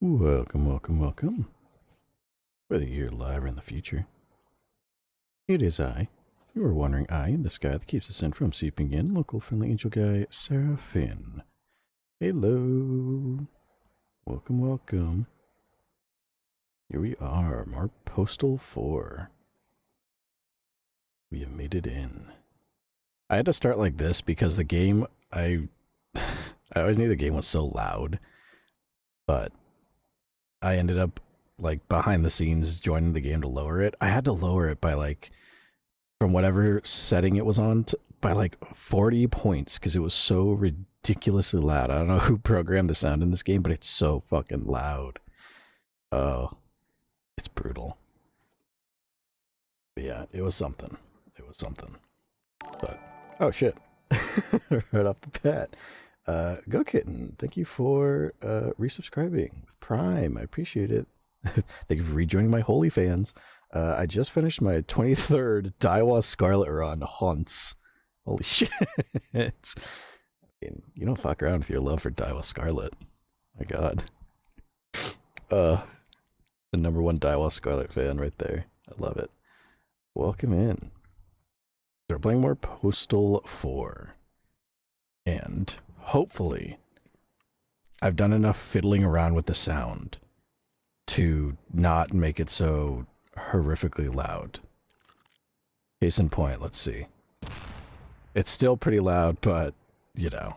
Welcome, welcome, welcome. Whether you're live or in the future, it is I. You were wondering, this guy that keeps us in from seeping in, local friendly angel guy, Seraph. Hello. Welcome, welcome. Here we are, more Postal 4. We have made it in. I had to start like this because the game, I always knew the game was so loud, but I ended up, like, behind the scenes joining the game to lower it. I had to lower it by, like, from whatever setting it was on by, like, 40 points because it was so ridiculously loud. I don't know who programmed the sound in this game, but it's so fucking loud. Oh, it's brutal. But yeah, it was something. It was something. But, oh shit. Right off the bat. Go Kitten, thank you for resubscribing with Prime. I appreciate it. Thank you for rejoining my holy fans. I just finished my 23rd Daiwa Scarlet run, Haunts. Holy shit. You don't fuck around with your love for Daiwa Scarlet. My god. The #1 Daiwa Scarlet fan right there. I love it. Welcome in. We're playing more Postal 4. And hopefully, I've done enough fiddling around with the sound to not make it so horrifically loud. Case in point, let's see. It's still pretty loud, but, you know,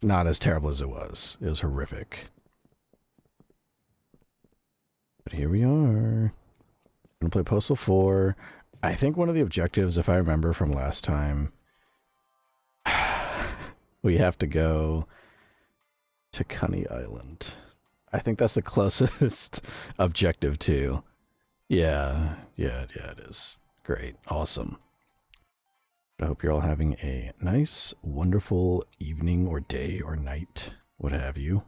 not as terrible as it was. It was horrific. But here we are. I'm gonna play Postal 4. I think one of the objectives, if I remember from last time, we have to go to Coney Island. I think that's the closest objective too. Yeah, it is. Great, awesome. I hope you're all having a nice, wonderful evening or day or night, what have you.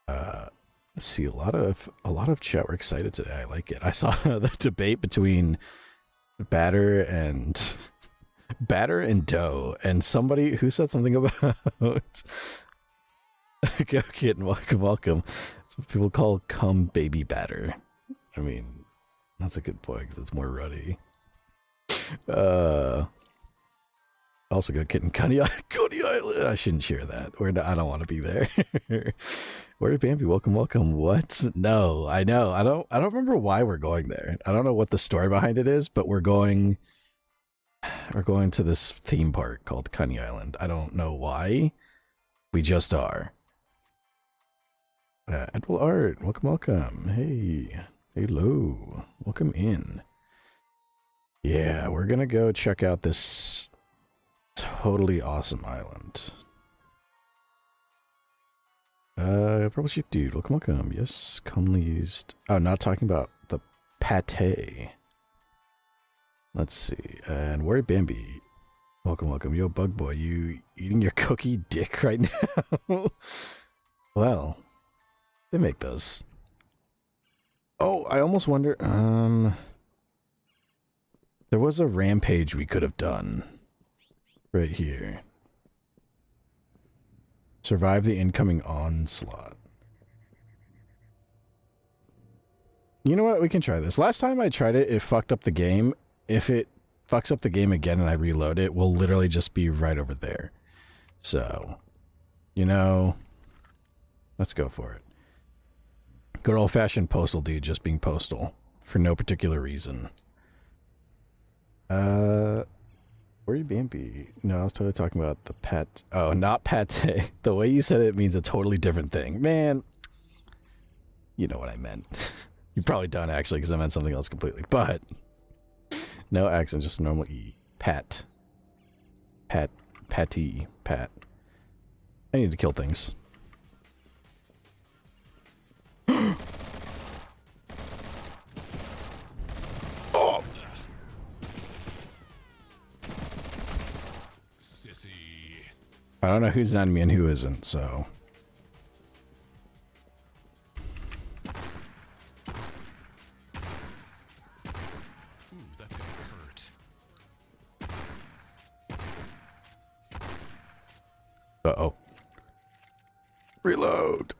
Let's see, a lot of chat were excited today. I like it. I saw the debate between Batter and Doe, and somebody who said something about Go kitten, welcome, welcome. That's what people call cum baby batter. I mean, that's a good point because it's more ruddy. Also go kitten, Coney Island. I shouldn't share that. I don't want to be there. Where did Bambi? Welcome, welcome. What? No, I know. I don't remember why we're going there. I don't know what the story behind it is, but we're going to this theme park called Coney Island. I don't know why. We just are. Edwell Art, welcome, welcome. Hey, hello, welcome in. Yeah, we're gonna go check out this totally awesome island. Purple Sheep Dude, welcome, welcome. Yes, commonly used. Oh, not talking about the pate. Let's see. And Worry Bambi, welcome, welcome. Yo, Bug Boy, you eating your cookie dick right now? Well, they make those. Oh, I almost wonder. There was a rampage we could have done right here. Survive the incoming onslaught. You know what? We can try this. Last time I tried it, it fucked up the game. If it fucks up the game again and I reload it, we'll literally just be right over there. So, you know, let's go for it. Good old-fashioned Postal dude just being Postal for no particular reason. Where you Bambi? No, I was totally talking about the pet. Oh, not pate. The way you said it means a totally different thing. Man, you know what I meant. You probably don't actually, because I meant something else completely. But no accent, just normal E. Pat. Pat. Patty. Pat. I need to kill things. Oh! Sissy. I don't know who's an enemy and who isn't, so. Ooh, that's gonna hurt. Uh-oh. Reload.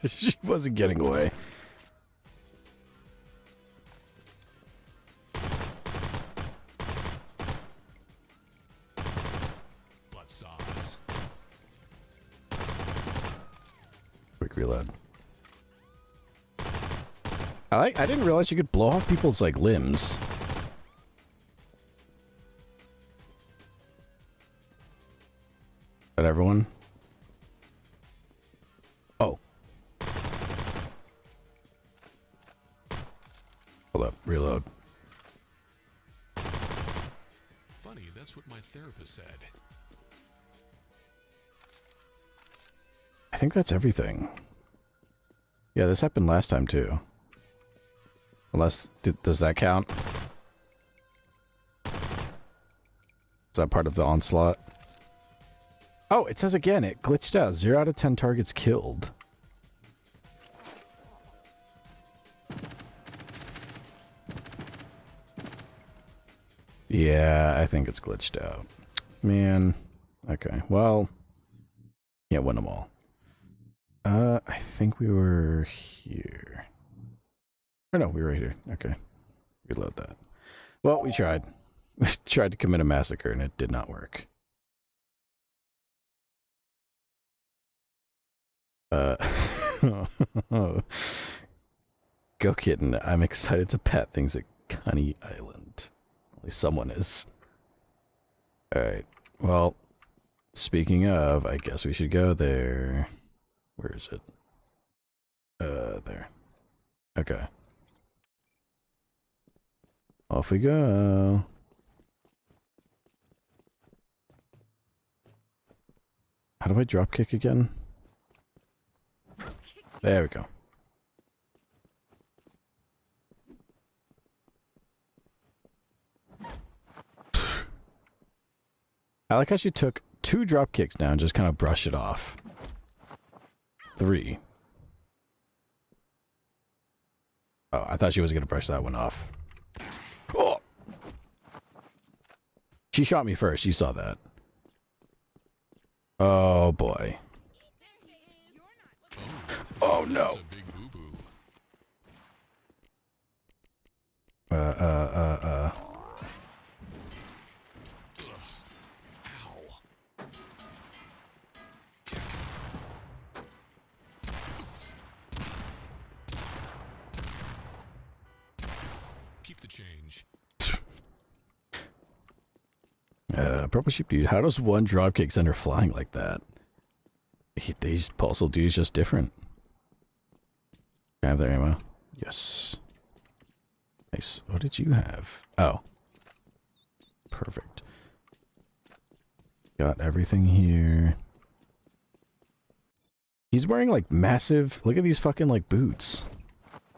She wasn't getting away. Blood sauce. Quick reload. I didn't realize you could blow off people's like limbs. But everyone. Oh. Hold up, reload. Funny, that's what my therapist said. I think that's everything. Yeah, this happened last time too. Unless, does that count? Is that part of the onslaught? Oh, it says again, it glitched out. 0 out of 10 targets killed. Yeah, I think it's glitched out. Man. Okay, well, can't win them all. I think we were here. Or no, we were right here. Okay. Reload that. Well, we tried. We tried to commit a massacre and it did not work. Go kitten. I'm excited to pet things at Coney Island. At least someone is. Alright. Well, speaking of, I guess we should go there. Where is it? There. Okay. Off we go. How do I drop kick again? There we go. I like how she took 2 drop kicks now and just kind of brushed it off. 3. Oh, I thought she was going to brush that one off. Oh! She shot me first. You saw that. Oh boy. Oh no. Keep the change. Purple sheep dude, how does one dropkick send her flying like that? These Postal dudes just different. Can I have their ammo? Yes. Nice. What did you have? Oh. Perfect. Got everything here. He's wearing like massive, look at these fucking like boots.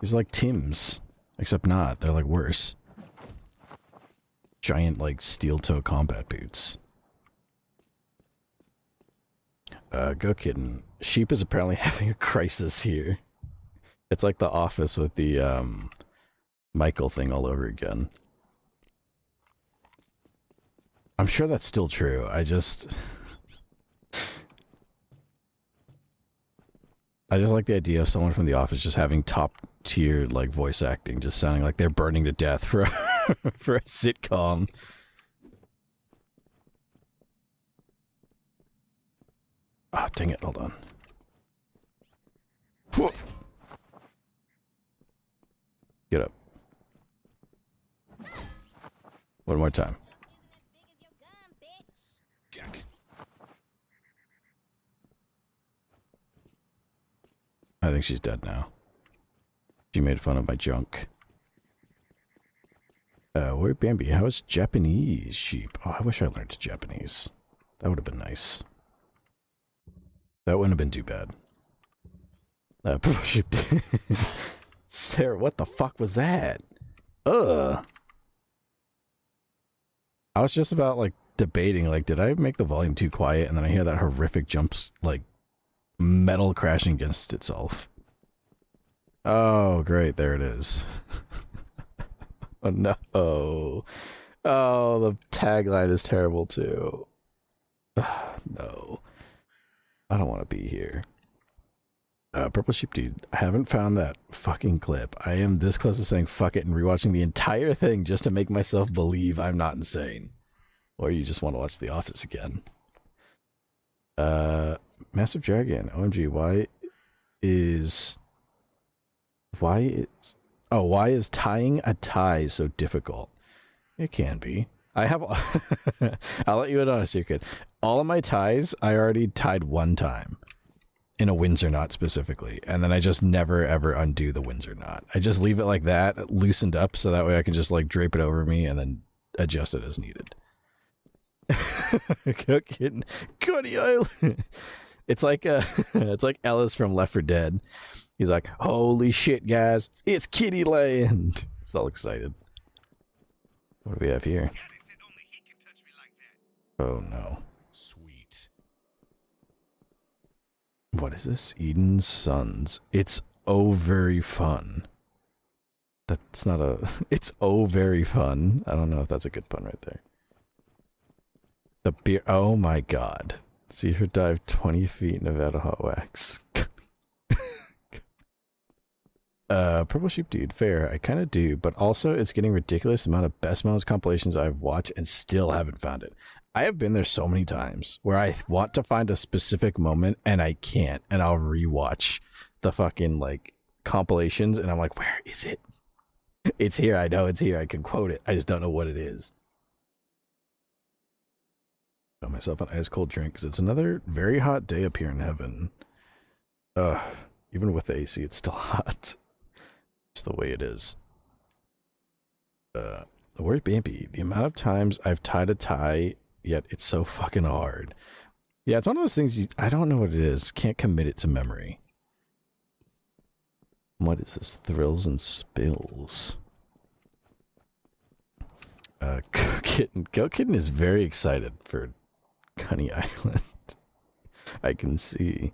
These are like Tim's. Except not, they're like worse. Giant like steel toe combat boots. Go kitten. Sheep is apparently having a crisis here. It's like the office with the Michael thing all over again. I'm sure that's still true. I just like the idea of someone from the office just having top tier like voice acting, just sounding like they're burning to death for for a sitcom. Ah, oh, dang it, hold on. Get up. One more time. I think she's dead now. She made fun of my junk. Where Bambi? How is Japanese sheep? Oh, I wish I learned Japanese. That would have been nice. That wouldn't have been too bad. Sheep. Sarah, what the fuck was that? Ugh. I was just about like debating, like, did I make the volume too quiet? And then I hear that horrific jumps, like metal crashing against itself. Oh, great. There it is. Oh, no. Oh, the tagline is terrible, too. No. I don't want to be here. Purple Sheep Dude, I haven't found that fucking clip. I am this close to saying fuck it and rewatching the entire thing just to make myself believe I'm not insane. Or you just want to watch The Office again. Massive Dragon. OMG, why is tying a tie so difficult? It can be. I have I'll let you in on a secret. All of my ties I already tied one time. In a Windsor knot specifically, and then I just never ever undo the Windsor knot. I just leave it like that, loosened up, so that way I can just like drape it over me and then adjust it as needed. Cooking Goody Island. It's like Ellis from Left 4 Dead. He's like, "Holy shit, guys, it's Kitty Land!" It's all excited. What do we have here? Oh no. What is this? Eden's Sons. It's oh very fun. That's not a... It's oh very fun. I don't know if that's a good pun right there. The beer... Oh my god. See her dive 20 feet Nevada hot wax. Purple Sheep Dude, fair. I kind of do, but also it's getting ridiculous amount of best moments compilations I've watched and still haven't found it. I have been there so many times where I want to find a specific moment and I can't, and I'll rewatch the fucking like compilations and I'm like, where is it? It's here. I know it's here. I can quote it. I just don't know what it is. Got myself an ice cold drink because it's another very hot day up here in heaven. Even with the AC, it's still hot. It's the way it is. The word Bambi. The amount of times I've tied a tie, yet it's so fucking hard. Yeah, it's one of those things, I don't know what it is. Can't commit it to memory. What is this? Thrills and Spills. Go Kitten is very excited for Coney Island. I can see.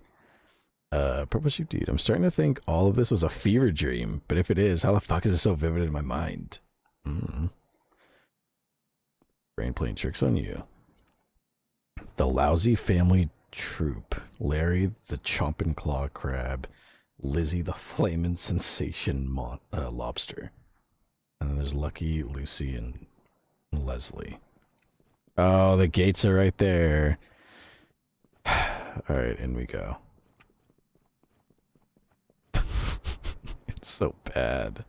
Purple Sheep Dude, I'm starting to think all of this was a fever dream, but if it is, how the fuck is it so vivid in my mind? Brain playing tricks on you. The lousy family Troop, Larry the Chompin' Claw Crab, Lizzie the Flamin' Sensation Lobster. And then there's Lucky, Lucy, and Leslie. Oh, the gates are right there. Alright, in we go. It's so bad.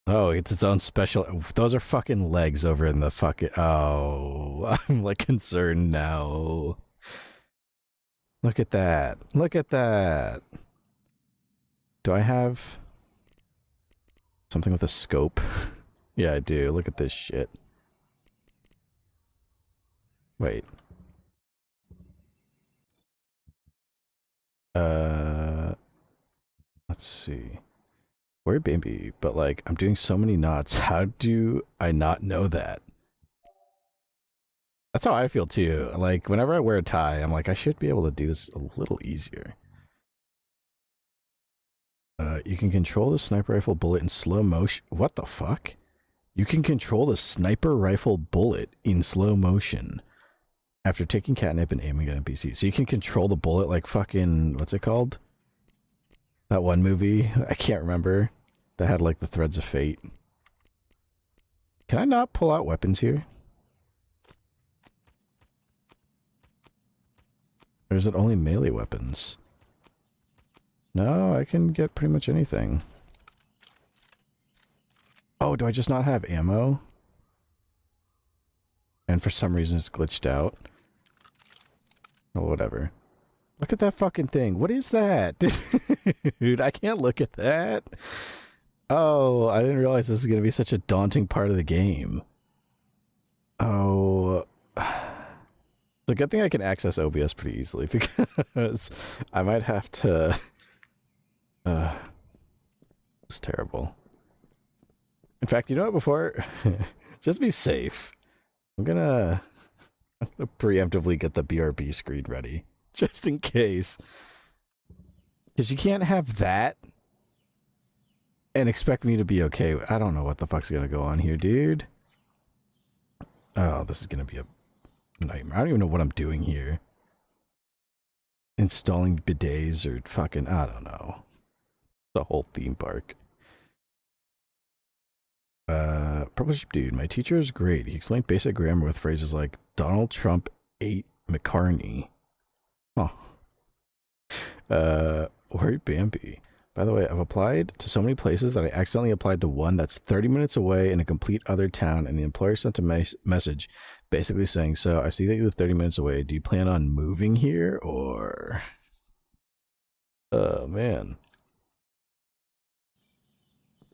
Oh, it's its own special... Those are fucking legs over in the fucking... Oh, I'm like concerned now. Look at that. Look at that. Do I have something with a scope? Yeah, I do. Look at this shit. Wait. Let's see. Word baby, but like, I'm doing so many knots. How do I not know that? That's how I feel too. Like, whenever I wear a tie, I'm like, I should be able to do this a little easier. You can control the sniper rifle bullet in slow motion. What the fuck? You can control the sniper rifle bullet in slow motion after taking catnip and aiming at NPC. So you can control the bullet like fucking, what's it called? That one movie, I can't remember, that had like the threads of fate. Can I not pull out weapons here? Or is it only melee weapons? No, I can get pretty much anything. Oh, do I just not have ammo? And for some reason it's glitched out. Oh, whatever. Look at that fucking thing. What is that? Dude, I can't look at that. Oh, I didn't realize this was going to be such a daunting part of the game. Oh. It's a good thing I can access OBS pretty easily because I might have to... it's terrible. In fact, you know what, before... just be safe. I'm gonna preemptively get the BRB screen ready. Just in case. Because you can't have that and expect me to be okay. I don't know what the fuck's gonna go on here, dude. Oh, this is gonna be a nightmare. I don't even know what I'm doing here. Installing bidets or fucking, I don't know. The whole theme park. Purple Sheep Dude, my teacher is great. He explained basic grammar with phrases like Donald Trump ate McCartney. Oh. Worried Bambi. By the way, I've applied to so many places that I accidentally applied to one that's 30 minutes away in a complete other town, and the employer sent a message basically saying, so I see that you live 30 minutes away. Do you plan on moving here, or... Oh, man.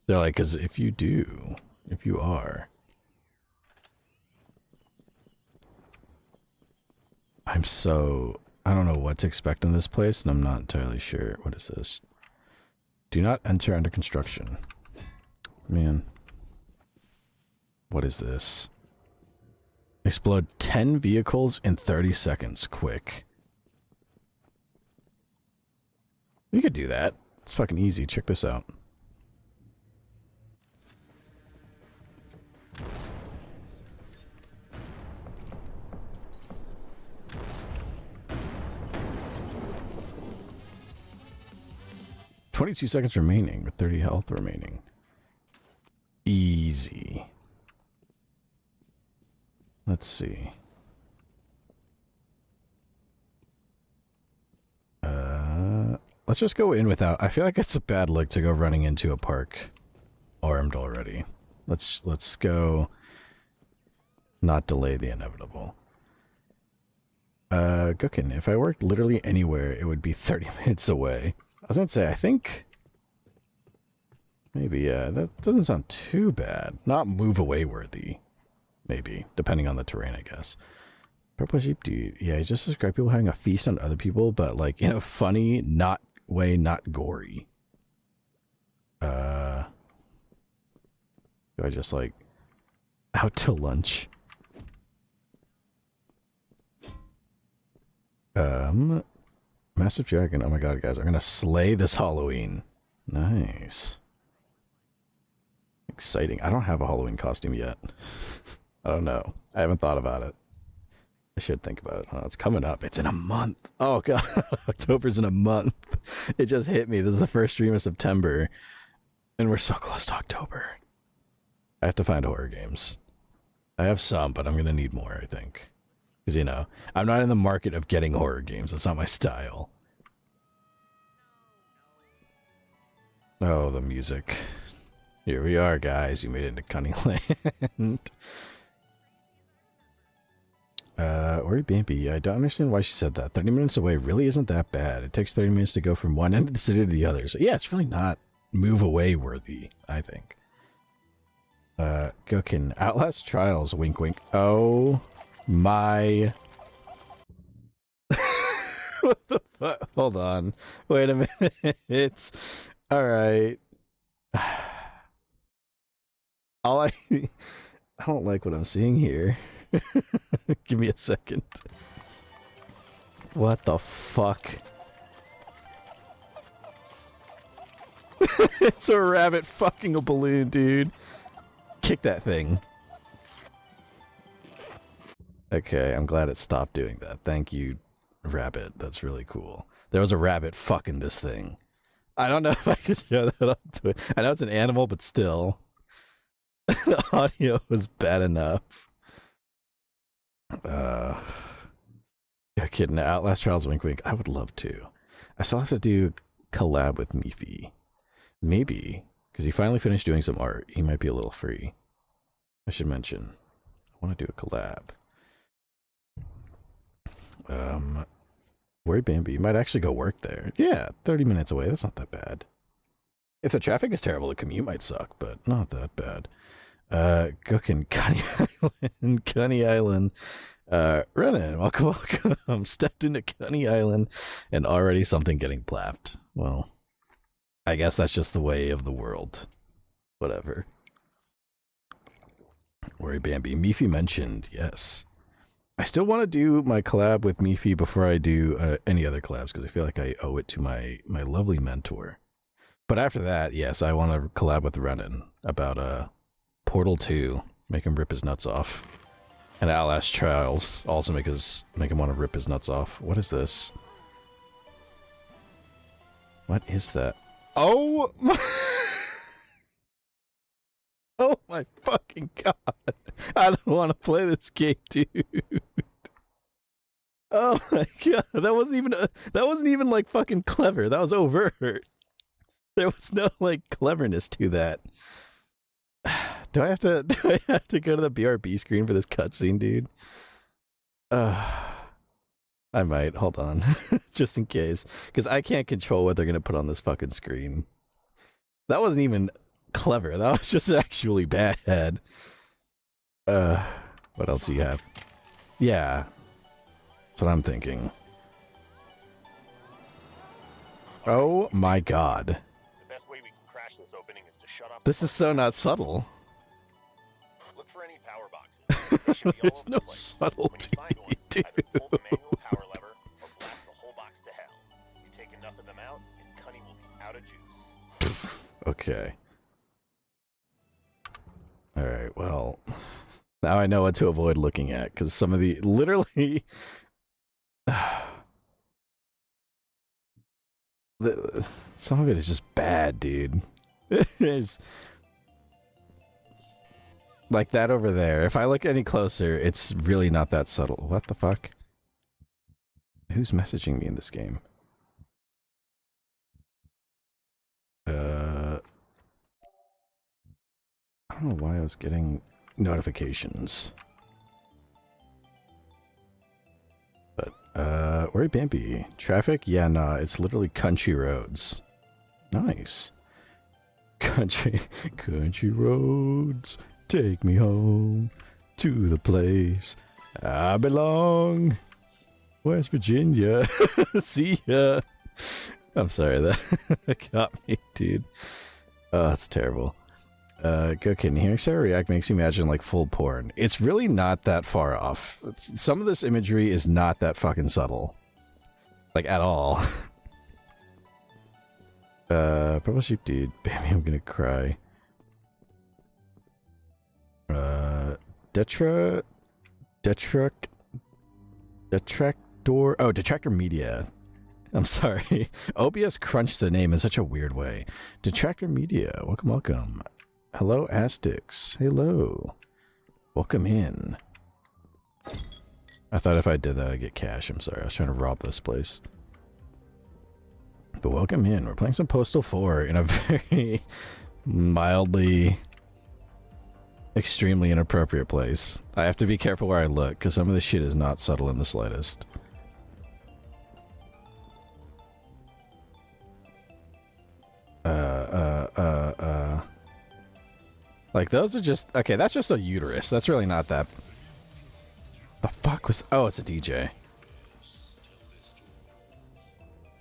They're like, because if you do, if you are... I'm so... I don't know what to expect in this place, and I'm not entirely sure. What is this? Do not enter under construction. Man. What is this? Explode 10 vehicles in 30 seconds. Quick. We could do that. It's fucking easy. Check this out. "22 seconds remaining with 30 health remaining." Easy. Let's see. Let's just go in without... I feel like it's a bad look to go running into a park armed already. Let's go not delay the inevitable. Gookin, if I worked literally anywhere, it would be 30 minutes away. I was gonna say, I think... Maybe, yeah, that doesn't sound too bad. Not move away worthy. Maybe, depending on the terrain, I guess. Purple Sheep Dude. Yeah, he just described people having a feast on other people, but like in a funny, not way, not gory. Do I just like out to lunch? Massive Dragon. Oh my god, guys, I'm gonna slay this Halloween. Nice. Exciting. I don't have a Halloween costume yet. I don't know. I haven't thought about it. I should think about it. Oh, it's coming up. It's in a month. Oh, God. October's in a month. It just hit me. This is the first stream of September. And we're so close to October. I have to find horror games. I have some, but I'm going to need more, I think. Because, you know, I'm not in the market of getting horror games. That's not my style. Oh, the music. Here we are, guys. You made it into Cunningland. Ori Bambi, I don't understand why she said that. 30 minutes away really isn't that bad. It takes 30 minutes to go from one end of the city to the other. So yeah, it's really not move away worthy, I think. Gokin, Outlast Trials, wink wink. Oh my... What the fuck? Hold on. Wait a minute. It's... Alright. I don't like what I'm seeing here. Give me a second. What the fuck? It's a rabbit fucking a balloon, dude. Kick that thing. Okay, I'm glad it stopped doing that. Thank you, rabbit. That's really cool. There was a rabbit fucking this thing. I don't know if I could show that on Twitter. I know it's an animal, but still. The audio was bad enough. Yeah, kidding. Outlast Trials, wink wink. I would love to. I still have to do collab with Mifi. Maybe, because he finally finished doing some art. He might be a little free. I should mention. I want to do a collab. Worried Bambi, you might actually go work there. Yeah, 30 minutes away. That's not that bad. If the traffic is terrible, the commute might suck, but not that bad. Gookin, Cunny Island, Cunny Island. Renan, welcome. Stepped into Cunny Island and already something getting plapped. Well, I guess that's just the way of the world. Whatever. Worry Bambi. Mifi mentioned, yes. I still want to do my collab with Mifi before I do any other collabs because I feel like I owe it to my lovely mentor. But after that, yes, I want to collab with Renan about Portal 2, make him rip his nuts off. And Outlast Trials also make him want to rip his nuts off. What is this? What is that? Oh my... Oh my fucking god. I don't want to play this game, dude. Oh my god. That wasn't even like fucking clever. That was overt. There was no like cleverness to that. Do I have to go to the BRB screen for this cutscene, dude? I might. Hold on. Just in case. Because I can't control what they're going to put on this fucking screen. That wasn't even clever. That was just actually bad. What else do you have? Yeah. That's what I'm thinking. Oh my god. The best way we can crash this opening is to shut up. This is so not subtle. Look for any power boxes. They should be all There's over no the place. subtlety, When you find one, dude. either pull the manual power lever or blast the whole box to hell. You take enough of them out, and Cunny will be out of juice. Okay. Alright, well. Now I know what to avoid looking at, because some of the... Literally... some of it is just bad, dude. It's... Like that over there. If I look any closer, it's really not that subtle. What the fuck? Who's messaging me in this game? I don't know why I was getting notifications. But, Ori Bambi. Traffic? Yeah, nah, it's literally country roads. Nice. Country roads. Take me home to the place I belong. West Virginia. See ya. I'm sorry, that got me, dude. Oh, that's terrible. Gokin, hearing Sarah react makes you imagine like full porn. It's really not that far off. Some of this imagery is not that fucking subtle. Like, at all. Purple sheep dude. Baby, I'm gonna cry. Detruk. Detractor. Oh, Detractor Media. I'm sorry. OBS crunched the name in such a weird way. Detractor Media. Welcome, welcome. Hello, Astix. Hello. Welcome in. I thought if I did that, I'd get cash. I'm sorry. I was trying to rob this place. But welcome in. We're playing some Postal 4 in a very mildly, extremely inappropriate place. I have to be careful where I look, because some of this shit is not subtle in the slightest. Like, those are just... Okay, that's just a uterus. That's really not that... The fuck was... Oh, it's a DJ.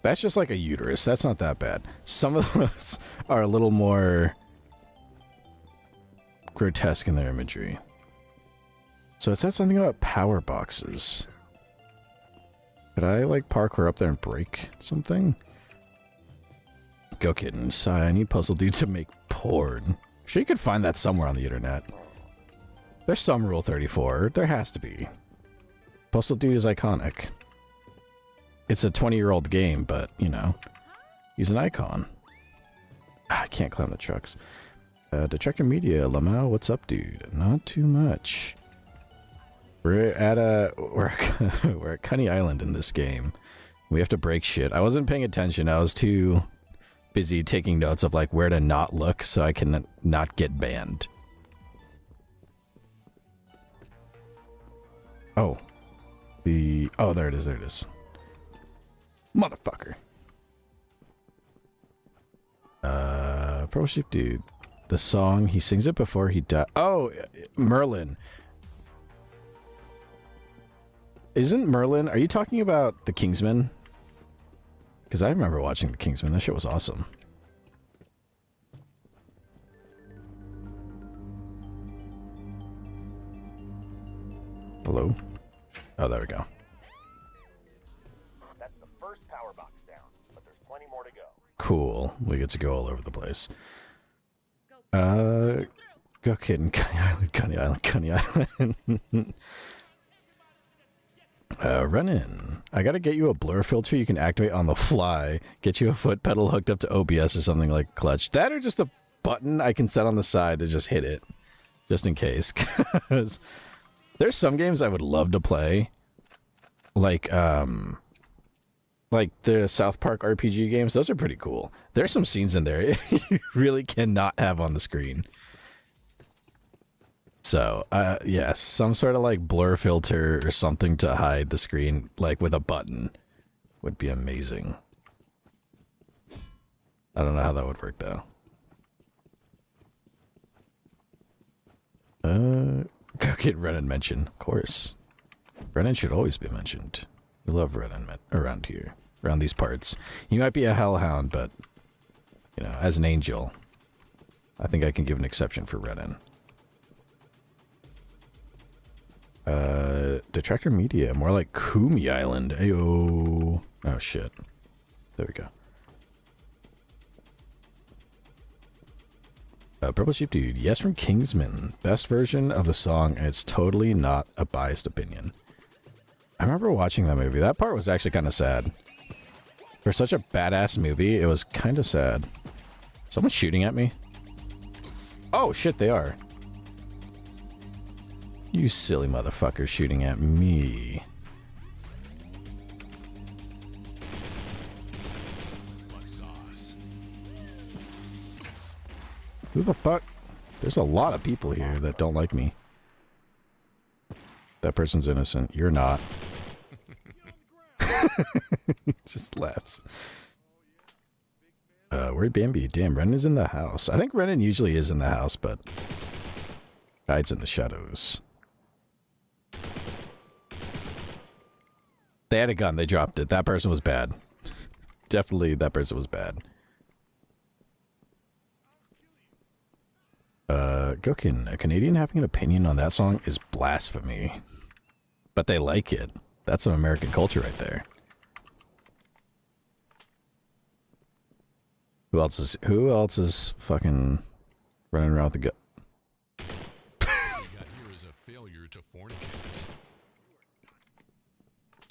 That's just like a uterus. That's not that bad. Some of those are a little more grotesque in their imagery. So it said something about power boxes. Could I, like, parkour up there and break something? Go kitten. Sigh, I need Puzzle Dude to make porn. Sure, you could find that somewhere on the internet. There's some Rule 34. There has to be. Postal Dude is iconic. It's a 20-year-old game, but, you know, he's an icon. I can't climb the trucks. Detractor Media, Lamau, what's up, dude? Not too much. We're at Coney Island in this game. We have to break shit. I wasn't paying attention. I was too busy taking notes of, like, where to not look so I can not get banned. Oh. Oh, there it is, there it is. Motherfucker. Pro Ship Dude. The song, he sings it before he died. Oh, Merlin. Isn't Merlin, are you talking about The Kingsman? Because I remember watching The Kingsman. That shit was awesome. Hello? Oh, there we go. That's the first power box down, but there's plenty more to go. Cool. We get to go all over the place. Go kidding. Coney Island, Coney Island, Coney Island. Run in. I gotta get you a blur filter you can activate on the fly. Get you a foot pedal hooked up to OBS or something like clutch. That or just a button I can set on the side to just hit it. Just in case. Because there's some games I would love to play. Like the South Park RPG games. Those are pretty cool. There's some scenes in there you really cannot have on the screen. So, yes, some sort of like blur filter or something to hide the screen, like with a button, would be amazing. I don't know how that would work though. Go get Renan mentioned, of course. Renan should always be mentioned. We love Renan around here, around these parts. He might be a hellhound, but, you know, as an angel, I think I can give an exception for Renan. Detractor Media, more like Kumi Island. Ayo. Oh shit. There we go. Purple Sheep Dude, yes from Kingsman. Best version of the song, and it's totally not a biased opinion. I remember watching that movie. That part was actually kind of sad. For such a badass movie, it was kind of sad. Someone's shooting at me? Oh shit, they are. You silly motherfucker shooting at me. Who the fuck? There's a lot of people here that don't like me. That person's innocent. You're not. Just laughs. Where'd Bambi? Damn, Renan is in the house. I think Renan usually is in the house, but hides in the shadows. They had a gun. They dropped it. That person was bad. Definitely that person was bad. Gokin, a Canadian having an opinion on that song is blasphemy. But they like it. That's some American culture right there. Who else is fucking running around with the gun? All you got here is a failure to fornicate.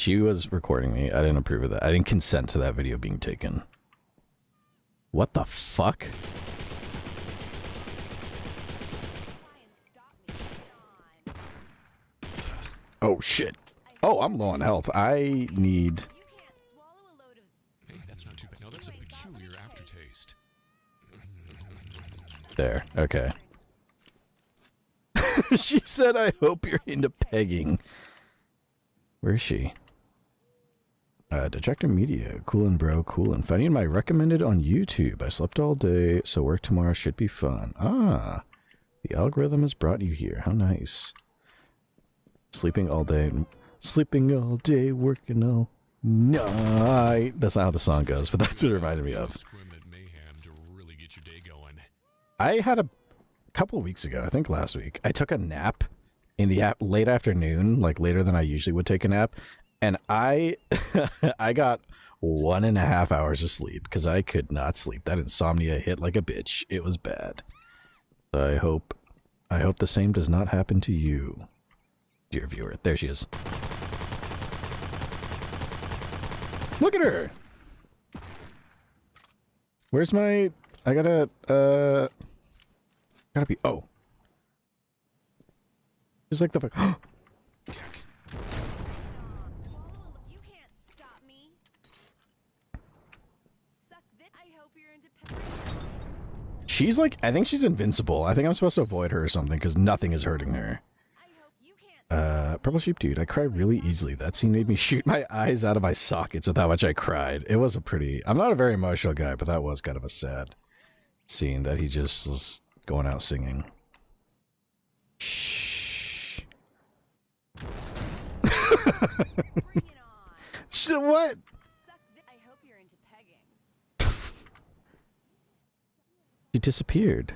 she was recording me. I didn't approve of that. I didn't consent to that video being taken. What the fuck? Oh shit. Oh, I'm low on health. I need... Hey, that's not too bad. No, that's a peculiar aftertaste. There. Okay. She said, I hope you're into pegging. Where is she? Detractor Media. Coolin' bro, coolin'. Finding my recommended on YouTube. I slept all day, so work tomorrow should be fun. Ah. The algorithm has brought you here. How nice. Sleeping all day. Sleeping all day, working all night. That's not how the song goes, but that's what it reminded me of. I had a couple weeks ago, I think last week, I took a nap in the late afternoon, like later than I usually would take a nap, and I I got 1.5 hours of sleep because I could not sleep. That insomnia hit like a bitch. It was bad. I hope the same does not happen to you, dear viewer. There she is. Look at her. Where's my... I gotta be... Oh. It's like the... You can't stop me. She's like... I think she's invincible. I think I'm supposed to avoid her or something because nothing is hurting her. Purple Sheep Dude, I cry really easily. That scene made me shoot my eyes out of my sockets with how much I cried. It was a pretty... I'm not a very emotional guy, but that was kind of a sad scene that he just was going out singing. Shh. What? I hope you're into pegging. She disappeared.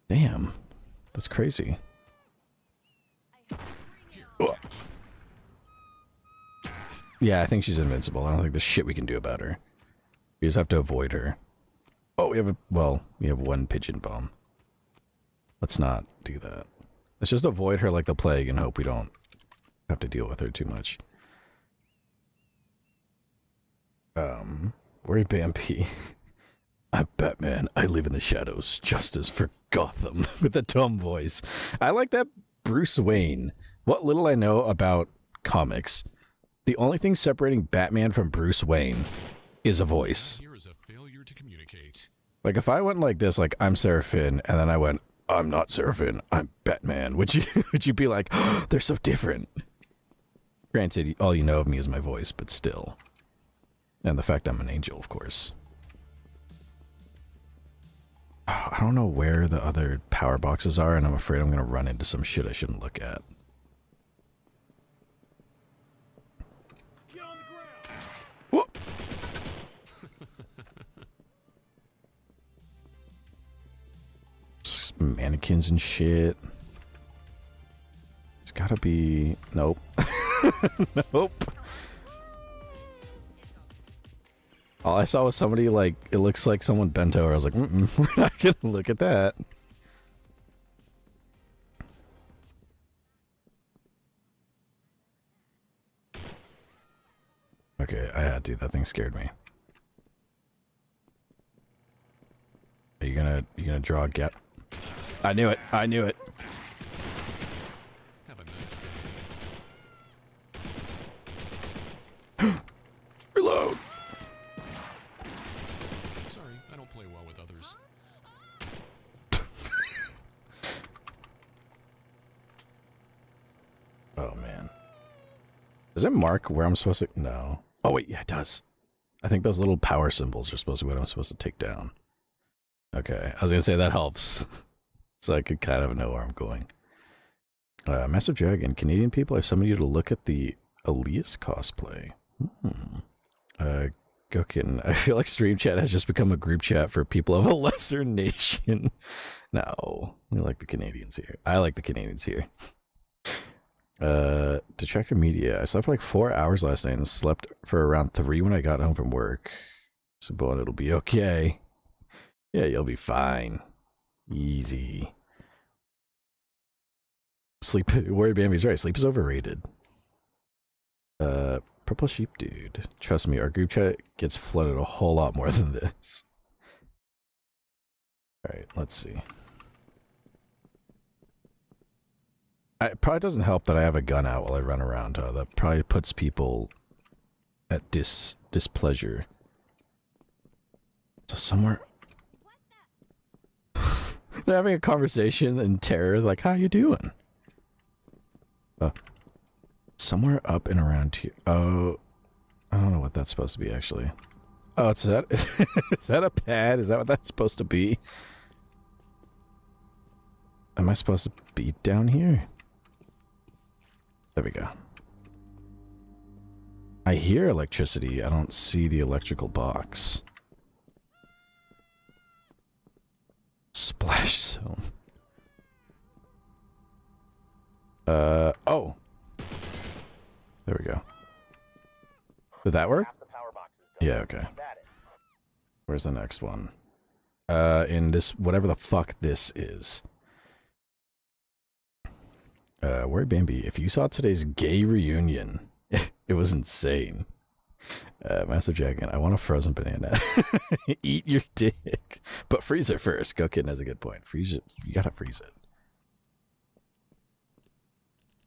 Damn. That's crazy. Yeah, I think she's invincible. I don't think there's shit we can do about her. We just have to avoid her. Oh, we have one pigeon bomb. Let's not do that. Let's just avoid her like the plague and hope we don't have to deal with her too much. Where's Bampi? I'm Batman. I live in the shadows. Justice for Gotham. With a dumb voice. I like that Bruce Wayne. What little I know about comics, the only thing separating Batman from Bruce Wayne is a voice. Here is a failure to communicate. Like if I went like this, like I'm Seraphin, and then I went, I'm not Seraphin, I'm Batman. Would you be like, oh, they're so different? Granted, all you know of me is my voice, but still. And the fact I'm an angel, of course. Oh, I don't know where the other power boxes are, and I'm afraid I'm going to run into some shit I shouldn't look at. Whoa. Mannequins and shit. It's gotta be... Nope. Nope. All I saw was somebody like... It looks like someone bent over. I was like, we're not gonna look at that. Okay, I had to. That thing scared me. Are you gonna draw a gap? I knew it. I knew it. Have a nice day. Reload. Sorry, I don't play well with others. Oh man. Does it mark where I'm supposed to? No. Oh wait, yeah, it does. I think those little power symbols are supposed to be what I'm supposed to take down. Okay, I was gonna say that helps. So I could kind of know where I'm going. Massive Dragon, Canadian people, I summoned you to look at the Elias cosplay. Gokin, I feel like Stream Chat has just become a group chat for people of a lesser nation. No, we like the Canadians here. I like the Canadians here. Detractor Media, I slept for like 4 hours last night and slept for around 3 when I got home from work. So, Bon, it'll be okay. Yeah, you'll be fine. Easy. Sleep, Warrior Bambi's right. Sleep is overrated. Purple sheep dude. Trust me, our group chat gets flooded a whole lot more than this. Alright, let's see. It probably doesn't help that I have a gun out while I run around, huh? That probably puts people at displeasure. So somewhere... They're having a conversation in terror, like, how you doing? Somewhere up and around here. Oh, I don't know what that's supposed to be, actually. Oh, it's that? Is that a pad? Is that what that's supposed to be? Am I supposed to be down here? There we go. I hear electricity. I don't see the electrical box. Splash zone. Oh. There we go. Did that work? Yeah, okay. Where's the next one? In this, whatever the fuck this is. Where Bambi, if you saw today's gay reunion, it was insane. Master Dragon, I want a frozen banana. Eat your dick. But freeze it first. Go Kitten has a good point. Freeze it. You gotta freeze it.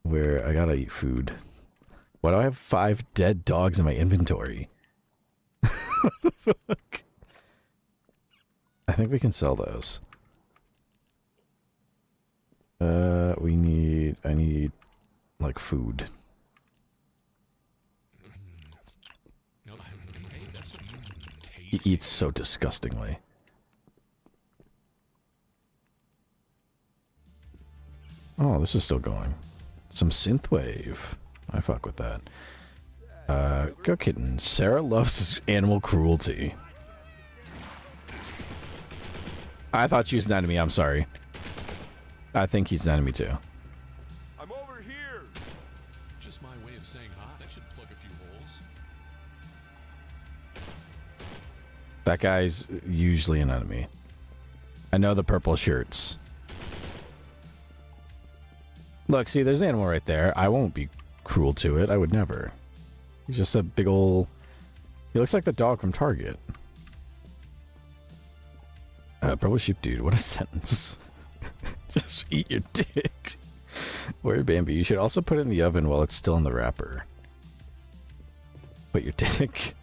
Where I gotta eat food. Why do I have 5 dead dogs in my inventory? What the fuck? I think we can sell those. I need, like, food. He eats so disgustingly. Oh, this is still going. Some synthwave. I fuck with that. Go Kitten. Sarah loves animal cruelty. I thought she was an enemy. I'm sorry. I think he's an enemy too. I'm over here. Just my way of saying hi. That should plug a few holes. That guy's usually an enemy. I know the purple shirts. Look, see, there's an animal right there. I won't be cruel to it. I would never. He's just a big ol'... He looks like the dog from Target. Purple sheep dude, what a sentence. Just eat your dick. Where Bambi, you should also put it in the oven while it's still in the wrapper. Put your dick.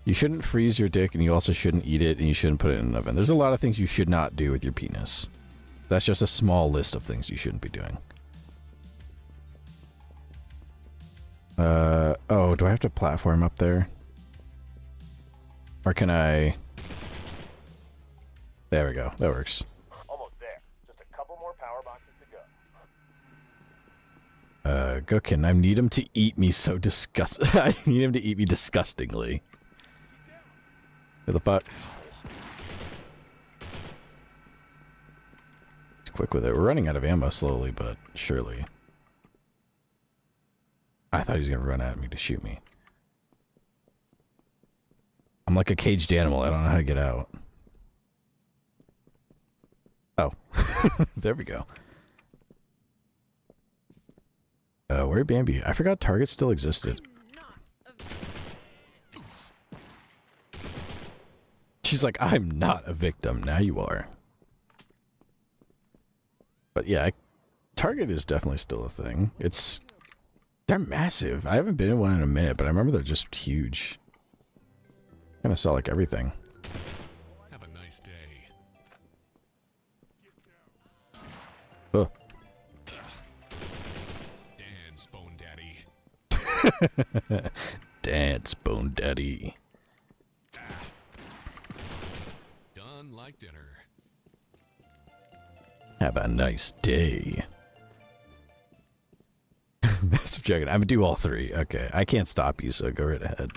You shouldn't freeze your dick, and you also shouldn't eat it, and you shouldn't put it in an oven. There's a lot of things you should not do with your penis. That's just a small list of things you shouldn't be doing. Oh, do I have to platform up there? Or can I... There we go. That works. Almost there. Just a couple more power boxes to go. Gookin, I need him to eat me so I need him to eat me disgustingly. What the fuck? He's quick with it. We're running out of ammo slowly, but surely. I thought he was gonna run at me to shoot me. I'm like a caged animal. I don't know how to get out. Oh. There we go. Where Bambi? I forgot Target still existed. She's like, I'm not a victim. Now you are. But yeah, Target is definitely still a thing. They're massive. I haven't been in one in a minute, but I remember they're just huge. Kind of sell like everything. Have a nice day. Oh. Dance, Bone Daddy. Dance, Bone Daddy. Done like dinner. Have a nice day. Massive Dragon. I'm gonna do all 3. Okay. I can't stop you, so go right ahead.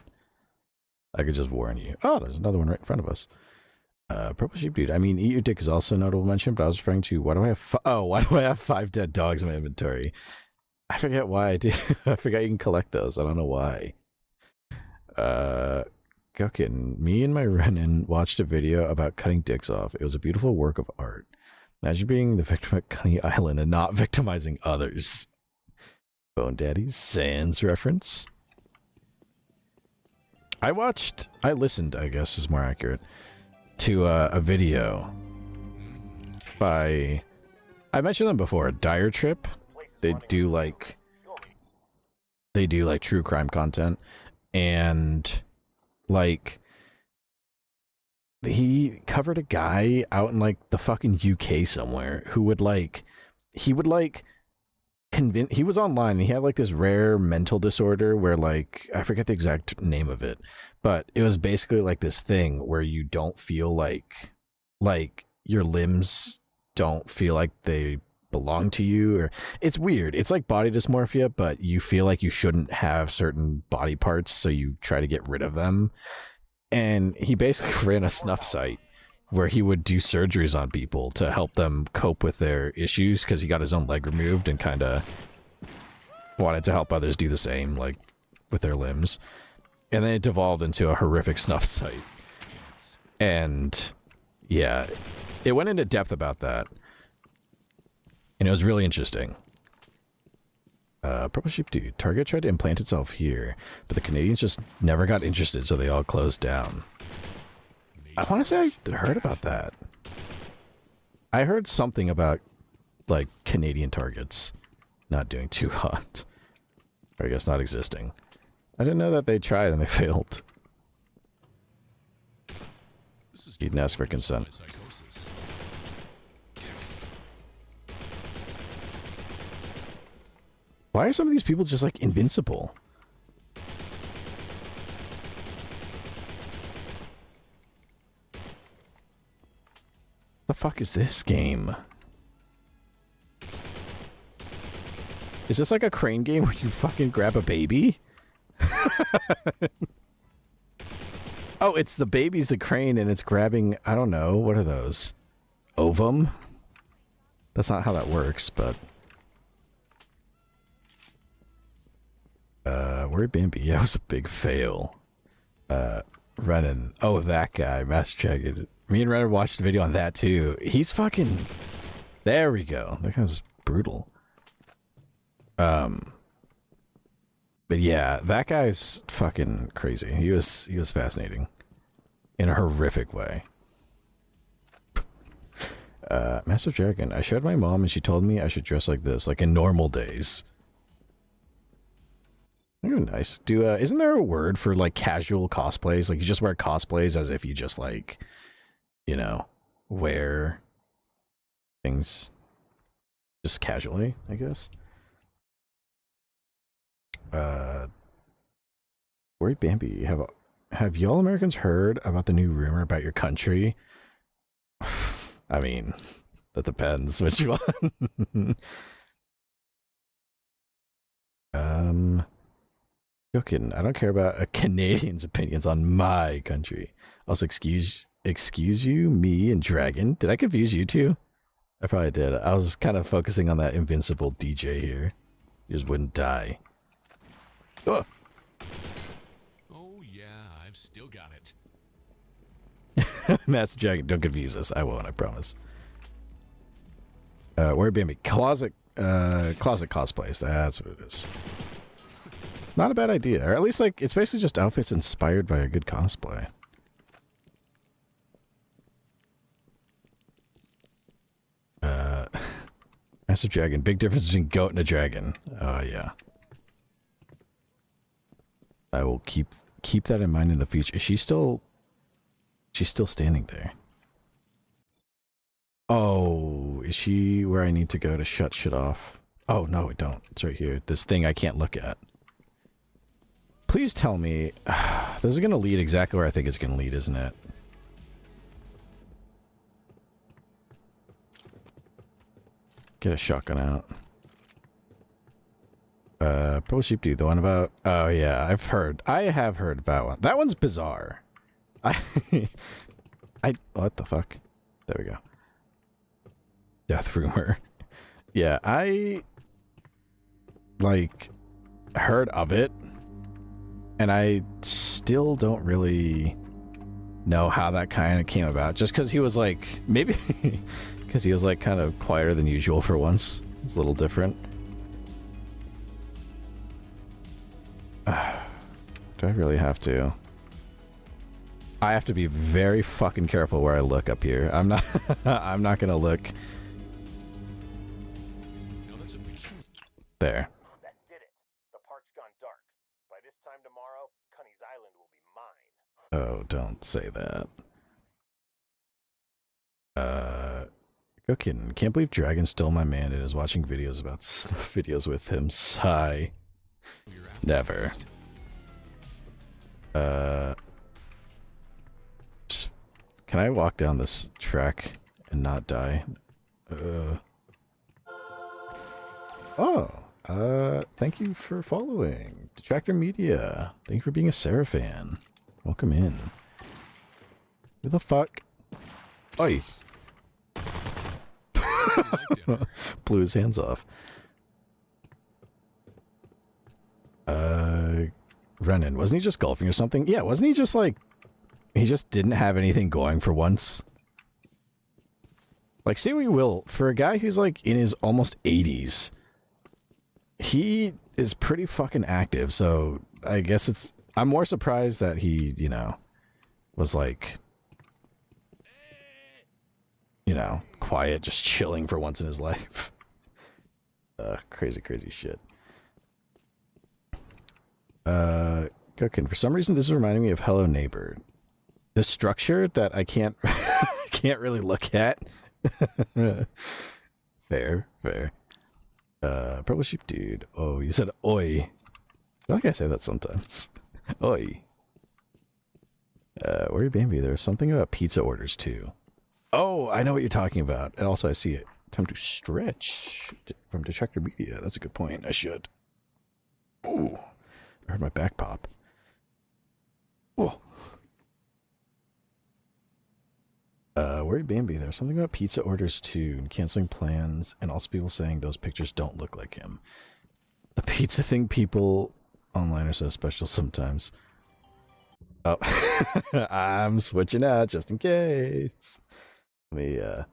I could just warn you. Oh, there's another one right in front of us. Purple Sheep Dude. I mean, eat your dick is also a notable mention, but I was referring to why do I have 5 dead dogs in my inventory? I forget why I did. I forgot you can collect those. I don't know why. Guckin, me and my Renin watched a video about cutting dicks off. It was a beautiful work of art. Imagine being the victim at Coney Island and not victimizing others. Bone Daddy's Sans reference. I listened, I guess is more accurate, to a video by, I mentioned them before, Dire Trip. They do like true crime content, and like he covered a guy out in like the fucking UK somewhere who would like, he would like convince, he was online and he had like this rare mental disorder where like, I forget the exact name of it, but it was basically like this thing where you don't feel like your limbs don't feel like they belong to you, or it's weird. It's like body dysmorphia, but you feel like you shouldn't have certain body parts, so you try to get rid of them. And he basically ran a snuff site where he would do surgeries on people to help them cope with their issues, because he got his own leg removed and kind of wanted to help others do the same, like with their limbs. And then it devolved into a horrific snuff site. And yeah, it went into depth about that. And it was really interesting. Purple Sheep Dude. Target tried to implant itself here, but the Canadians just never got interested, so they all closed down. I want to say I heard about that. I heard something about, like, Canadian targets not doing too hot. Or I guess not existing. I didn't know that they tried and they failed. You didn't ask for consent. Why are some of these people just, like, invincible? The fuck is this game? Is this like a crane game where you fucking grab a baby? Oh, it's the baby's the crane and it's grabbing, I don't know, what are those? Ovum? That's not how that works, but... Where'd Bambi? Yeah, it was a big fail. Renan. Oh, that guy, Master Jagged. Me and Renan watched a video on that too. He's fucking... There we go. That guy's brutal. But yeah, that guy's fucking crazy. He was fascinating. In a horrific way. Massive Dragon. I showed my mom and she told me I should dress like this, like in normal days. Oh, nice. Isn't there a word for like casual cosplays? Like you just wear cosplays as if you just like, you know, wear things just casually, I guess. Where'd Bambi? Have y'all Americans heard about the new rumor about your country? I mean, that depends which one. Joking. I don't care about a Canadian's opinions on my country. Also, excuse you, me, and Dragon. Did I confuse you two? I probably did. I was kind of focusing on that invincible DJ here. You just wouldn't die. Oh. Oh yeah, I've still got it. Master Dragon, don't confuse us. I won't, I promise. Where Bambi? Closet cosplays. That's what it is. Not a bad idea. Or at least, like, it's basically just outfits inspired by a good cosplay. Master Dragon. Big difference between goat and a dragon. Oh, yeah. I will keep that in mind in the future. Is she still... She's still standing there. Oh, is she where I need to go to shut shit off? Oh, no, I don't. It's right here. This thing I can't look at. Please tell me... this is going to lead exactly where I think it's going to lead, isn't it? Get a shotgun out. Pro Sheep Dude, the one about... Oh, yeah, I have heard about one. That one's bizarre. What the fuck? There we go. Death rumor. Yeah, I... like... heard of it. And I still don't really know how that kind of came about. Just because he was like... maybe... because he was like kind of quieter than usual for once. It's a little different. Do I really have to? I have to be very fucking careful where I look up here. I'm not I'm not gonna look. You know, that's a big... There. That did it. The park's gone dark. By this time tomorrow, Cunny's Island will be mine. Oh, don't say that. Go kidding. Can't believe Dragon stole my man and is watching videos about videos with him. Sigh. You're after Never. first. Just, can I walk down this track and not die? Thank you for following. Detractor Media. Thank you for being a Seraph fan. Welcome in. Who the fuck? Oi! Like dinner. Blew his hands off. Renan, wasn't he just golfing or something? Yeah, wasn't he just like... He just didn't have anything going for once? Like, say what you will, for a guy who's like in his almost 80s, he is pretty fucking active, so I guess it's... I'm more surprised that he, you know, was like... You know, quiet, just chilling for once in his life. Crazy, crazy shit. Cooking. For some reason, this is reminding me of Hello Neighbor. The structure that I can't can't really look at. Fair, fair. Purple sheep dude. Oh, you said oi. I feel like I say that sometimes. Oi. Worry Bambi, there's something about pizza orders too. Oh, I know what you're talking about. And also I see it. Time to stretch from Detractor Media. That's a good point. I should. Ooh. I heard my back pop. Whoa. Worried Bambi, there's something about pizza orders too, and canceling plans, and also people saying those pictures don't look like him. The pizza thing, people online are so special sometimes. Oh, I'm switching out just in case. Let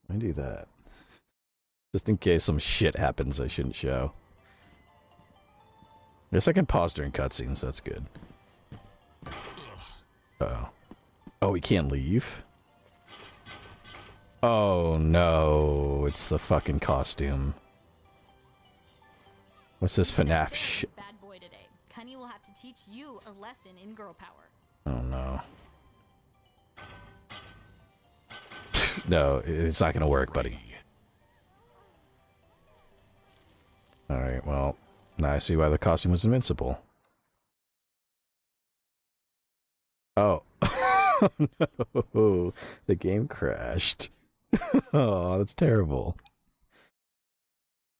me do that. Just in case some shit happens I shouldn't show. I guess I can pause during cutscenes, that's good. Uh-oh. Oh, we can't leave? Oh no, it's the fucking costume. What's this FNAF shit? Bad boy today. Cunny will have to teach you a lesson in girl power. Oh no. No, it's not gonna work, buddy. Alright, well, now I see why the costume was invincible. Oh. No, the game crashed. Oh, that's terrible.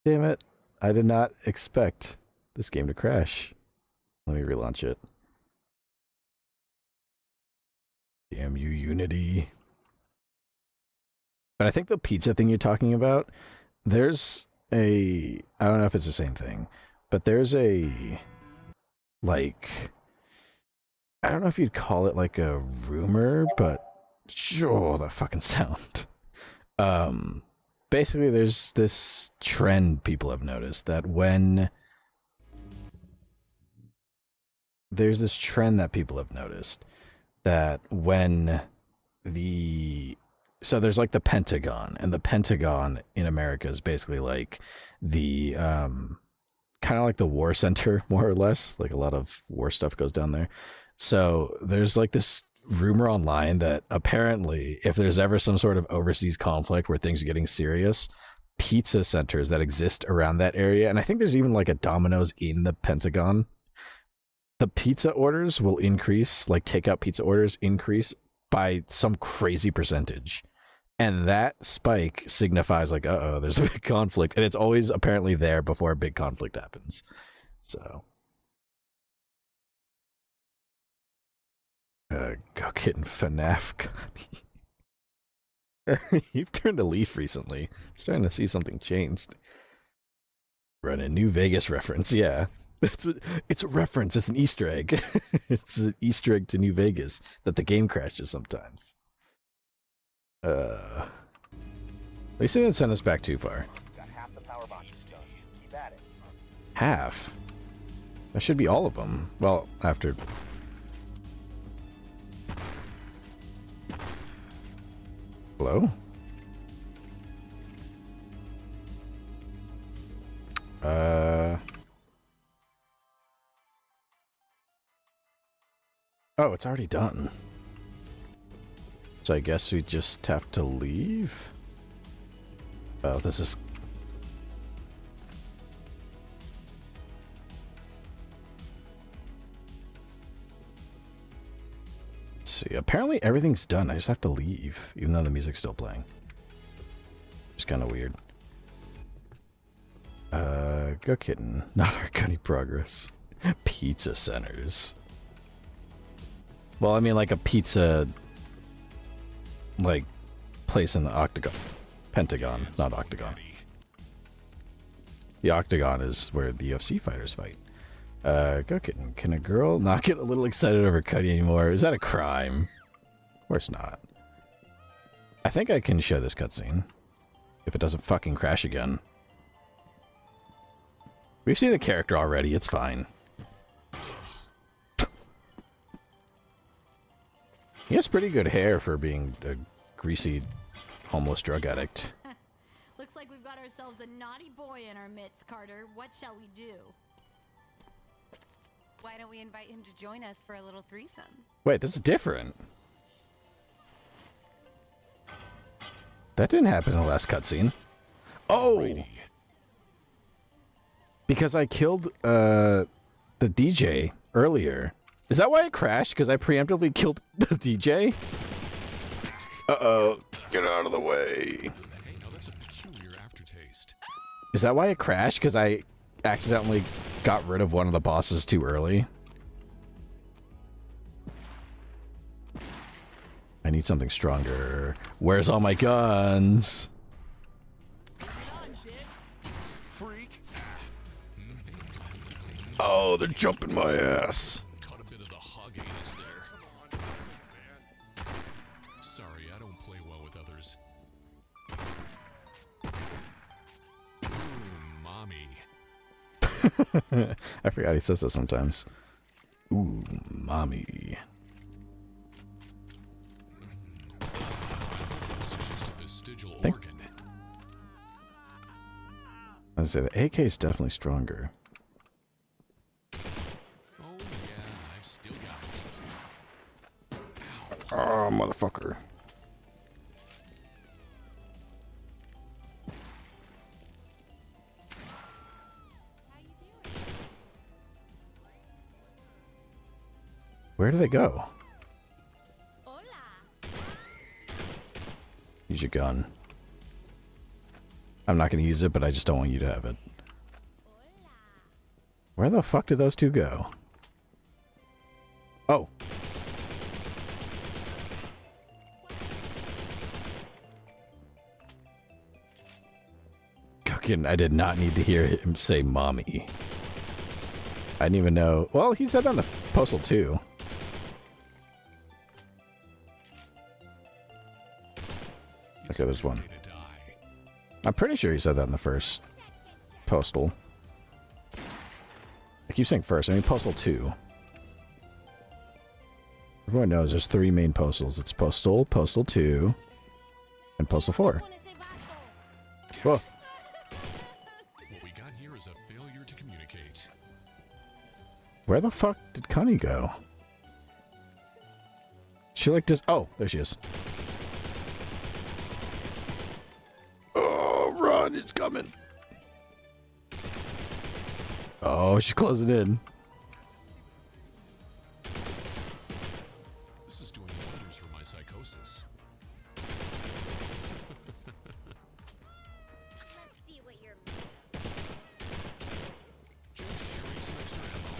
Damn it. I did not expect this game to crash. Let me relaunch it. Damn you, Unity. But I think the pizza thing you're talking about, there's a... I don't know if it's the same thing, but there's a... Like... I don't know if you'd call it like a rumor, but... Sure, that fucking sound. Basically there's this trend people have noticed that when... There's this trend that people have noticed that when the... So there's like the Pentagon, and the Pentagon in America is basically like the, kind of like the war center, more or less. Like a lot of war stuff goes down there. So there's like this rumor online that apparently if there's ever some sort of overseas conflict where things are getting serious, pizza centers that exist around that area, and I think there's even like a Domino's in the Pentagon, the pizza orders will increase, like takeout pizza orders increase by some crazy percentage. And that spike signifies like, uh-oh, there's a big conflict. And it's always apparently there before a big conflict happens. So. Go getting FNAF. You've turned a leaf recently. Starting to see something changed. Run a New Vegas reference, yeah. It's a reference, it's an Easter egg. It's an Easter egg to New Vegas that the game crashes sometimes. At least they didn't send us back too far. Got half the power boxes done. Keep at it. Half? That should be all of them. Well, after... Hello? Oh, it's already done. So I guess we just have to leave? Oh, this is... Let's see, apparently everything's done. I just have to leave, even though the music's still playing. It's kind of weird. Go kitten. Not our gunny progress. Pizza centers. Well, I mean, like a pizza, like, place in the octagon. Pentagon, not octagon. The octagon is where the UFC fighters fight. Go kitten. Can a girl not get a little excited over Cuddy anymore? Is that a crime? Of course not. I think I can show this cutscene. If it doesn't fucking crash again. We've seen the character already, it's fine. He has pretty good hair for being a greasy, homeless drug addict. Looks like we've got ourselves a naughty boy in our midst, Carter. What shall we do? Why don't we invite him to join us for a little threesome? Wait, this is different. That didn't happen in the last cutscene. Oh! Because I killed, the DJ earlier. Is that why it crashed? Because I preemptively killed the DJ? Uh-oh. Get out of the way. Hey, now that's a peculiar aftertaste. Is that why it crashed? Because I accidentally got rid of one of the bosses too early? I need something stronger. Where's all my guns? Freak. Oh, they're jumping my ass. Caught a bit of the hog anus there. Sorry, I don't play well with others. Ooh, mommy. I forgot he says that sometimes. Ooh, mommy. Vestigial Think- organ. I was gonna say, the AK is definitely stronger. Oh yeah, I've still got it. Oh, motherfucker. Where do they go? Use your gun. I'm not going to use it, but I just don't want you to have it. Where the fuck did those two go? Oh. Cookin', I did not need to hear him say mommy. I didn't even know. Well, he said that on the Postal too. Okay, there's one. I'm pretty sure he said that in the first Postal. I keep saying first, I mean Postal 2. Everyone knows there's 3 main Postals. It's Postal, Postal 2, and Postal 4. Whoa. What we got here is a failure to communicate. Where the fuck did Connie go? She like just... Oh, there she is. Oh, run, he's coming. Oh, she's closing in. This is doing wonders for my psychosis. See what you're. Just sharing some extra ammo.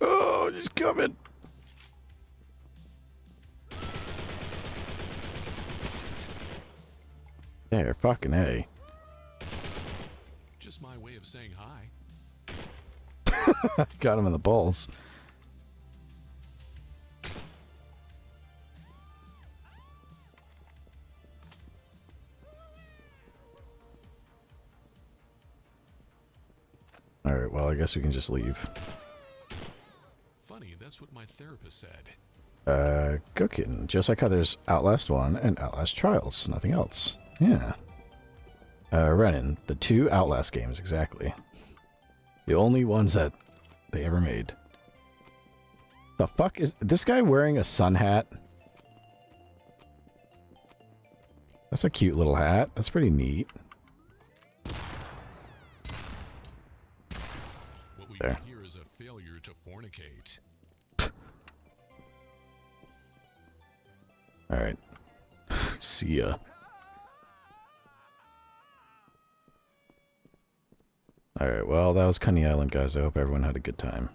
Oh, she's coming. There, fucking A. Just my way of saying hi. Got him in the balls. Alright, well, I guess we can just leave. Funny, that's what my therapist said. Go Kitten. Just like how there's Outlast 1 and Outlast Trials. Nothing else. Yeah. Renan. The 2 Outlast games, exactly. The only ones that they ever made. The fuck is this guy wearing a sun hat? That's a cute little hat. That's pretty neat. What we There. get here is a failure to fornicate. Alright. See ya. Alright, well, that was Coney Island, guys. I hope everyone had a good time.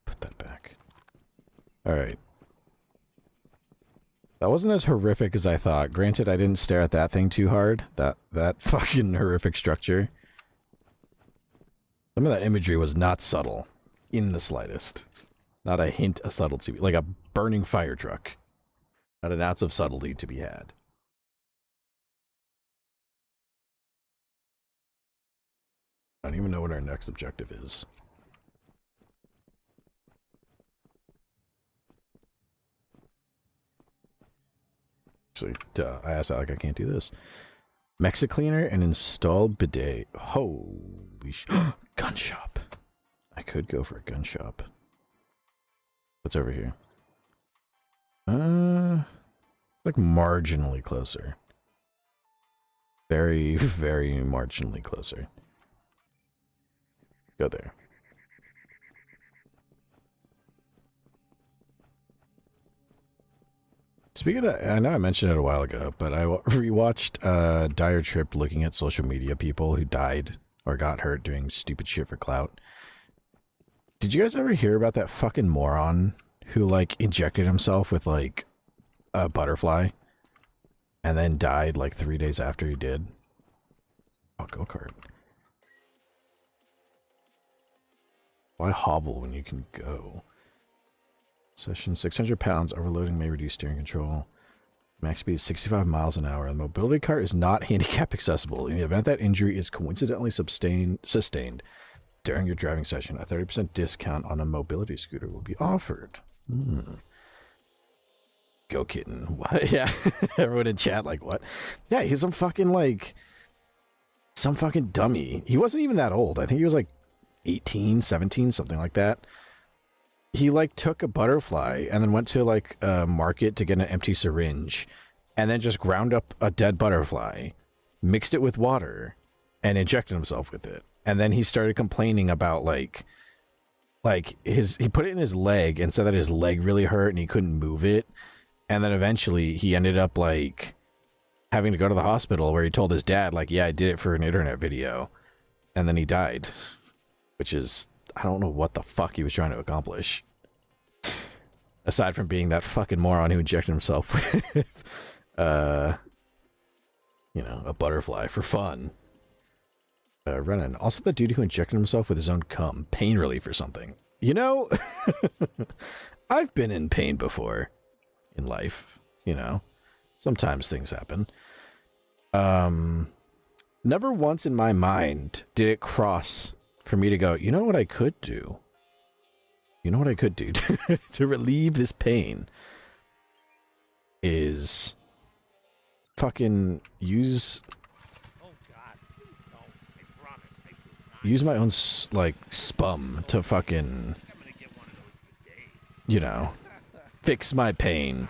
Put that back. Alright. That wasn't as horrific as I thought. Granted, I didn't stare at that thing too hard. That fucking horrific structure. Some of that imagery was not subtle. In the slightest. Not a hint of subtlety. Like a burning fire truck. Not an ounce of subtlety to be had. I don't even know what our next objective is. Actually, duh, I asked that like I can't do this. Mexicleaner and install bidet. Holy sh... Gun shop. I could go for a gun shop. What's over here? Like marginally closer. Very, very marginally closer. Go there. Speaking of, I know I mentioned it a while ago, but I rewatched Dire Trip looking at social media people who died or got hurt doing stupid shit for clout. Did you guys ever hear about that fucking moron who, like, injected himself with, like, a butterfly and then died, like, 3 days after he did? Oh, go-kart. Why hobble when you can go? Session 600 pounds. Overloading may reduce steering control. Max speed is 65 miles an hour. The mobility cart is not handicap accessible. In the event that injury is coincidentally sustained during your driving session, a 30% discount on a mobility scooter will be offered. Go Kitten. What? Yeah. Everyone in chat like, what? Yeah, he's some fucking, like, some fucking dummy. He wasn't even that old. I think he was like 18, 17, something like that. He, like, took a butterfly and then went to, like, a market to get an empty syringe and then just ground up a dead butterfly, mixed it with water, and injected himself with it. And then he started complaining about, like he put it in his leg and said that his leg really hurt and he couldn't move it. And then eventually he ended up, like, having to go to the hospital where he told his dad, like, yeah, I did it for an internet video. And then he died. Which is... I don't know what the fuck he was trying to accomplish. Aside from being that fucking moron who injected himself with, you know, a butterfly for fun. Renan. Also the dude who injected himself with his own cum. Pain relief or something. You know, I've been in pain before in life, you know. Sometimes things happen. Never once in my mind did it cross... for me to go, you know what I could do? You know what I could do to relieve this pain is fucking use use my own like spum to fucking, you know, fix my pain.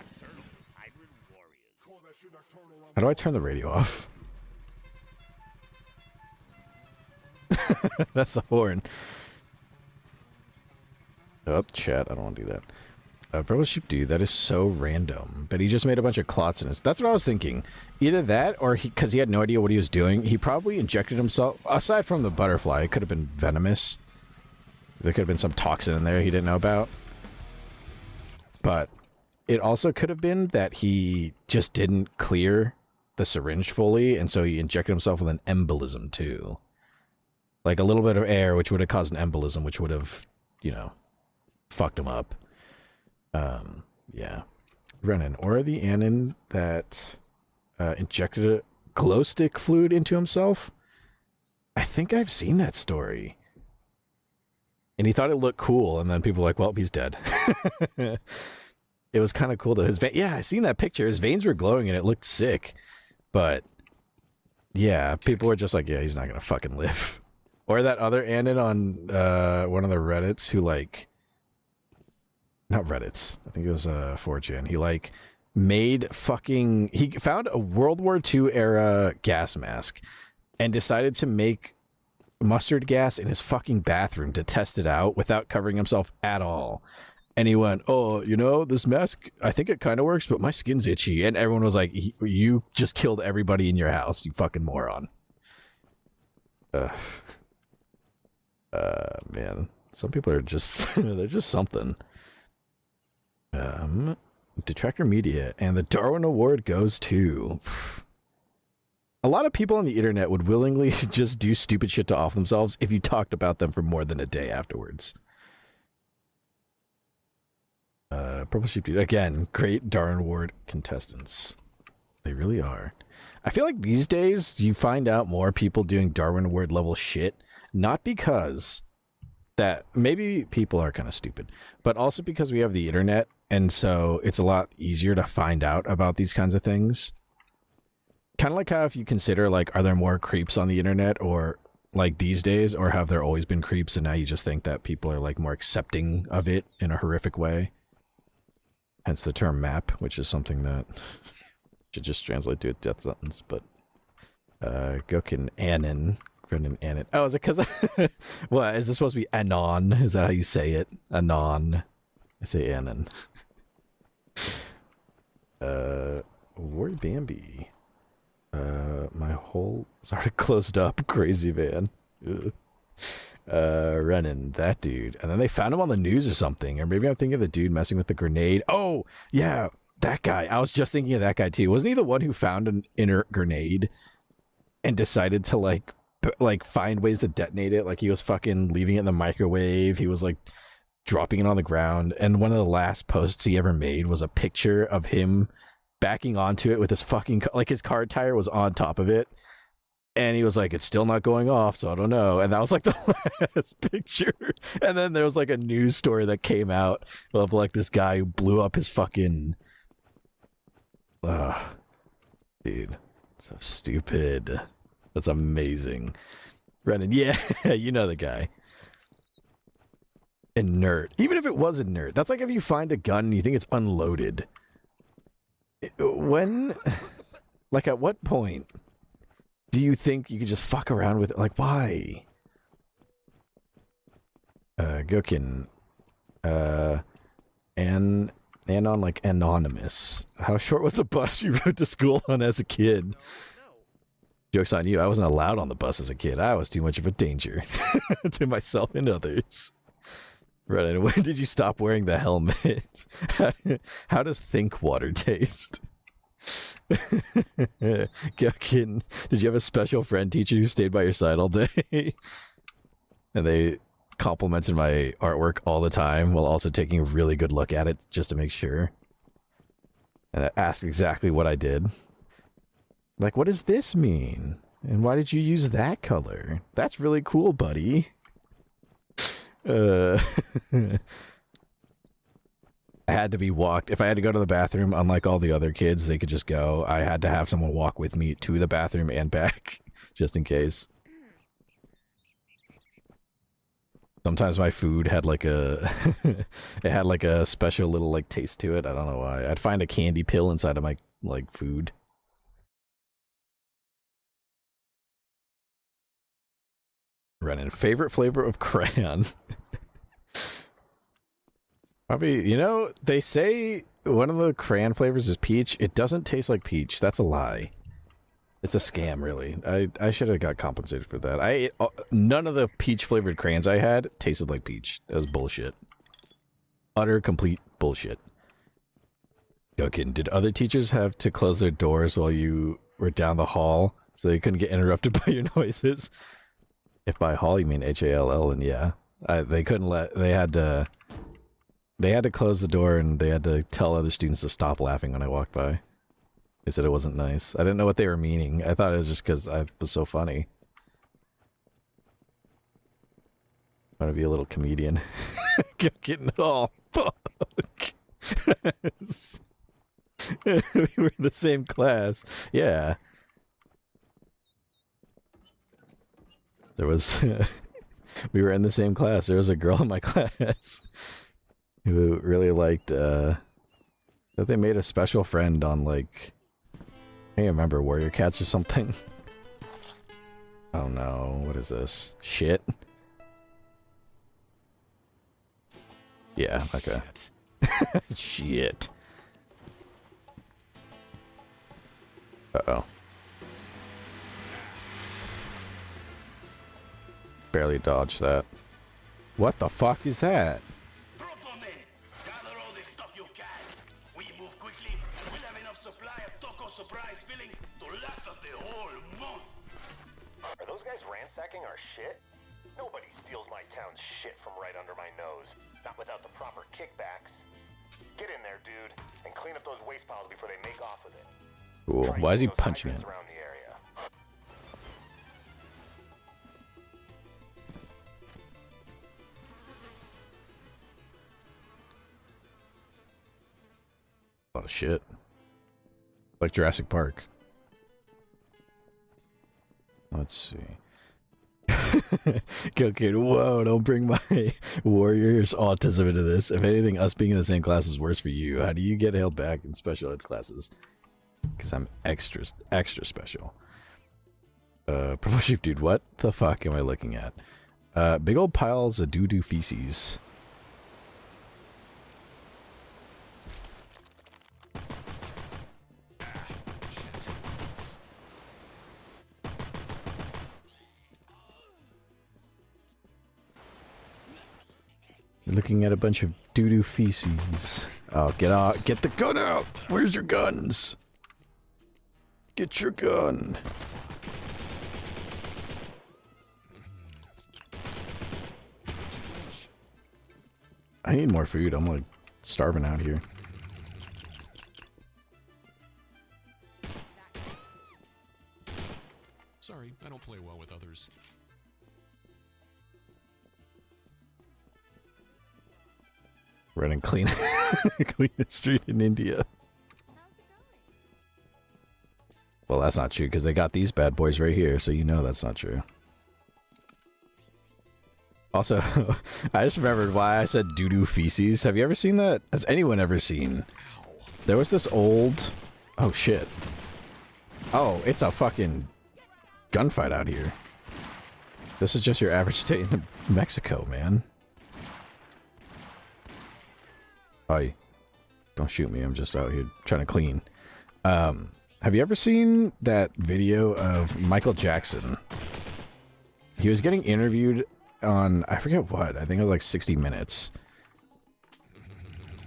How do I turn the radio off? That's the horn. Oh, chat. I don't want to do that. Purple Sheep Dude, that is so random. But he just made a bunch of clots in his... That's what I was thinking. Either that, or because he had no idea what he was doing, he probably injected himself... Aside from the butterfly, it could have been venomous. There could have been some toxin in there he didn't know about. But it also could have been that he just didn't clear the syringe fully, and so he injected himself with an embolism, too. Like a little bit of air, which would have caused an embolism, which would have, you know, fucked him up. Yeah. Renan, or the Anon that injected a glow stick fluid into himself I think I've seen that story. And he thought it looked cool, and then people were like, well, he's dead. It was kind of cool, though. Yeah, I seen that picture. His veins were glowing, and it looked sick. But, yeah, people were just like, yeah, he's not going to fucking live. Or that other Anon on one of the Reddits who, like... Not Reddits. I think it was 4chan. He, like, made fucking... He found a World War II era gas mask and decided to make mustard gas in his fucking bathroom to test it out without covering himself at all. And he went, oh, you know, this mask, I think it kind of works, but my skin's itchy. And everyone was like, you just killed everybody in your house, you fucking moron. Man. Some people are just, they're just something. Detractor Media, and the Darwin Award goes to... A lot of people on the internet would willingly just do stupid shit to off themselves if you talked about them for more than a day afterwards. Purple Sheep Dude. Again, great Darwin Award contestants. They really are. I feel like these days you find out more people doing Darwin Award level shit, not because that maybe people are kind of stupid, but also because we have the internet, and so it's a lot easier to find out about these kinds of things. Kind of like how if you consider, like, are there more creeps on the internet, or like these days, or have there always been creeps and now you just think that people are like more accepting of it in a horrific way? Hence the term map, which is something that should just translate to a death sentence, but Gokin Anon. Brendan Anon. Oh, is it because what, is this supposed to be Anon? Is that how you say it? Anon. I say Anon. Word Bambi. My whole started closed up. Crazy man. Ugh. Renan, that dude. And then they found him on the news or something. Or maybe I'm thinking of the dude messing with the grenade. Oh, yeah, that guy. I was just thinking of that guy too. Wasn't he the one who found an inert grenade and decided to like find ways to detonate it? Like he was fucking leaving it in the microwave. He was like dropping it on the ground. And one of the last posts he ever made was a picture of him backing onto it with his fucking, like his car tire was on top of it. And he was like, it's still not going off, so I don't know. And that was like the last picture. And then there was like a news story that came out of like this guy who blew up his fucking... dude, so stupid. That's amazing. Renan, yeah, you know the guy. Inert. Even if it was inert, that's like if you find a gun and you think it's unloaded. When... Like at what point do you think you could just fuck around with it? Like, why? Gokin. Anon, like, anonymous. How short was the bus you rode to school on as a kid? Joke's on you. I wasn't allowed on the bus as a kid. I was too much of a danger to myself and others. Right, when did you stop wearing the helmet? How does think water taste? Gokin, did you have a special friend teacher who stayed by your side all day? And they complimented my artwork all the time while also taking a really good look at it just to make sure. And I asked exactly what I did. Like, what does this mean? And why did you use that color? That's really cool, buddy. I had to be walked. If I had to go to the bathroom, unlike all the other kids, they could just go. I had to have someone walk with me to the bathroom and back, just in case. Sometimes my food had like a... it had like a special little like taste to it. I don't know why. I'd find a candy pill inside of my like food. Renan, favorite flavor of crayon? Probably, you know, they say one of the crayon flavors is peach. It doesn't taste like peach. That's a lie. It's a scam, really. I should have got compensated for that. None of the peach flavored crayons I had tasted like peach. That was bullshit. Utter, complete bullshit. Gokin, did other teachers have to close their doors while you were down the hall so they couldn't get interrupted by your noises? If by hall you mean H-A-L-L, and yeah. They couldn't let... They had to close the door and they had to tell other students to stop laughing when I walked by. They said it wasn't nice. I didn't know what they were meaning. I thought it was just because I was so funny. Want to be a little comedian. Getting all fuck. We were in the same class. Yeah. There was... we were in the same class. There was a girl in my class who really liked, that they made a special friend on, like... I can't remember, Warrior Cats or something. Oh no, what is this? Shit? Yeah, okay. Shit. Uh-oh. Barely dodged that. What the fuck is that? Gather all the stuff you can. We move quickly, and we'll have enough supply of Toco surprise filling to last us the whole month. Are those guys ransacking our shit? Nobody steals my town's shit from right under my nose. Not without the proper kickbacks. Get in there, dude, and clean up those waste piles before they make off with it. Cool. Why is he punching it? Around the area. A lot of shit. Like Jurassic Park. Let's see. Go kid, whoa, don't bring my warrior's autism into this. If anything, us being in the same class is worse for you. How do you get held back in special ed classes? Because I'm extra special. Purple sheep dude, what the fuck am I looking at? Big old piles of doo-doo feces. Looking at a bunch of doo-doo feces. Oh, get out! Get the gun out! Where's your guns? Get your gun. I need more food. I'm like starving out here. Sorry, I don't play well with others. Running clean, clean the street in India. Well, that's not true because they got these bad boys right here, so you know that's not true. Also, I just remembered why I said doo-doo feces. Have you ever seen that? Has anyone ever seen? There was this old... Oh, shit. Oh, it's a fucking gunfight out here. This is just your average day in Mexico, man. Oh, don't shoot me. I'm just out here trying to clean. Have you ever seen that video of Michael Jackson? He was getting interviewed on, I forget what, I think it was like 60 Minutes.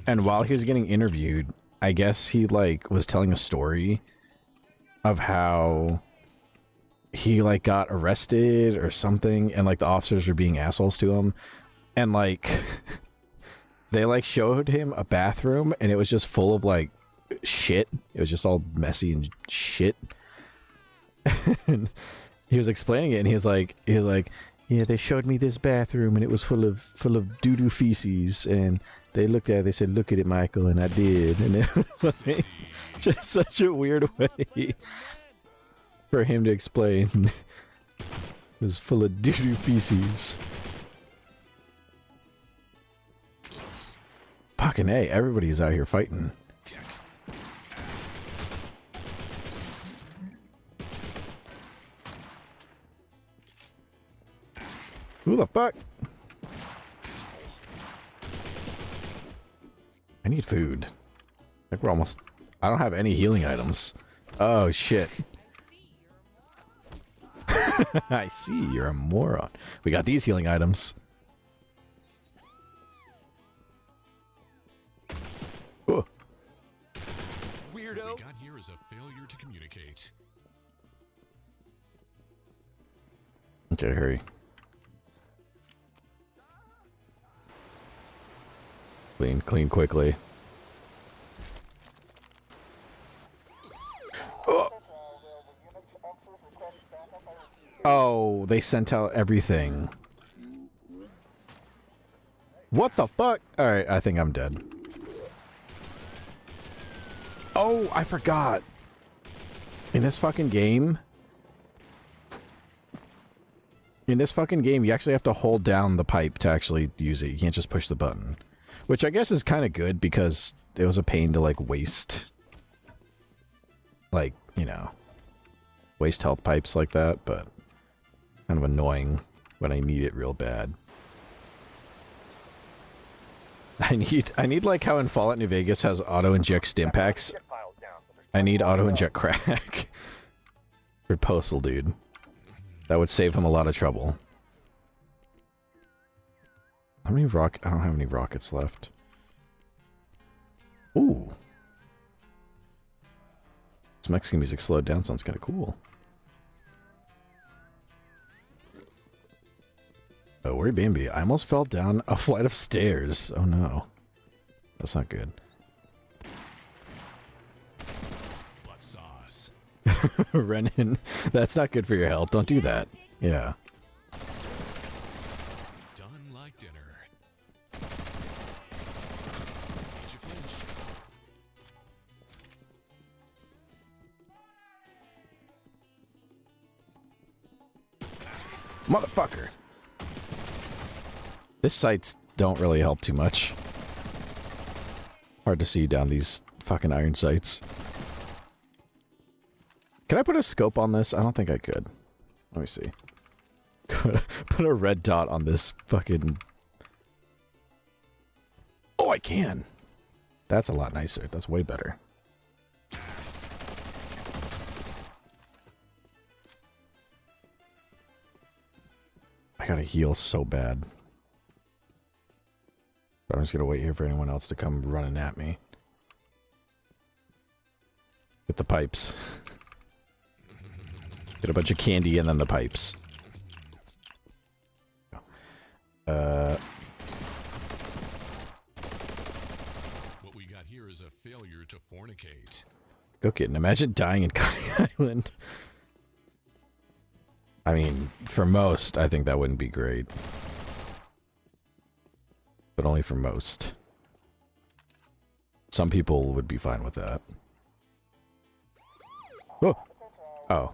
And while he was getting interviewed, I guess he like was telling a story of how he like got arrested or something and like the officers were being assholes to him. And like... They like showed him a bathroom and it was just full of like shit. It was just all messy and shit. And he was explaining it and he was like, yeah, they showed me this bathroom and it was full of doo-doo feces and they looked at it, they said, look at it, Michael, and I did. And it was like, just such a weird way for him to explain. It was full of doo-doo feces. Fucking A, everybody's out here fighting. Who the fuck? I need food. I think we're almost... I don't have any healing items. Oh, shit. I see, you're a moron. We got these healing items. Oh. Weirdo. What we got here is a failure to communicate. Okay, hurry. Clean quickly. Oh. Oh, they sent out everything. What the fuck? Alright, I think I'm dead. Oh, I forgot. In this fucking game... In this fucking game, you actually have to hold down the pipe to actually use it. You can't just push the button. Which I guess is kind of good because it was a pain to, like, waste... Like, you know... Waste health pipes like that, but... Kind of annoying when I need it real bad. I need like how in Fallout New Vegas has auto-inject stim packs. I need auto-inject crack. For Postal, dude. That would save him a lot of trouble. How many I don't have any rockets left. Ooh. This Mexican music slowed down, sounds kind of cool. Oh, where Bambi? I almost fell down a flight of stairs. Oh no. That's not good. Blood sauce. Renan, that's not good for your health. Don't do that. Yeah. Done like dinner. Did you flinch? Motherfucker. This sights don't really help too much. Hard to see down these fucking iron sights. Can I put a scope on this? I don't think I could. Let me see. Put a red dot on this fucking... Oh, I can! That's a lot nicer. That's way better. I gotta heal so bad. But I'm just gonna wait here for anyone else to come running at me. With the pipes. Get a bunch of candy and then the pipes. What we got here is a failure to fornicate. Go kitten. Imagine dying in Coney Island. I mean, for most, I think that wouldn't be great. But only for most. Some people would be fine with that. Oh! Oh.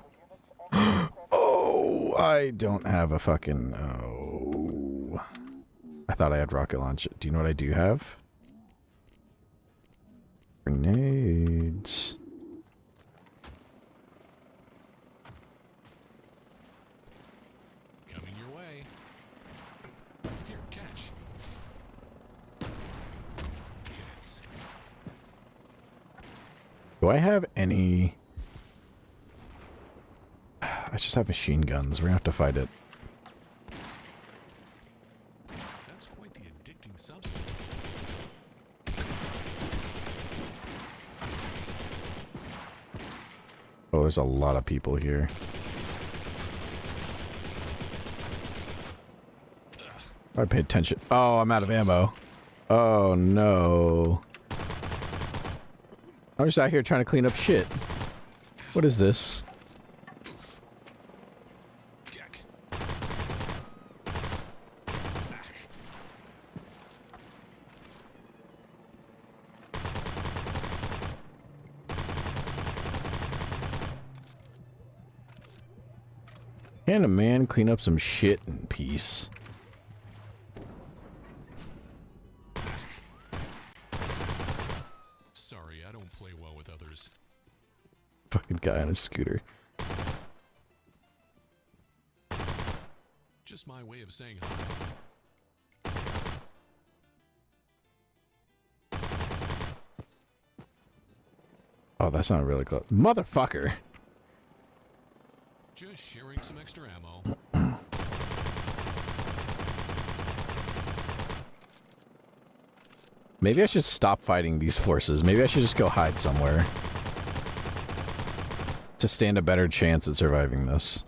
Oh! I don't have a fucking... Oh. I thought I had rocket launch. Do you know what I do have? Grenades. Coming your way. Here, catch. Tits. Do I have any... I just have machine guns. We're gonna have to fight it. That's quite the addicting substance. Oh, there's a lot of people here. I paid attention. Oh, I'm out of ammo. Oh, no. I'm just out here trying to clean up shit. What is this? Geck. Can a man clean up some shit in peace? Sorry, I don't play well with others. Fucking guy on a scooter. Just my way of saying hi. Oh, that sounded really close. Motherfucker! Just sharing some extra ammo. Maybe I should stop fighting these forces. Maybe I should just go hide somewhere. To stand a better chance at surviving this.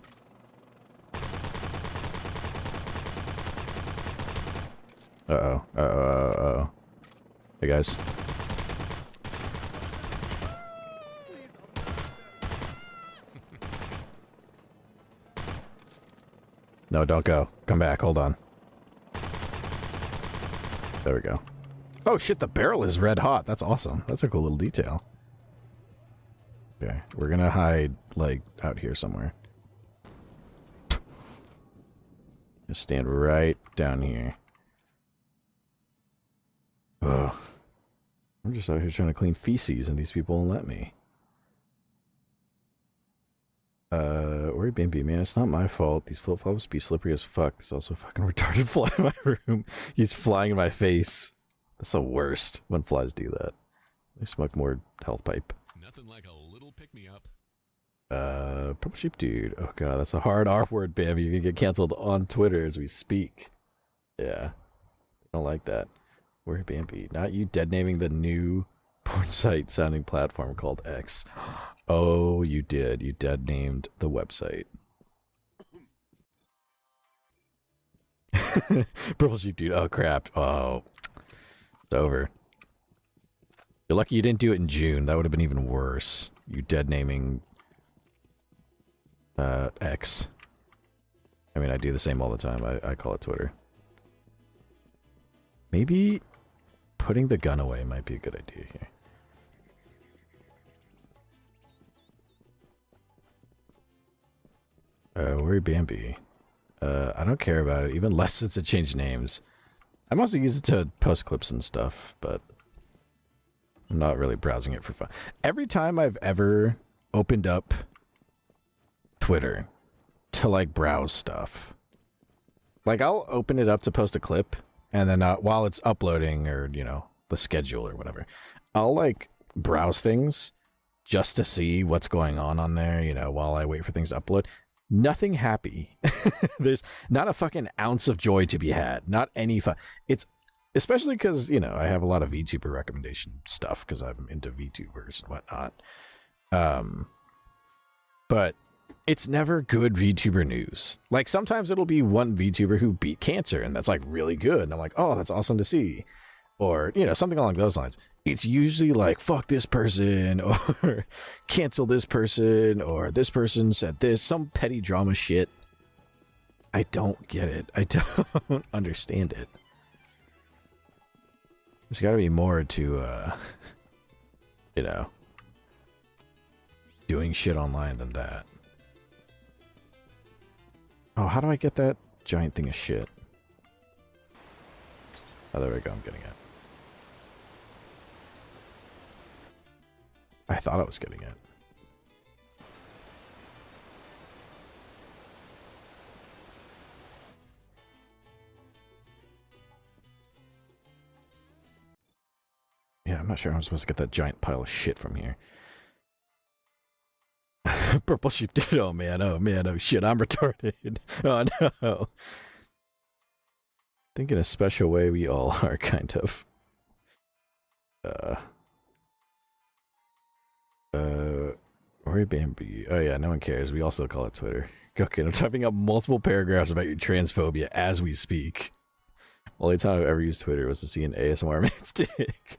Uh-oh. Uh-oh. Hey, guys. No, don't go. Come back. Hold on. There we go. Oh shit, the barrel is red hot. That's awesome. That's a cool little detail. Okay, we're gonna hide, like, out here somewhere. Just stand right down here. Ugh. I'm just out here trying to clean feces and these people won't let me. Ori Bambi, man, it's not my fault. These flip-flops be slippery as fuck. There's also a fucking retarded fly in my room. He's flying in my face. That's the worst when flies do that. They smoke more health pipe. Nothing like a little pick-me-up. Purple Sheep Dude. Oh god, that's a hard R word, Bambi. You're gonna get canceled on Twitter as we speak. Yeah. I don't like that. Ori Bambi. Not you dead naming the new porn site sounding platform called X. Oh, you did. You dead named the website. Purple Sheep Dude. Oh crap. Oh. It's over. You're lucky you didn't do it in June. That would have been even worse. You dead naming X. I mean, I do the same all the time. I call it Twitter. Maybe putting the gun away might be a good idea here. Worry Bambi. I don't care about it, even less since it changed names. I mostly use it to post clips and stuff, but I'm not really browsing it for fun. Every time I've ever opened up Twitter to, like, browse stuff, like, I'll open it up to post a clip, and then while it's uploading, or, you know, the schedule or whatever, I'll, like, browse things just to see what's going on there, you know, while I wait for things to upload. Nothing happy. There's not a fucking ounce of joy to be had. Not any fun. It's especially because, you know, I have a lot of VTuber recommendation stuff because I'm into VTubers and whatnot. But it's never good VTuber news. Like, sometimes it'll be one VTuber who beat cancer, and that's, like, really good. And I'm like, oh, that's awesome to see. Or, you know, something along those lines. It's usually like, fuck this person, or cancel this person, or this person said this, some petty drama shit. I don't get it. I don't understand it. There's gotta be more to, you know, doing shit online than that. Oh, how do I get that giant thing of shit? Oh, there we go, I'm getting it. I thought I was getting it. Yeah, I'm not sure how I'm supposed to get that giant pile of shit from here. Purple Sheep did. Oh man, oh shit, I'm retarded. Oh no. I think in a special way we all are, kind of. Ori Bambi. Oh yeah, no one cares. We also call it Twitter. Okay, I'm typing up multiple paragraphs about your transphobia as we speak. Only time I've ever used Twitter was to see an ASMR man's dick.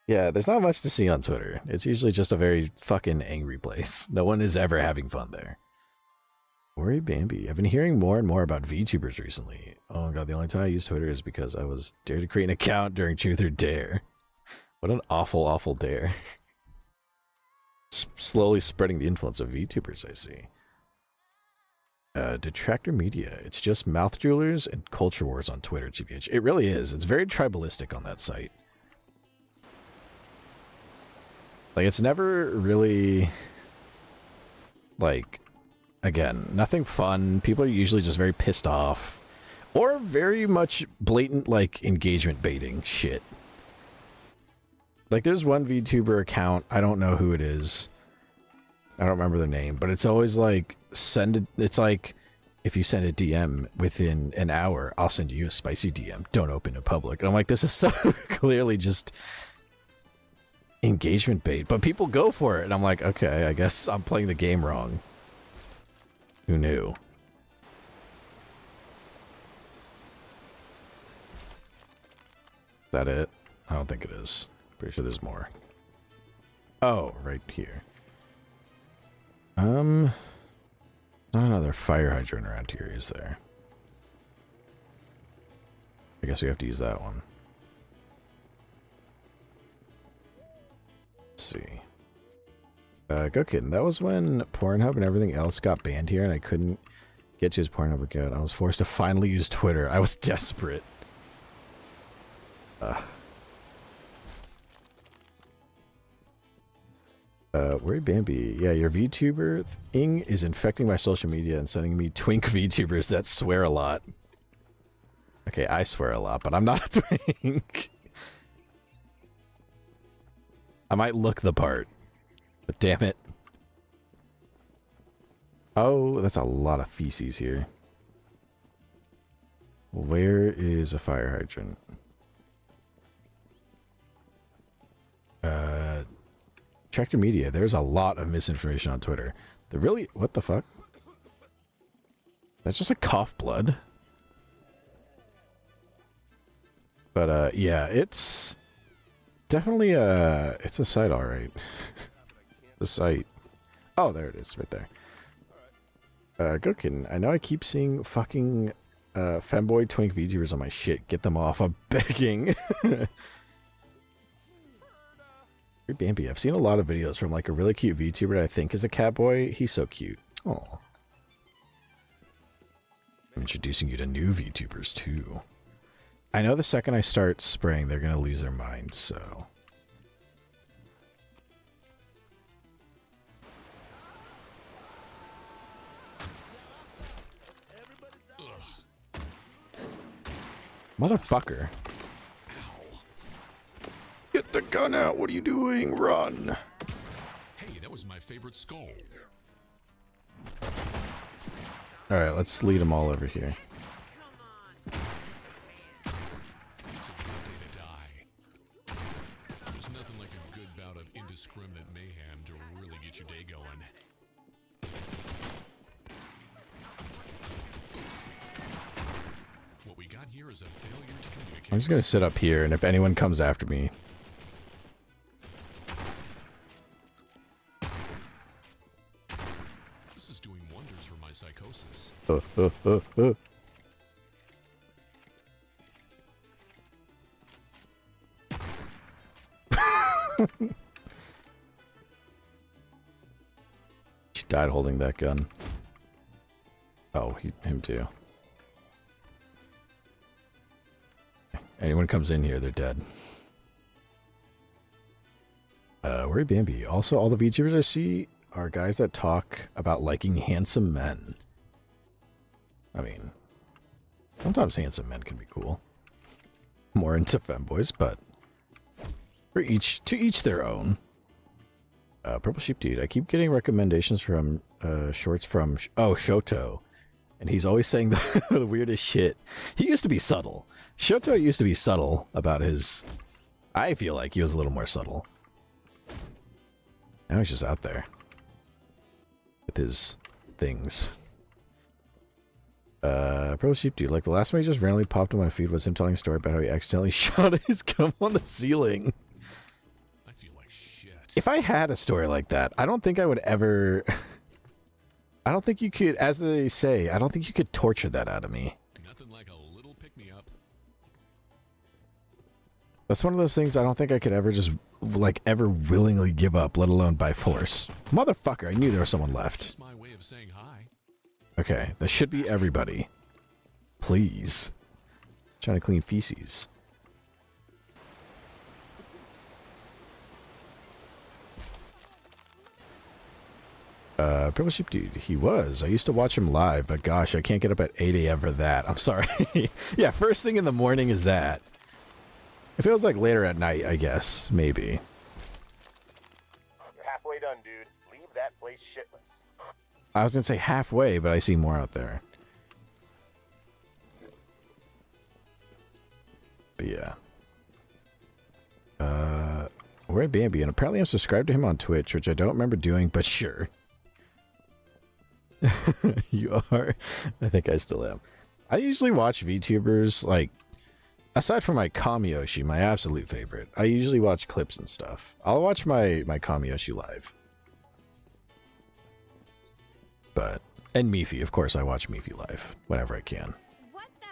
Yeah, there's not much to see on Twitter. It's usually just a very fucking angry place. No one is ever having fun there. Ori Bambi. I've been hearing more and more about VTubers recently. Oh my god, the only time I use Twitter is because I was dared to create an account during Truth or Dare. What an awful, awful dare. Slowly spreading the influence of VTubers, I see. Detractor Media. It's just mouth jewelers and culture wars on Twitter, TBH. It really is. It's very tribalistic on that site. Like, it's never really, like, again, nothing fun. People are usually just very pissed off. Or very much blatant, like, engagement baiting shit. Like, there's one VTuber account, I don't know who it is. I don't remember their name, but it's always like, it's like, if you send a DM within an hour, I'll send you a spicy DM. Don't open in public. And I'm like, this is so clearly just engagement bait. But people go for it, and I'm like, okay, I guess I'm playing the game wrong. Who knew? Is that it? I don't think it is. Pretty sure there's more. Oh, right here. Not another fire hydrant around here, is there? I guess we have to use that one. Go kidding. That was when Pornhub and everything else got banned here, and I couldn't get to his Pornhub account. I was forced to finally use Twitter. I was desperate. Worry Bambi. Yeah, your VTuber thing is infecting my social media and sending me twink VTubers that swear a lot. Okay, I swear a lot, but I'm not a twink. I might look the part, but damn it. Oh, that's a lot of feces here. Where is a fire hydrant? Tractor Media. There's a lot of misinformation on Twitter. They're really... What the fuck? That's just a cough blood. But, yeah, it's... Definitely, it's a site, alright. The site. Oh, there it is, right there. Go kidding. I know I keep seeing fucking, femboy twink VTubers on my shit. Get them off. I'm begging. Bambi. I've seen a lot of videos from, like, a really cute VTuber that I think is a catboy. He's so cute. Oh. I'm introducing you to new VTubers, too. I know the second I start spraying, they're gonna lose their minds, so... Motherfucker. Get the gun out. What are you doing? Run. Hey, that was my favorite skull. Alright, let's lead them all over here. It's a good day to die. There's nothing like a good bout of indiscriminate mayhem to really get your day going. What we got here is a failure to communicate. I'm just gonna sit up here, and if anyone comes after me... This is doing wonders for my psychosis. She died holding that gun. Oh, him too. Anyone comes in here, they're dead. Worry Bambi. Also, all the VTubers I see are guys that talk about liking handsome men. I mean, sometimes handsome men can be cool. More into femboys, but to each their own. Purple Sheep Dude. I keep getting recommendations from shorts from Shoto, and he's always saying the weirdest shit. He used to be subtle. Shoto used to be subtle about his... I feel like he was a little more subtle. Now he's just out there with his things. Purple Sheep Dude. Like, the last one he just randomly popped on my feed was him telling a story about how he accidentally shot his gum on the ceiling. I feel like shit. If I had a story like that, I don't think I would ever... I don't think you could, as they say, I don't think you could torture that out of me. Nothing like a little pick-me-up. That's one of those things I don't think I could ever just, like, ever willingly give up, let alone by force. Motherfucker, I knew there was someone left. Just my way of saying hi. Okay, that should be everybody. Please. Trying to clean feces. Purple Sheep Dude, he was. I used to watch him live, but gosh, I can't get up at 8 a.m. for that. I'm sorry. Yeah, first thing in the morning is that. It feels like later at night, I guess. Maybe. You're halfway done, dude. Leave that place shitless. I was gonna say halfway, but I see more out there. But yeah. We're at Bambi, and apparently I'm subscribed to him on Twitch, which I don't remember doing, but sure. You are? I think I still am. I usually watch VTubers, like, aside from my Kamiyoshi, my absolute favorite. I usually watch clips and stuff. I'll watch my Kamiyoshi live. But, and Mifi, of course, I watch Mifi live whenever I can. What the?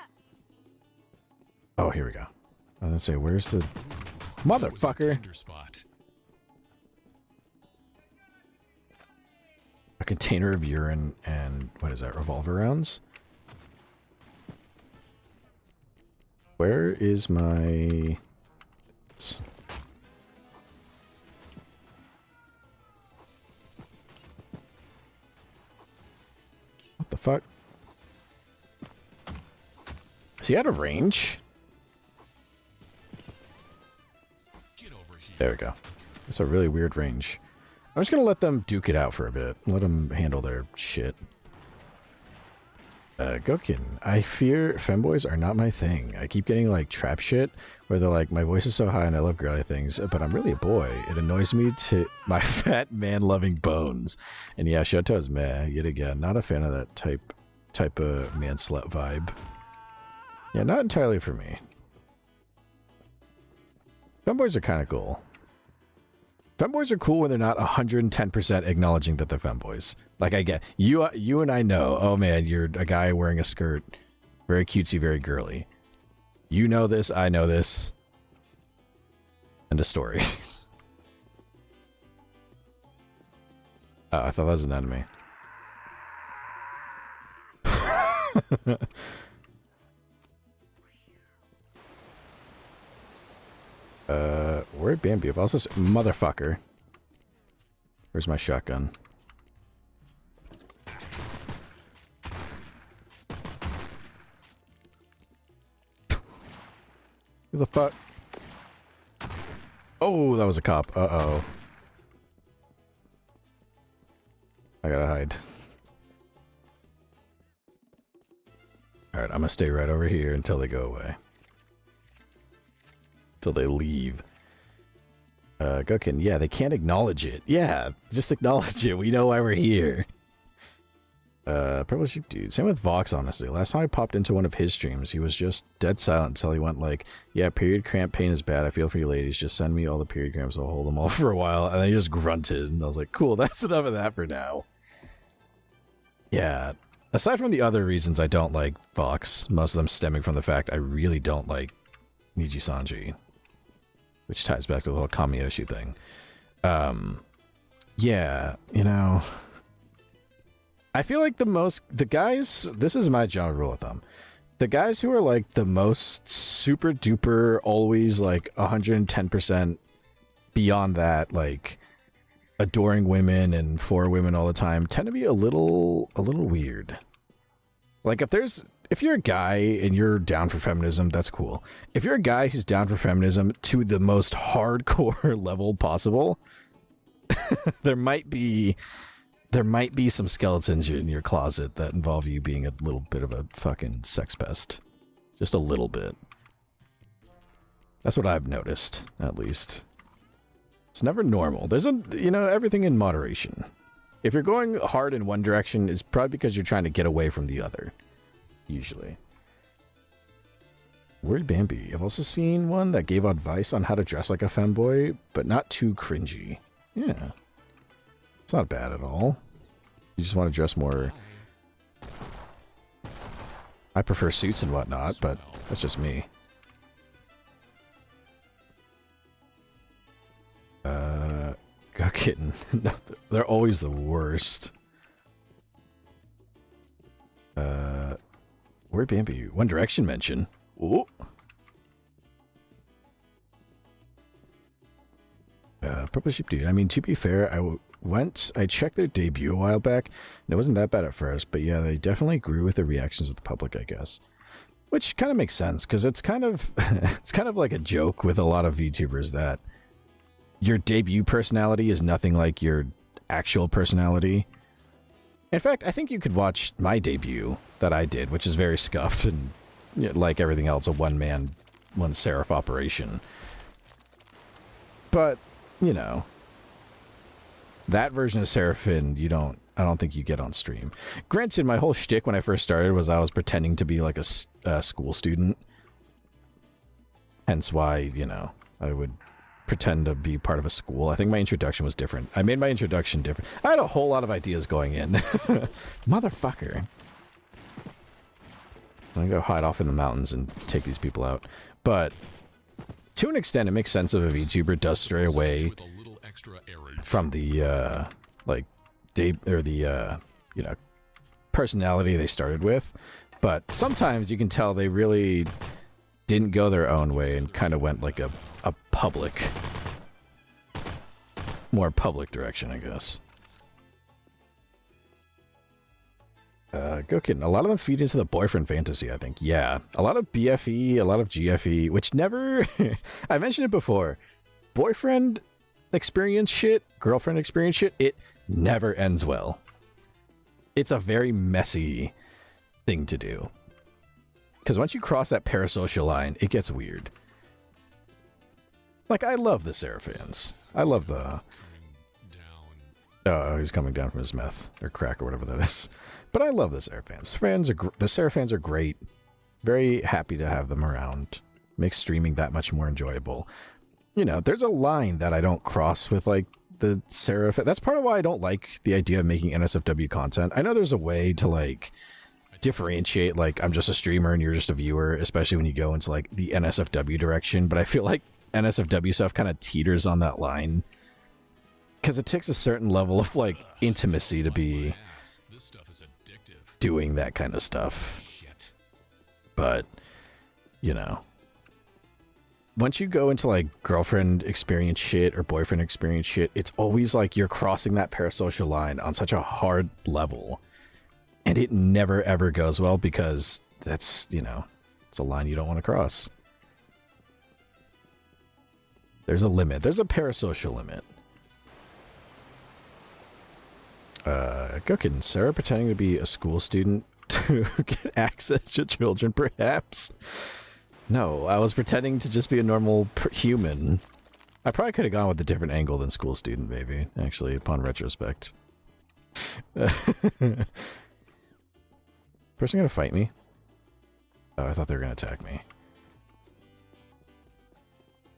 Oh, here we go. I was gonna say, where's the motherfucker? Spot. a container of urine and, what is that, revolver rounds? Where is my... What the fuck? Is he out of range? Get over here. There we go. That's a really weird range. I'm just gonna let them duke it out for a bit. Let them handle their shit. Gokin, I fear femboys are not my thing. I keep getting like trap shit where they're like, my voice is so high and I love girly things, but I'm really a boy. It annoys me to my fat man loving bones. And yeah, Shoto is meh yet again. Not a fan of that type of man slut vibe. Yeah, not entirely for me. Femboys are kind of cool. Femboys are cool when they're not 110% acknowledging that they're femboys. Like, I get, you and I know, oh man, you're a guy wearing a skirt. Very cutesy, very girly. You know this, I know this. End of story. Oh, I thought that was an enemy. Where'd Bambi? I've also motherfucker. Where's my shotgun? Who the fuck? Oh, that was a cop. Uh-oh. I gotta hide. Alright, I'm gonna stay right over here until they go away. Till they leave. Gokin, yeah, they can't acknowledge it. Yeah, just acknowledge it. We know why we're here. Purple Sheep Dude. Same with Vox, honestly. Last time I popped into one of his streams, he was just dead silent until he went like, yeah, period cramp pain is bad. I feel for you ladies. Just send me all the period cramps. I'll hold them all for a while. And then he just grunted. And I was like, cool, that's enough of that for now. Yeah. Aside from the other reasons I don't like Vox, most of them stemming from the fact I really don't like Niji Sanji. Which ties back to the whole Kamiyoshi thing. Yeah, you know... I feel like the guys... This is my general rule of thumb. The guys who are like the most super duper, always like 110% beyond that, like adoring women and for women all the time, tend to be a little weird. Like if you're a guy and you're down for feminism, that's cool. If you're a guy who's down for feminism to the most hardcore level possible, there might be some skeletons in your closet that involve you being a little bit of a fucking sex pest. Just a little bit. That's what I've noticed, at least. It's never normal. There's everything in moderation. If you're going hard in one direction, it's probably because you're trying to get away from the other. Usually. Word Bambi. I've also seen one that gave advice on how to dress like a femboy, but not too cringy. Yeah. It's not bad at all. You just want to dress more... I prefer suits and whatnot, but that's just me. Go kitten. No, they're always the worst. Where'd Bambi? One Direction mention. Ooh. Purple Sheep Dude. I mean, to be fair, I checked their debut a while back, and it wasn't that bad at first, but yeah, they definitely grew with the reactions of the public, I guess. Which kind of makes sense, because it's kind of like a joke with a lot of VTubers that your debut personality is nothing like your actual personality. In fact, I think you could watch my debut that I did, which is very scuffed and, like everything else, a one Seraph operation. But, that version of Seraphine, I don't think you get on stream. Granted, my whole shtick when I first started was I was pretending to be like a school student. Hence why, I would pretend to be part of a school. I think my introduction was different. I made my introduction different. I had a whole lot of ideas going in. Motherfucker. I'm gonna go hide off in the mountains and take these people out. But to an extent, it makes sense if a VTuber does stray away from the you know, personality they started with. But sometimes you can tell they really didn't go their own way and kind of went like a more public direction, I guess. Go kidding. A lot of them feed into the boyfriend fantasy, I think. Yeah. A lot of BFE, a lot of GFE, which never... I mentioned it before. Boyfriend experience shit, girlfriend experience shit, it never ends well. It's a very messy thing to do. Because once you cross that parasocial line, it gets weird. Like, I love the Seraphans. I love the... Oh, he's coming down from his meth, or crack, or whatever that is. But I love the Seraphans. The Seraphans are great. Very happy to have them around. Makes streaming that much more enjoyable. You know, there's a line that I don't cross with, like, the Seraph. That's part of why I don't like the idea of making NSFW content. I know there's a way to, like, differentiate, like, I'm just a streamer and you're just a viewer, especially when you go into, like, the NSFW direction, but I feel like NSFW stuff kind of teeters on that line. Because it takes a certain level of, like, intimacy to be doing that kind of stuff. But, you know, once you go into, like, girlfriend experience shit or boyfriend experience shit, it's always like you're crossing that parasocial line on such a hard level. And it never, ever goes well because that's, you know, it's a line you don't want to cross. There's a limit. There's a parasocial limit. Gookin, Sarah pretending to be a school student to get access to children, perhaps? No, I was pretending to just be a normal human. I probably could have gone with a different angle than school student, maybe, actually, upon retrospect. Person gonna fight me? Oh, I thought they were gonna attack me.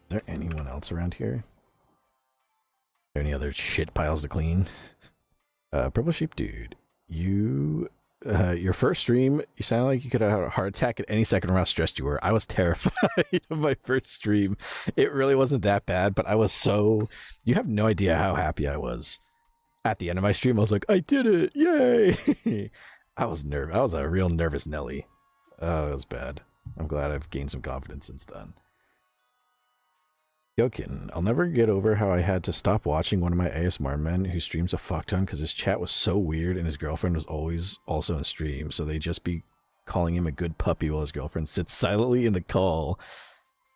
Is there anyone else around here? Are there any other shit piles to clean? Purple Sheep Dude, you, your first stream, you sound like you could have had a heart attack at any second around how stressed you were. I was terrified of my first stream. It really wasn't that bad, but I was so, you have no idea how happy I was. At the end of my stream, I was like, I did it, yay! I was nervous. I was a real nervous Nelly. Oh, it was bad. I'm glad I've gained some confidence since then. Yokin, I'll never get over how I had to stop watching one of my ASMR men who streams a fuck ton because his chat was so weird and his girlfriend was always also in stream, so they just be calling him a good puppy while his girlfriend sits silently in the call.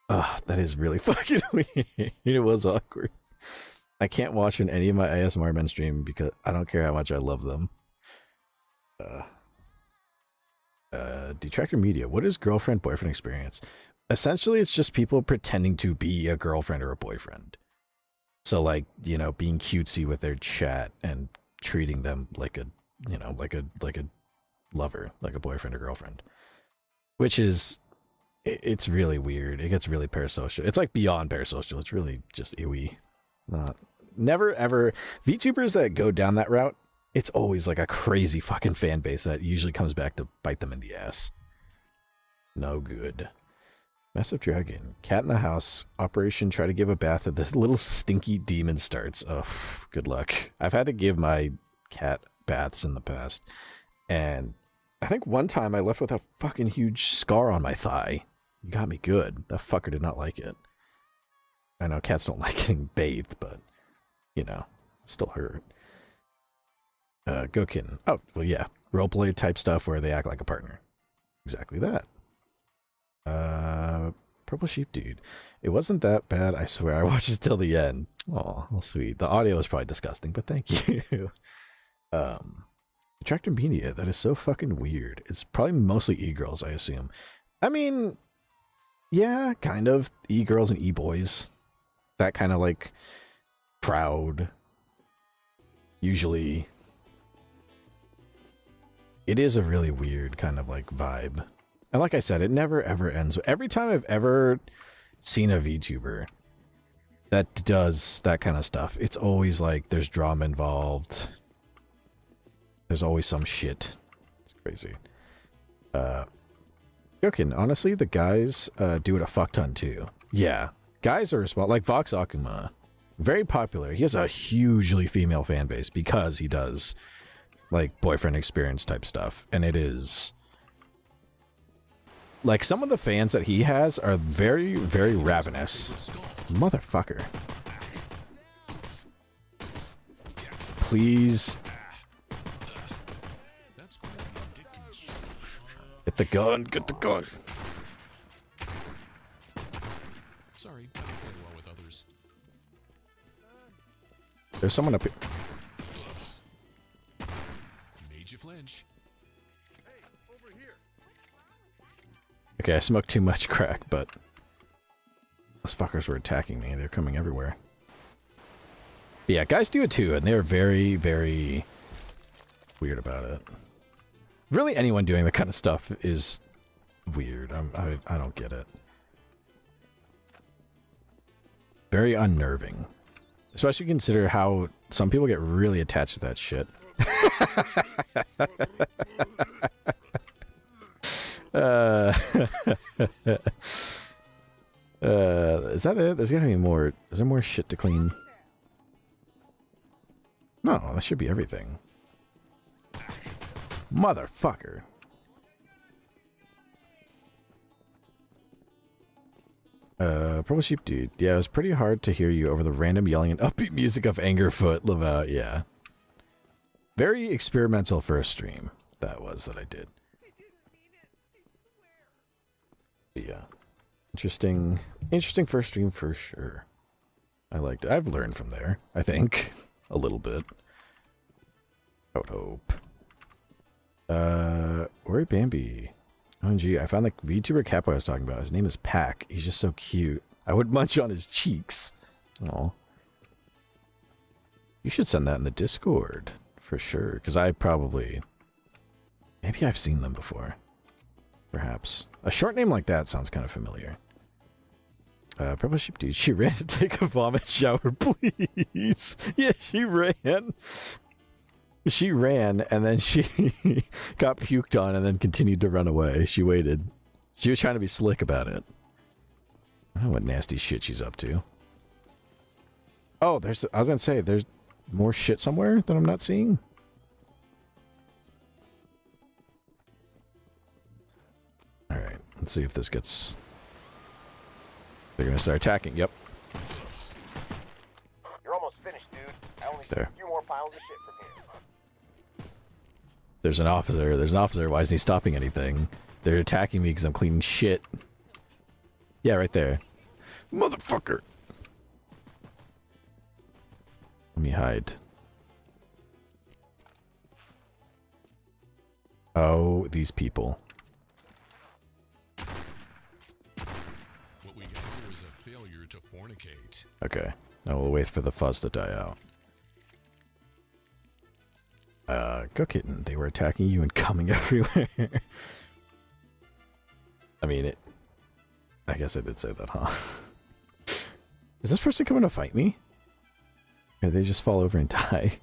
Ugh, that is really fucking weird. It was awkward. I can't watch in any of my ASMR men stream because I don't care how much I love them. Detractor Media, what is girlfriend-boyfriend experience? Essentially, it's just people pretending to be a girlfriend or a boyfriend. So, like, you know, being cutesy with their chat and treating them like a, you know, like a lover, like a boyfriend or girlfriend. Which is, it's really weird. It gets really parasocial. It's like beyond parasocial. It's really just ewy. Never ever, VTubers that go down that route, it's always like a crazy fucking fan base that usually comes back to bite them in the ass. No good. Massive Dragon. Cat in the house. Operation try to give a bath to this little stinky demon starts. Oh, good luck. I've had to give my cat baths in the past. And I think one time I left with a fucking huge scar on my thigh. You got me good. That fucker did not like it. I know cats don't like getting bathed, but, you know, it still hurt. Gokin. Oh, well, yeah. Roleplay type stuff where they act like a partner. Exactly that. Purple Sheep Dude. It wasn't that bad, I swear. I watched it till the end. Oh, well, sweet. The audio is probably disgusting, but thank you. Attractor Media, that is so fucking weird. It's probably mostly e-girls, I assume. I mean, yeah, kind of. E-girls and e-boys. That kind of, like, crowd. Usually. It is a really weird kind of, like, vibe. And like I said, it never ever ends. Every time I've ever seen a VTuber that does that kind of stuff, it's always like there's drama involved. There's always some shit. It's crazy. Joking, honestly, the guys do it a fuck ton too. Yeah. Guys are like Vox Akuma. Very popular. He has a hugely female fan base because he does like boyfriend experience type stuff. And it is like some of the fans that he has are very, very ravenous. Motherfucker. Please. Get the gun. Get the gun. Sorry, I don't play well with others. There's someone up here. Made you flinch. Okay, I smoked too much crack, but those fuckers were attacking me. They're coming everywhere. But yeah, guys do it too, and they're very, very weird about it. Really, anyone doing that kind of stuff is weird. I don't get it. Very unnerving. Especially consider how some people get really attached to that shit. Is that it? There's gotta be more. Is there more shit to clean? No, that should be everything. Motherfucker. Purple Sheep Dude. Yeah, it was pretty hard to hear you over the random yelling and upbeat music of Angerfoot. Laval, yeah. Very experimental for a stream. That I did. Yeah. Interesting first stream for sure. I liked it. I've learned from there, I think. A little bit. I would hope. Where Bambi? OMG, I found the VTuber Capo I was talking about. His name is Pack. He's just so cute. I would munch on his cheeks. Aw. You should send that in the Discord. For sure. Because I probably... Maybe I've seen them before. Perhaps. A short name like that sounds kind of familiar. Purple Sheep Dude. She ran to take a vomit shower, please. Yeah, she ran. She ran, and then she got puked on and then continued to run away. She waited. She was trying to be slick about it. I don't know what nasty shit she's up to. Oh, I was gonna say, there's more shit somewhere that I'm not seeing? Alright, let's see if this gets... They're gonna start attacking, yep. You're almost finished, dude. I only see a few more piles of shit from here. There's an officer. Why isn't he stopping anything? They're attacking me because I'm cleaning shit. Yeah, right there. Motherfucker! Let me hide. Oh, these people. What we got here is a failure to fornicate. Okay. Now we'll wait for the fuzz to die out. Go Kitten. They were attacking you and coming everywhere. I mean, I guess I did say that, huh? Is this person coming to fight me? Or they just fall over and die?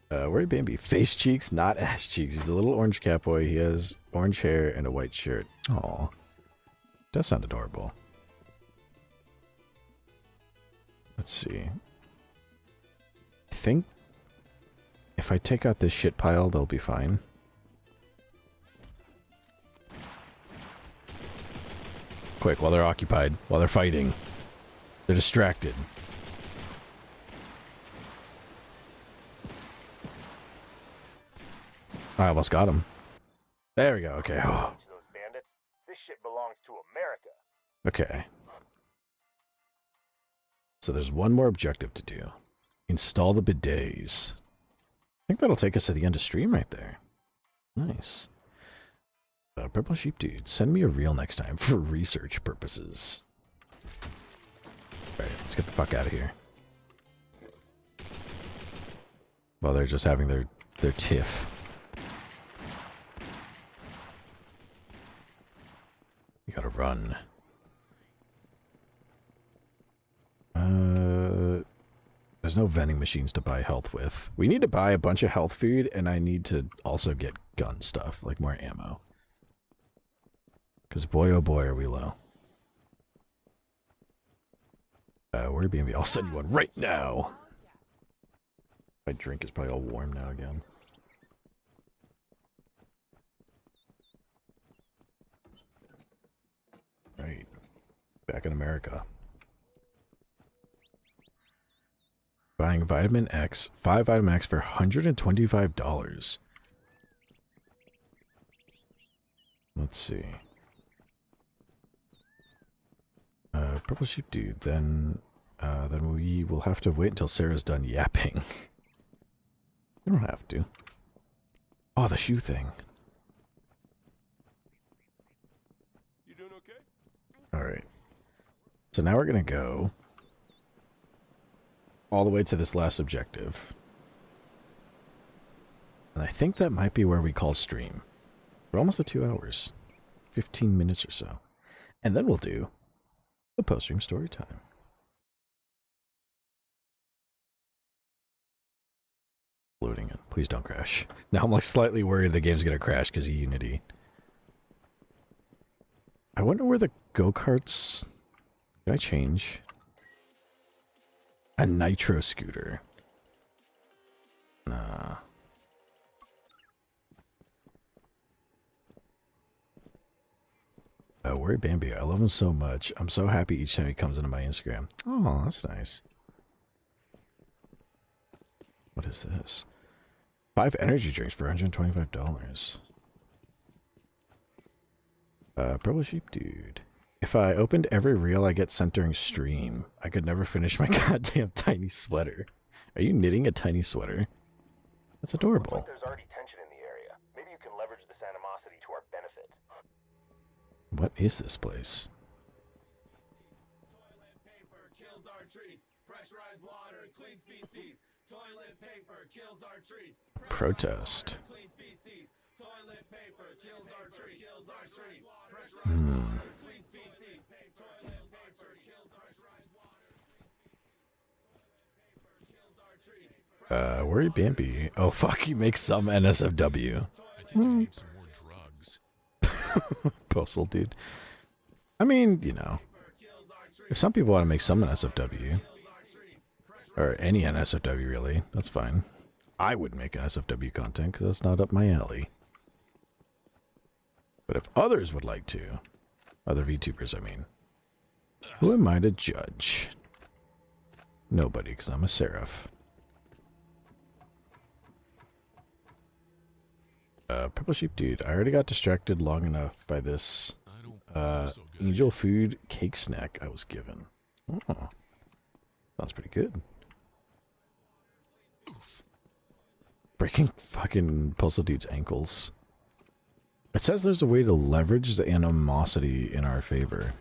Where'd Bambi? Face cheeks, not ass cheeks. He's a little orange cat boy. He has orange hair and a white shirt. Aw. Does sound adorable. Let's see. I think if I take out this shit pile, they'll be fine. Quick, while they're occupied, while they're fighting. They're distracted. I almost got him. There we go, okay. Oh. Those bandits. This shit belongs to America. Okay. So there's one more objective to do. Install the bidets. I think that'll take us to the end of stream right there. Nice. Purple Sheep Dude, send me a reel next time for research purposes. Alright, let's get the fuck out of here. Well, they're just having their tiff. You gotta run. There's no vending machines to buy health with. We need to buy a bunch of health food, and I need to also get gun stuff, like more ammo. Because boy oh boy are we low. Where B&B? I'll send you one right now. My drink is probably all warm now again. Right. Back in America. Buying Vitamin X, 5 Vitamin X for $125. Let's see. Purple Sheep Dude, then we will have to wait until Sarah's done yapping. We don't have to. Oh, the shoe thing. You doing okay? Alright. So now we're gonna go all the way to this last objective. And I think that might be where we call stream. We're almost at 2 hours. 15 minutes or so. And then we'll do the post-stream story time. Loading in. Please don't crash. Now I'm like slightly worried the game's gonna crash because of Unity. I wonder where the go-karts... Can I change? A nitro scooter. Nah. Where'd Bambi? I love him so much. I'm so happy each time he comes into my Instagram. Oh, that's nice. What is this? 5 energy drinks for $125. Purple Sheep Dude. If I opened every reel I get sent during stream, I could never finish my goddamn tiny sweater. Are you knitting a tiny sweater? That's adorable. Looks like there's already tension in the area. Maybe you can leverage this animosity to our benefit. What is this place? Toilet paper kills our trees. Pressurized water cleans feces. Toilet paper kills our trees. Protest. Cleans feces. Toilet paper kills our trees. Kills our trees. Pressurized water cleans feces. Toilet paper kills our trees. Where'd Bambi? Oh fuck, he makes some NSFW. I think I need some more drugs. Postal dude. I mean, you know. If some people want to make some NSFW, or any NSFW really, that's fine. I would make NSFW content because that's not up my alley. But if others would like to, other VTubers I mean, who am I to judge? Nobody, because I'm a Seraph. Purple Sheep Dude, I already got distracted long enough by this I don't feel so good. angel food cake snack I was given. Oh, sounds pretty good. Breaking fucking Postal Dude's ankles. It says there's a way to leverage the animosity in our favor.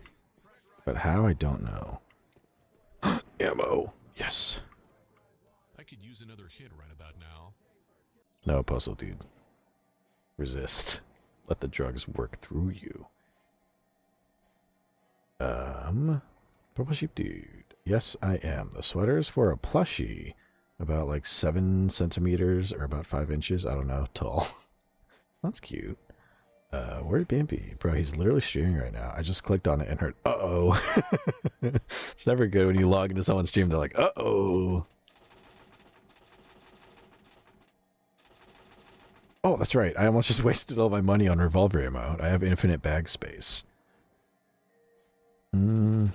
But how, I don't know. Ammo. Yes. I could use another hit right about now. No, Postal Dude. Resist. Let the drugs work through you. Purple Sheep Dude. Yes, I am. The sweater is for a plushie. About like 7 centimeters or about 5 inches. I don't know. Tall. That's cute. Where'd Bambi? Bro, he's literally streaming right now. I just clicked on it and heard, uh-oh. It's never good when you log into someone's stream. They're like, uh-oh. Oh, that's right. I almost just wasted all my money on revolver ammo. I have infinite bag space. If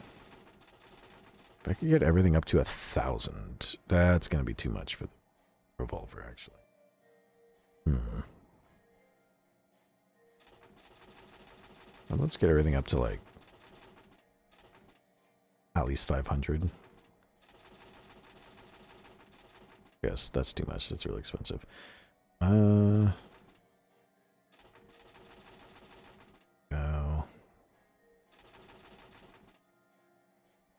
I could get everything up to 1,000, that's going to be too much for the revolver, actually. Well, let's get everything up to, like, at least 500. Yes, that's too much. That's really expensive. Go.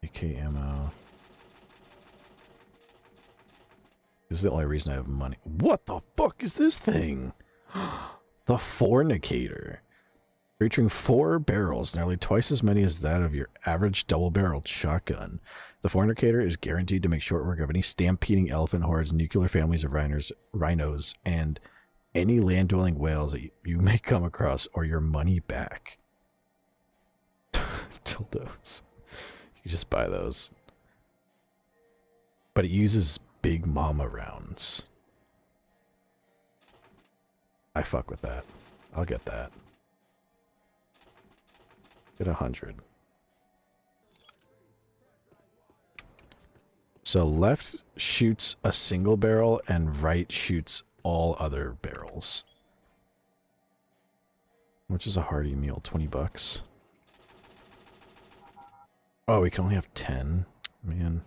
AK ammo. This is the only reason I have money. What the fuck is this thing? The Fornicator. Featuring 4 barrels, nearly twice as many as that of your average double-barreled shotgun. The Fornicator is guaranteed to make short work of any stampeding elephant hordes, nuclear families of rhinos, and any land-dwelling whales that you may come across, or your money back. Dildos. You just buy those. but it uses Big Mama rounds. I fuck with that. I'll get that. Get 100. So left shoots a single barrel and right shoots all other barrels. Which is a hearty meal, 20 bucks. Oh, we can only have 10. Man.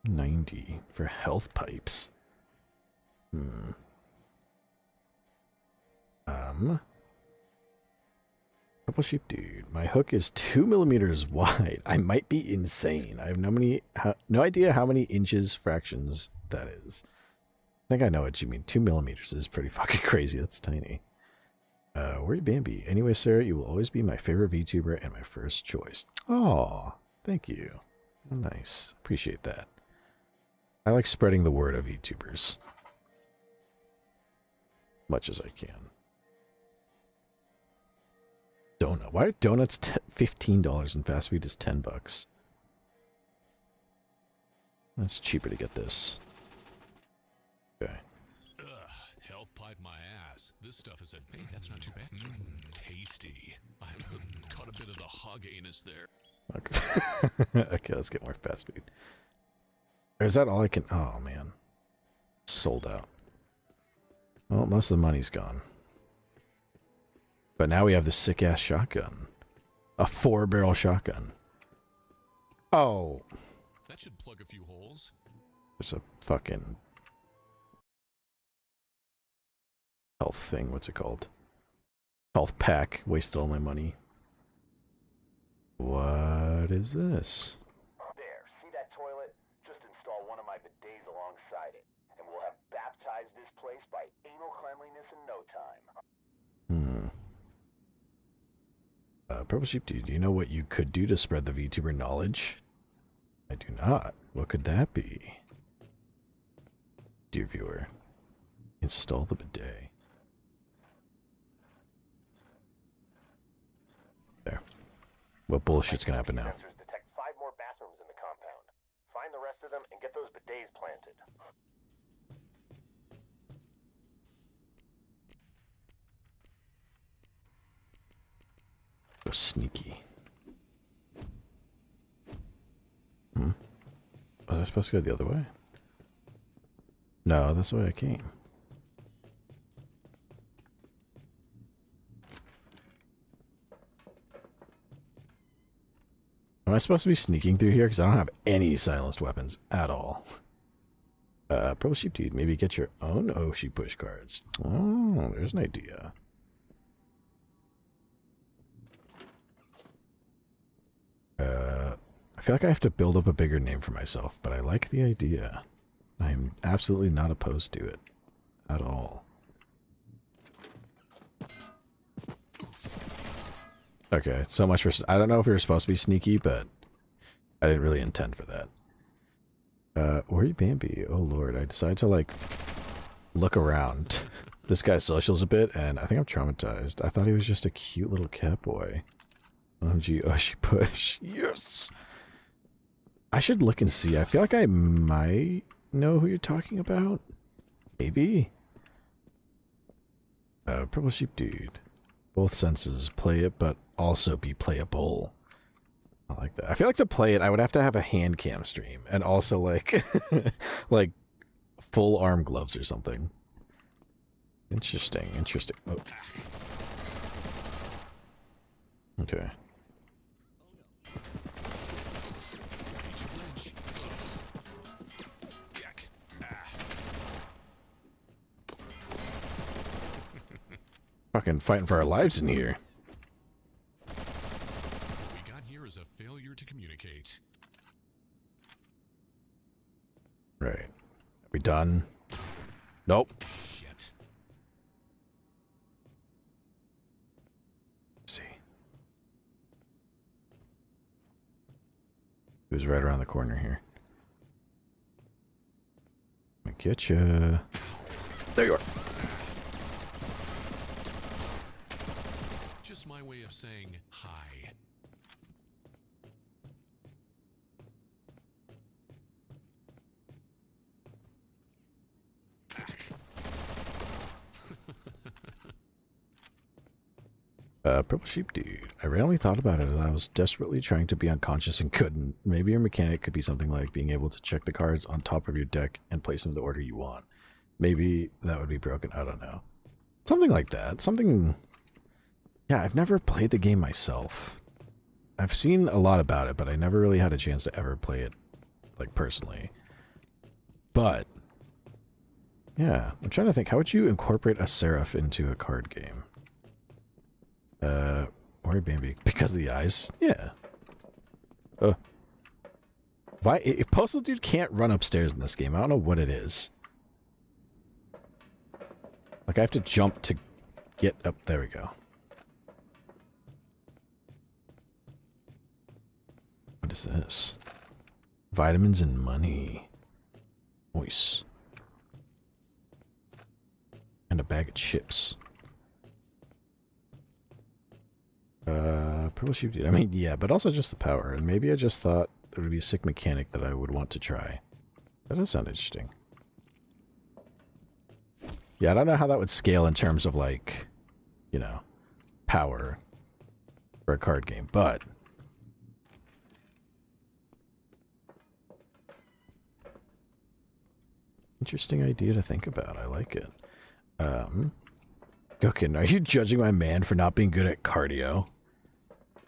90 for health pipes. Purple sheep dude. My hook is 2 millimeters wide. I might be insane. I have no idea how many inches fractions that is. I think I know what you mean. 2 millimeters is pretty fucking crazy. That's tiny. Where are you, Bambi? Anyway, Sarah, you will always be my favorite VTuber and my first choice. Aw, thank you. Oh, nice. Appreciate that. I like spreading the word of VTubers. Much as I can. Donut. Why are donuts $15 and fast food is 10 bucks? It's cheaper to get this. Okay. Ugh, health pipe my ass. This stuff is a... Hey, that's not too bad. Tasty. I've caught a bit of the hog anus there. Okay. Okay, let's get more fast food. Or is that all I can... Oh, man. Sold out. Well, most of the money's gone. But now we have the sick-ass shotgun. A 4-barrel shotgun. Oh. That should plug a few holes. There's a fucking... health thing. What's it called? Health pack. Wasted all my money. What is this? There, see that toilet? Just install one of my bidets alongside it, and we'll have baptized this place by anal cleanliness in no time. Purple Sheep Dude, do you know what you could do to spread the VTuber knowledge? I do not. What could that be? Dear viewer, install the bidet. There. What bullshit's gonna happen now? Sensors detect 5 more bathrooms in the compound. Find the rest of them and get those bidets planted. Go sneaky. Was I supposed to go the other way? No, that's the way I came. Am I supposed to be sneaking through here? Because I don't have any silenced weapons at all. Purple Sheep Dude, maybe get your own Oshi push cards. Oh, there's an idea. I feel like I have to build up a bigger name for myself, but I like the idea. I am absolutely not opposed to it. At all. Okay, so much for... I don't know if we were supposed to be sneaky, but I didn't really intend for that. Where are you, Bambi? Oh lord, I decided to, like, look around this guy's socials a bit, and I think I'm traumatized. I thought he was just a cute little cat boy. OMG, Oshi push. Yes! I should look and see. I feel like I might know who you're talking about. Maybe? Purple Sheep Dude. Both senses. Play it, but also be playable. I like that. I feel like to play it, I would have to have a hand cam stream. And also, like, like, full arm gloves or something. Interesting, interesting. Oh. Okay. Fucking fighting for our lives in here. What we got here is a failure to communicate. Right. Are we done? Nope. Shit. Let's see. He was right around the corner here. Let me get you. There you are. Just my way of saying hi. Purple Sheep Dude. I randomly thought about it as I was desperately trying to be unconscious and couldn't. Maybe your mechanic could be something like being able to check the cards on top of your deck and place them in the order you want. Maybe that would be broken. I don't know. Something like that. Something... Yeah, I've never played the game myself. I've seen a lot about it, but I never really had a chance to ever play it, like, personally. But... yeah, I'm trying to think. How would you incorporate a Seraph into a card game? Or Bambi, because of the eyes? Yeah. Why? If Postal Dude can't run upstairs in this game, I don't know what it is. Like, I have to jump to get up. There we go. What is this? Vitamins and money. Nice. And a bag of chips. Purple Sheep Dude. I mean, yeah, but also just the power. And maybe I just thought it would be a sick mechanic that I would want to try. That does sound interesting. Yeah, I don't know how that would scale in terms of, like, you know, power for a card game, but... interesting idea to think about. I like it. Gokin, are you judging my man for not being good at cardio?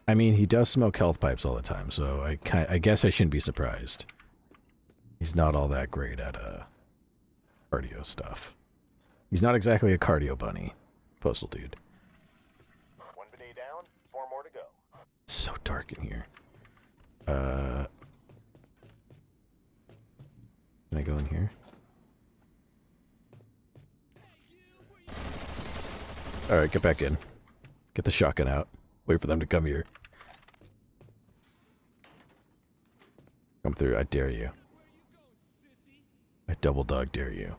I mean, he does smoke health pipes all the time, so I guess I shouldn't be surprised. He's not all that great at cardio stuff. He's not exactly a cardio bunny, Postal Dude. One bidet down, 4 more to go. It's so dark in here. Can I go in here? Alright, get back in. Get the shotgun out. Wait for them to come here. Come through, I dare you. I double dog dare you.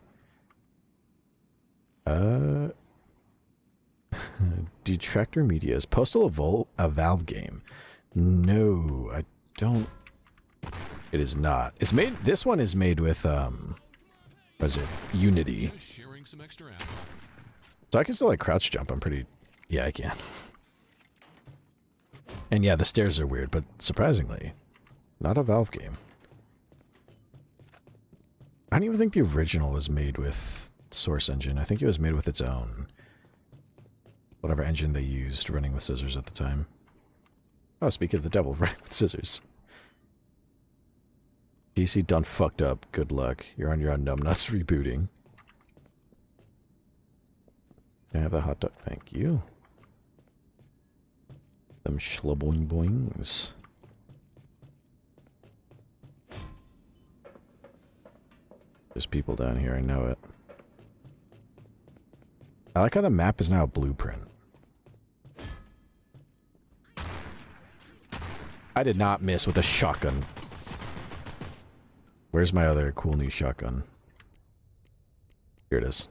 Detractor Media. Is Postal a Valve game? No, I don't. It is not. It's made. This one is made with what is it? Unity. Just sharing some extra ammo. So I can still like crouch jump. I'm pretty. Yeah, I can. And yeah, the stairs are weird, but surprisingly, not a Valve game. I don't even think the original was made with Source Engine. I think it was made with its own. Whatever engine they used running with scissors at the time. Oh, speaking of the devil, running with scissors. PC done fucked up. Good luck. You're on your own, numbnuts rebooting. Can I have that hot dog? Thank you. Them schlaboing boings. There's people down here, I know it. I like how the map is now a blueprint. I did not miss with a shotgun. Where's my other cool new shotgun? Here it is.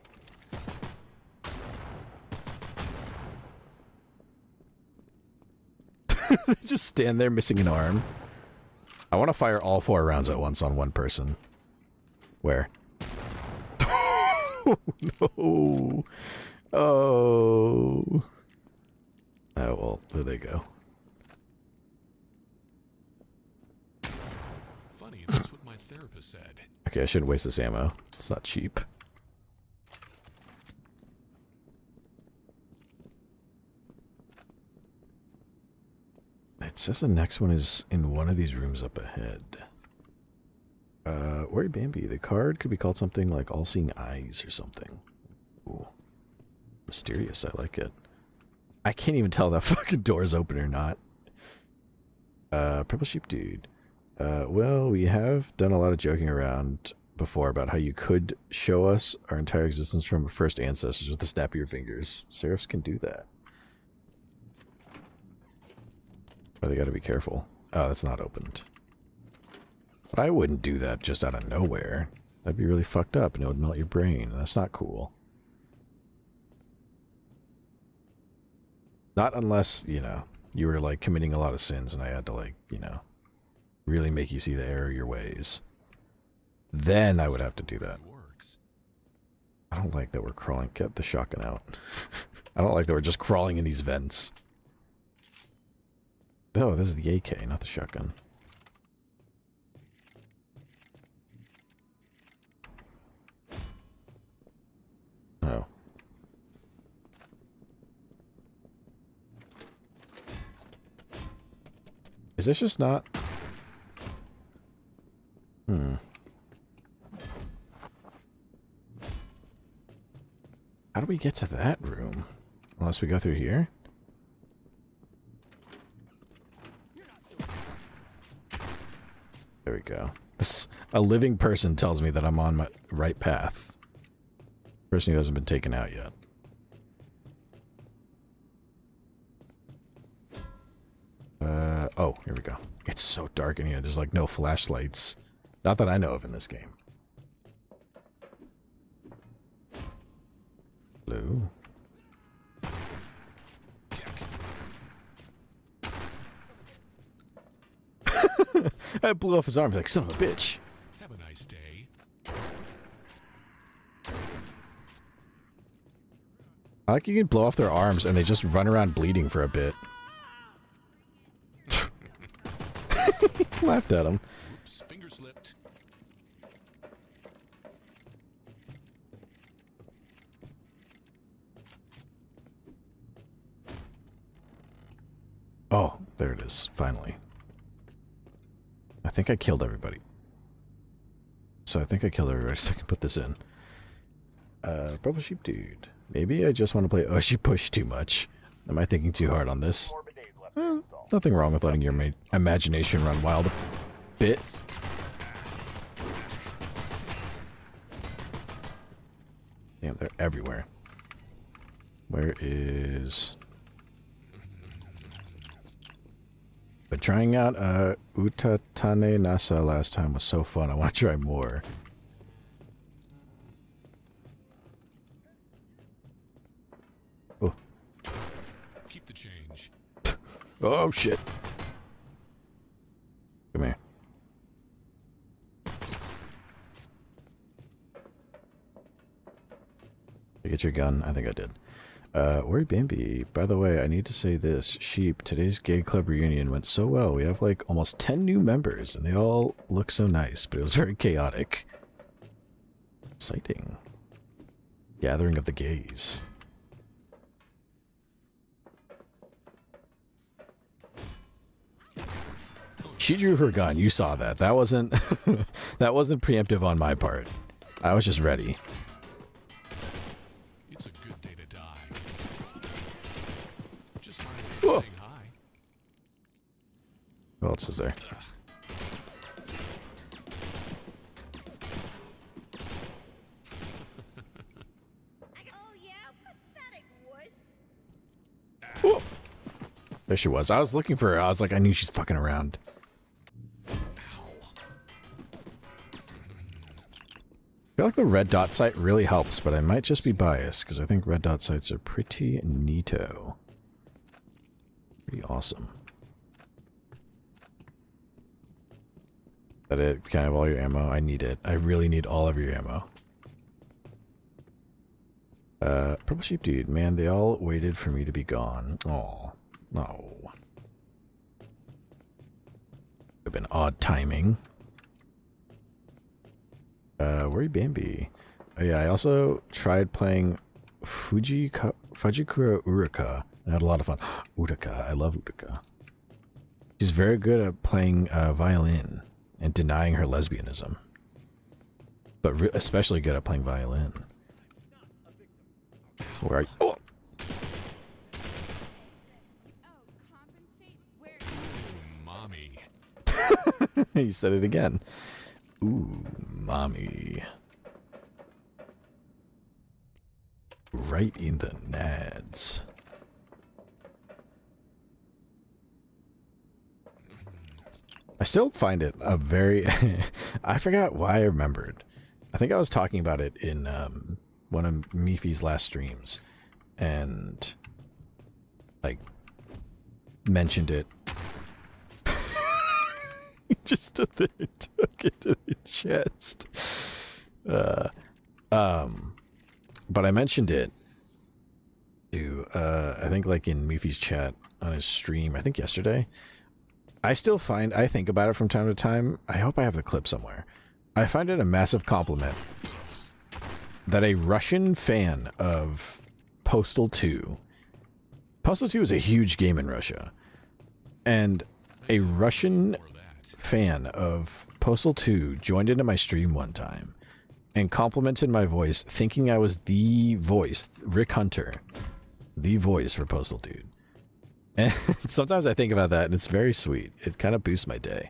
They just stand there missing an arm. I want to fire all 4 rounds at once on one person. Where? Oh, no. Oh. Oh, well, there they go. Funny, that's what my therapist said. Okay, I shouldn't waste this ammo. It's not cheap. It says the next one is in one of these rooms up ahead. Ori Bambi. The card could be called something like All-Seeing Eyes or something. Ooh. Mysterious, I like it. I can't even tell if that fucking door is open or not. Purple Sheep Dude. Well, we have done a lot of joking around before about how you could show us our entire existence from our first ancestors with the snap of your fingers. Seraphs can do that. But they gotta be careful. Oh, that's not opened. But I wouldn't do that just out of nowhere. That'd be really fucked up and it would melt your brain. That's not cool. Not unless, you know, you were like committing a lot of sins and I had to like, you know, really make you see the error of your ways. Then I would have to do that. I don't like that we're crawling. Get the shotgun out. I don't like that we're just crawling in these vents. Oh, this is the AK, not the shotgun. Oh. Is this just not... How do we get to that room? Unless we go through here? There we go. A living person tells me that I'm on my right path. Person who hasn't been taken out yet. Oh, here we go. It's so dark in here. There's like no flashlights. Not that I know of in this game. Blue. I blew off his arms like son of a bitch. Have a nice day. I like you can blow off their arms and they just run around bleeding for a bit. Laughed at him. Oops, finger slipped. Oh, there it is. Finally. I think I killed everybody. So I think I killed everybody, so I can put this in. Purple Sheep Dude. Maybe I just want to play Oshi Push too much. Am I thinking too hard on this? Nothing wrong with letting your imagination run wild a bit. Damn, they're everywhere. Where is... But trying out Utatane Nasa last time was so fun. I want to try more. Oh. Keep the change. Oh, shit. Come here. Did you get your gun? I think I did. Worry Bambi. By the way, I need to say this. Sheep, today's gay club reunion went so well. We have like almost 10 new members, and they all look so nice, but it was very chaotic. Exciting. Gathering of the gays. She drew her gun. You saw that. That wasn't that wasn't preemptive on my part. I was just ready. It's a good day to die. Just my way of Whoa. saying hi. What else is there? Oh yeah, pathetic wuss. Whoa. There she was. I was looking for her. I was like, I knew she's fucking around. I feel like the red dot sight really helps, but I might just be biased because I think red dot sights are pretty neato. Pretty awesome. That it? Can I have all your ammo? I need it. I really need all of your ammo. Purple Sheep Dude, man, they all waited for me to be gone. Aw, no. Would have been odd timing. Worry Bambi. Oh yeah, I also tried playing Fujikura Uraka. I had a lot of fun. Uraka, I love Uraka. She's very good at playing violin and denying her lesbianism. But especially good at playing violin. Where are you? Oh! Ooh, mommy. He said it again. Ooh, mommy. Right in the nads. I still find it a very... I forgot why I remembered. I think I was talking about it in one of Mifi's last streams. And... like... mentioned it. Just stood there and took it to the chest. But I mentioned it to, I think like in Mifi's chat on his stream, I think yesterday. I think about it from time to time. I hope I have the clip somewhere. I find it a massive compliment that a Russian fan of Postal 2... Postal 2 is a huge game in Russia. And a Russian fan of Postal 2 joined into my stream one time and complimented my voice, thinking I was the voice, Rick Hunter, the voice for Postal Dude. And sometimes I think about that, and it's very sweet. It kind of boosts my day.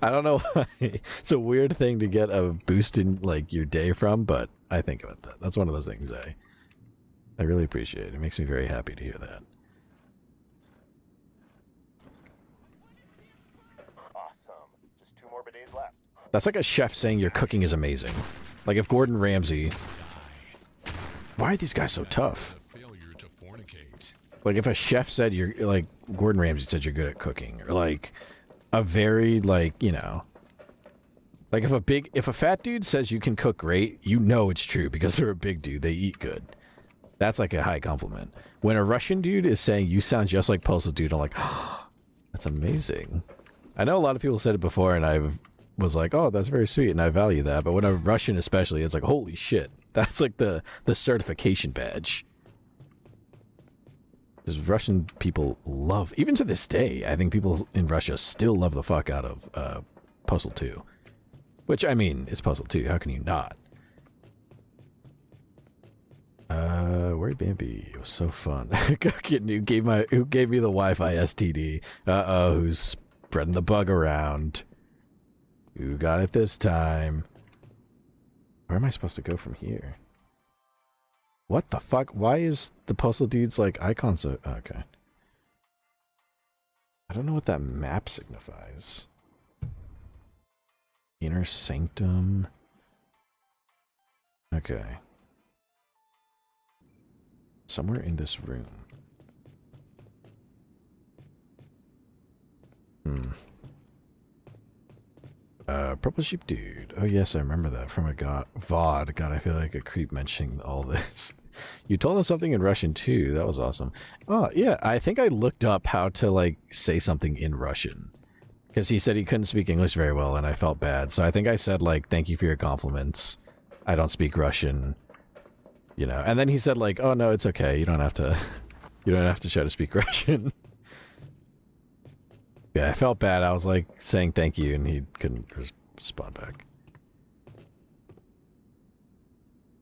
I don't know why. It's a weird thing to get a boost in like your day from, but I think about that. That's one of those things I really appreciate. It makes me very happy to hear that. Awesome. Just 2 more bidets left. That's like a chef saying your cooking is amazing. Like if Gordon Ramsay... Why are these guys so tough? Failure to fornicate. Like if a chef said you're... Like Gordon Ramsay said you're good at cooking. Or like a very like, you know... Like if a fat dude says you can cook great, you know it's true because they're a big dude. They eat good. That's like a high compliment. When a Russian dude is saying you sound just like Postal Dude, I'm like, oh, that's amazing. I know a lot of people said it before and I was like, oh, that's very sweet and I value that. But when a Russian especially, it's like, holy shit. That's like the certification badge. Because Russian people love, even to this day, I think people in Russia still love the fuck out of Postal 2. Which, I mean, it's Postal 2. How can you not? Where'd Bambi? It was so fun. who gave me the Wi-Fi STD? Uh-oh, who's spreading the bug around? Who got it this time? Where am I supposed to go from here? What the fuck? Why is the Postal Dude's, like, icon so... Okay. I don't know what that map signifies. Inner Sanctum. Okay. Somewhere in this room. Purple Sheep Dude. Oh yes, I remember that from a VOD. God, I feel like a creep mentioning all this. You told him something in Russian too. That was awesome. Oh yeah, I think I looked up how to like say something in Russian. Because he said he couldn't speak English very well and I felt bad. So I think I said like, thank you for your compliments. I don't speak Russian. You know, and then he said like, oh no, it's okay. You don't have to try to speak Russian. Yeah, I felt bad. I was like saying thank you and he couldn't respond back.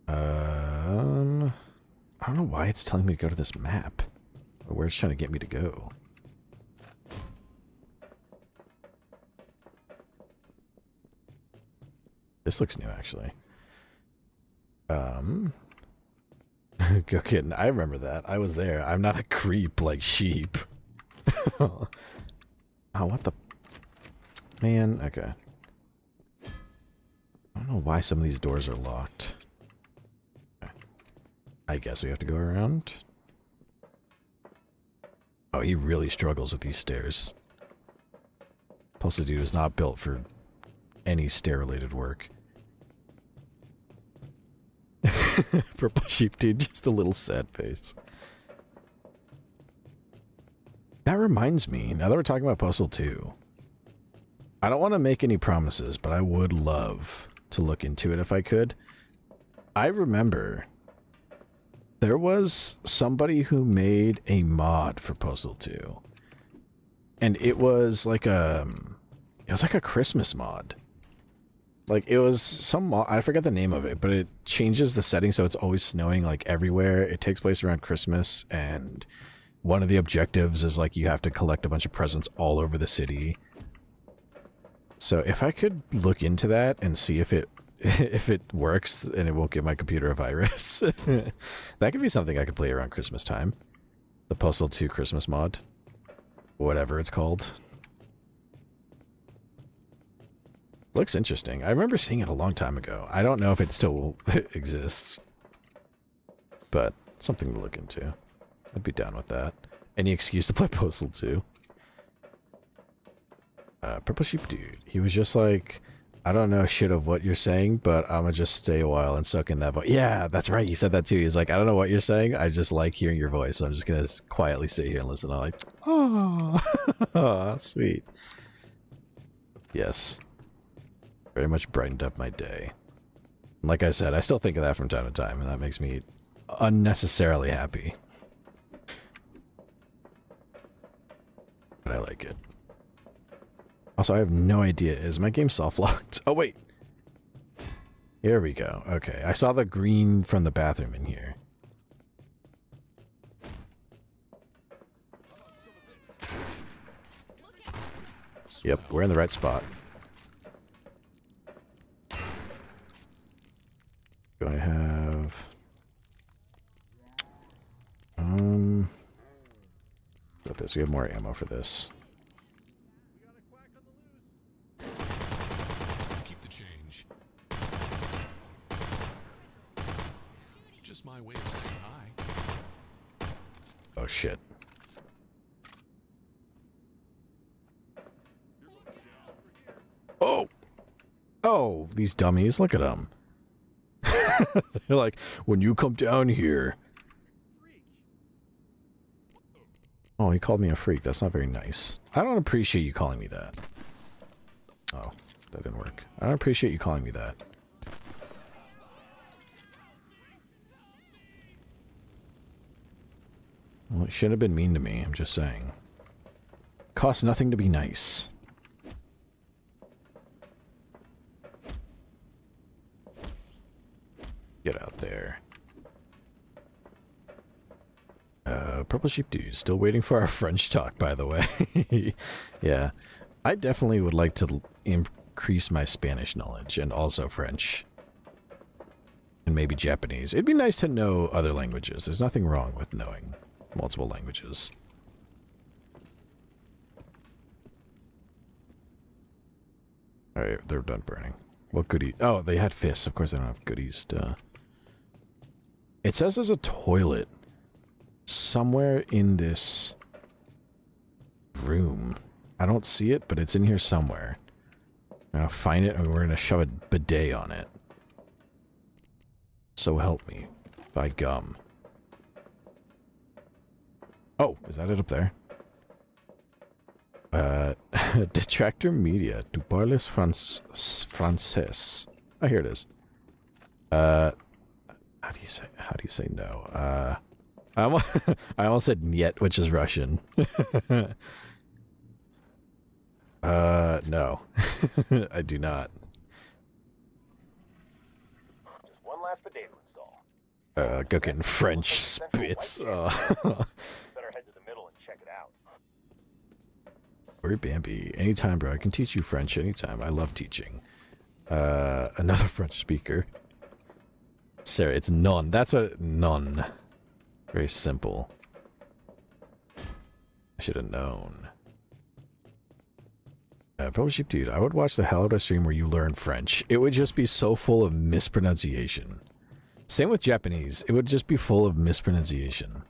I don't know why it's telling me to go to this map. Or where it's trying to get me to go. This looks new, actually. Go Kitten. I remember that. I was there. I'm not a creep like sheep. Oh, what the... Man, okay. I don't know why some of these doors are locked. Okay. I guess we have to go around. Oh, he really struggles with these stairs. Postal Dude is not built for any stair-related work. Purple Sheep Dude, just a little sad face. That reminds me, now that we're talking about Postal 2, I don't want to make any promises, but I would love to look into it if I could. I remember there was somebody who made a mod for Postal 2. And it was like a Christmas mod. Like, it was some mod, I forget the name of it, but it changes the setting so it's always snowing, like, everywhere. It takes place around Christmas, and one of the objectives is, like, you have to collect a bunch of presents all over the city. So if I could look into that and see if it works and it won't give my computer a virus, that could be something I could play around Christmas time. The Postal 2 Christmas mod. Whatever it's called. Looks interesting. I remember seeing it a long time ago. I don't know if it still exists. But something to look into. I'd be down with that. Any excuse to play Postal 2. Purple Sheep Dude. He was just like, I don't know shit of what you're saying, but I'm gonna just stay a while and soak in that voice. Yeah, that's right. He said that too. He's like, I don't know what you're saying. I just like hearing your voice. So I'm just gonna quietly sit here and listen. I'm like, oh, sweet. Yes. Very much brightened up my day. Like I said, I still think of that from time to time, and that makes me unnecessarily happy. But I like it. Also, I have no idea. Is my game soft-locked? Oh, wait. Here we go. Okay, I saw the green from the bathroom in here. Yep, we're in the right spot. Do I have... Got this. We have more ammo for this. Keep the change. Just my way of saying hi. Oh, shit. Oh! Oh, these dummies. Look at them. They're like, when you come down here... Oh, he called me a freak. That's not very nice. I don't appreciate you calling me that. Oh, that didn't work. I don't appreciate you calling me that. Well, it shouldn't have been mean to me, I'm just saying. Costs nothing to be nice. Get out there. Purple Sheep Dude, still waiting for our French talk, by the way. Yeah. I definitely would like to increase my Spanish knowledge, and also French. And maybe Japanese. It'd be nice to know other languages. There's nothing wrong with knowing multiple languages. Alright, they're done burning. What goodies? Oh, they had fists. Of course, I don't have goodies to... It says there's a toilet somewhere in this room. I don't see it, but it's in here somewhere. I'm gonna find it, and we're gonna shove a bidet on it. So help me. By gum. Oh, is that it up there? Detractor Media. Tu parles français? Oh, here it is. How do you say no? I almost said niet, which is Russian. No. I do not. Just one last potato install. Go getting French spits. Better head to the middle and check it out. Word Bambi. Anytime, bro. I can teach you French anytime. I love teaching. Another French speaker. Sarah, it's none. That's a none. Very simple. I should have known. Purple Sheep Dude, I would watch the hell out of a stream where you learn French. It would just be so full of mispronunciation. Same with Japanese. It would just be full of mispronunciation.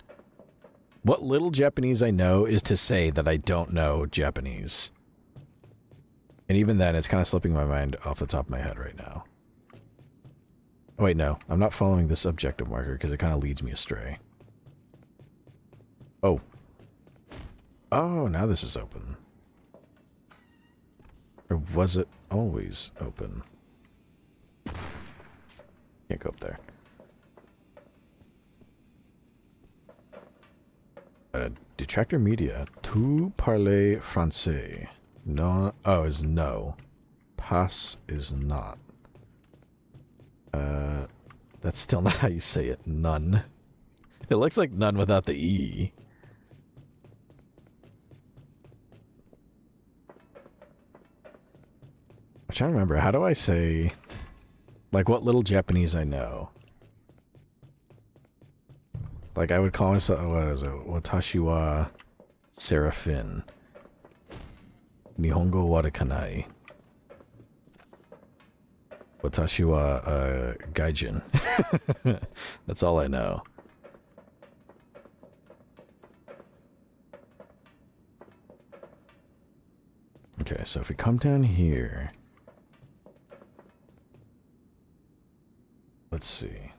What little Japanese I know is to say that I don't know Japanese. And even then, it's kind of slipping my mind off the top of my head right now. Oh, wait, no. I'm not following this objective marker because it kind of leads me astray. Oh. Oh, now this is open. Or was it always open? Can't go up there. Detractor Media. Tu parles français? No. Oh, is no. Pas is not. That's still not how you say it. None. It looks like none without the E. I'm trying to remember. How do I say... Like, what little Japanese I know? Like, I would call myself... What is it? Watashi wa Seraphin. Nihongo wa kanai. Watashi wa gaijin. That's all I know. Okay, so if we come down here... let's see.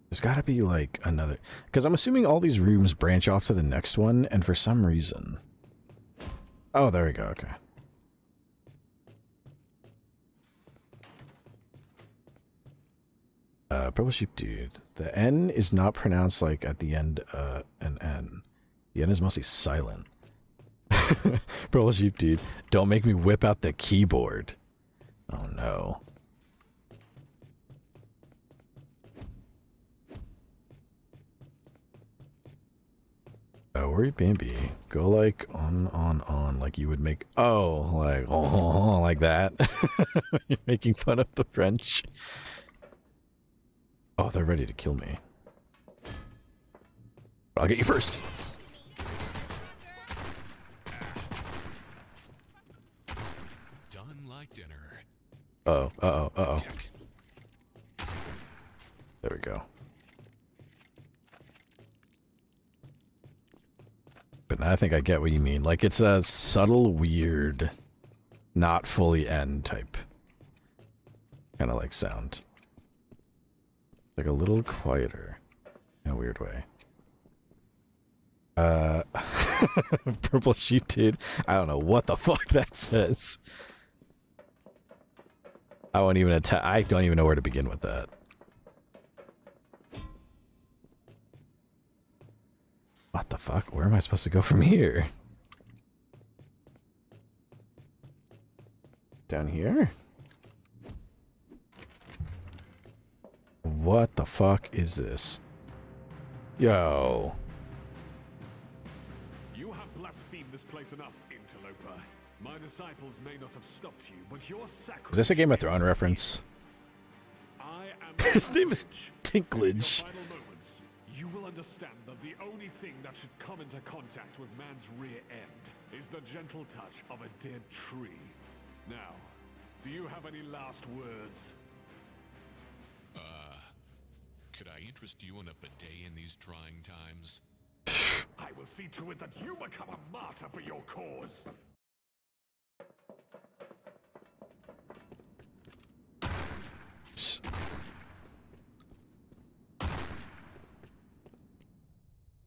There's got to be like another, because I'm assuming all these rooms branch off to the next one, and for some reason. Oh, there we go. Okay. Purple sheep dude. The N is not pronounced like at the end an N. The N is mostly silent. Purple sheep dude. Don't make me whip out the keyboard. Oh no. Worry Bambi. Go like on like you would make like that. You're making fun of the French. Oh, they're ready to kill me. I'll get you first. Done like dinner. Uh-oh. There we go. But I think I get what you mean. Like, it's a subtle, weird, not fully N type kind of like sound. Like a little quieter in a weird way. Purple sheep dude. I don't know what the fuck that says. I don't even know where to begin with that. What the fuck? Where am I supposed to go from here? Down here? What the fuck is this? Yo. You have blasphemed this place enough, interloper. My disciples may not have stopped you, but your sacrifice. Is this a Game of Thrones reference? I am His name is Tinklage. final moments, you will understand that the only thing that should come into contact with man's rear end is the gentle touch of a dead tree. Now, do you have any last words? Could I interest you in a bidet in these trying times? I will see to it that you become a martyr for your cause.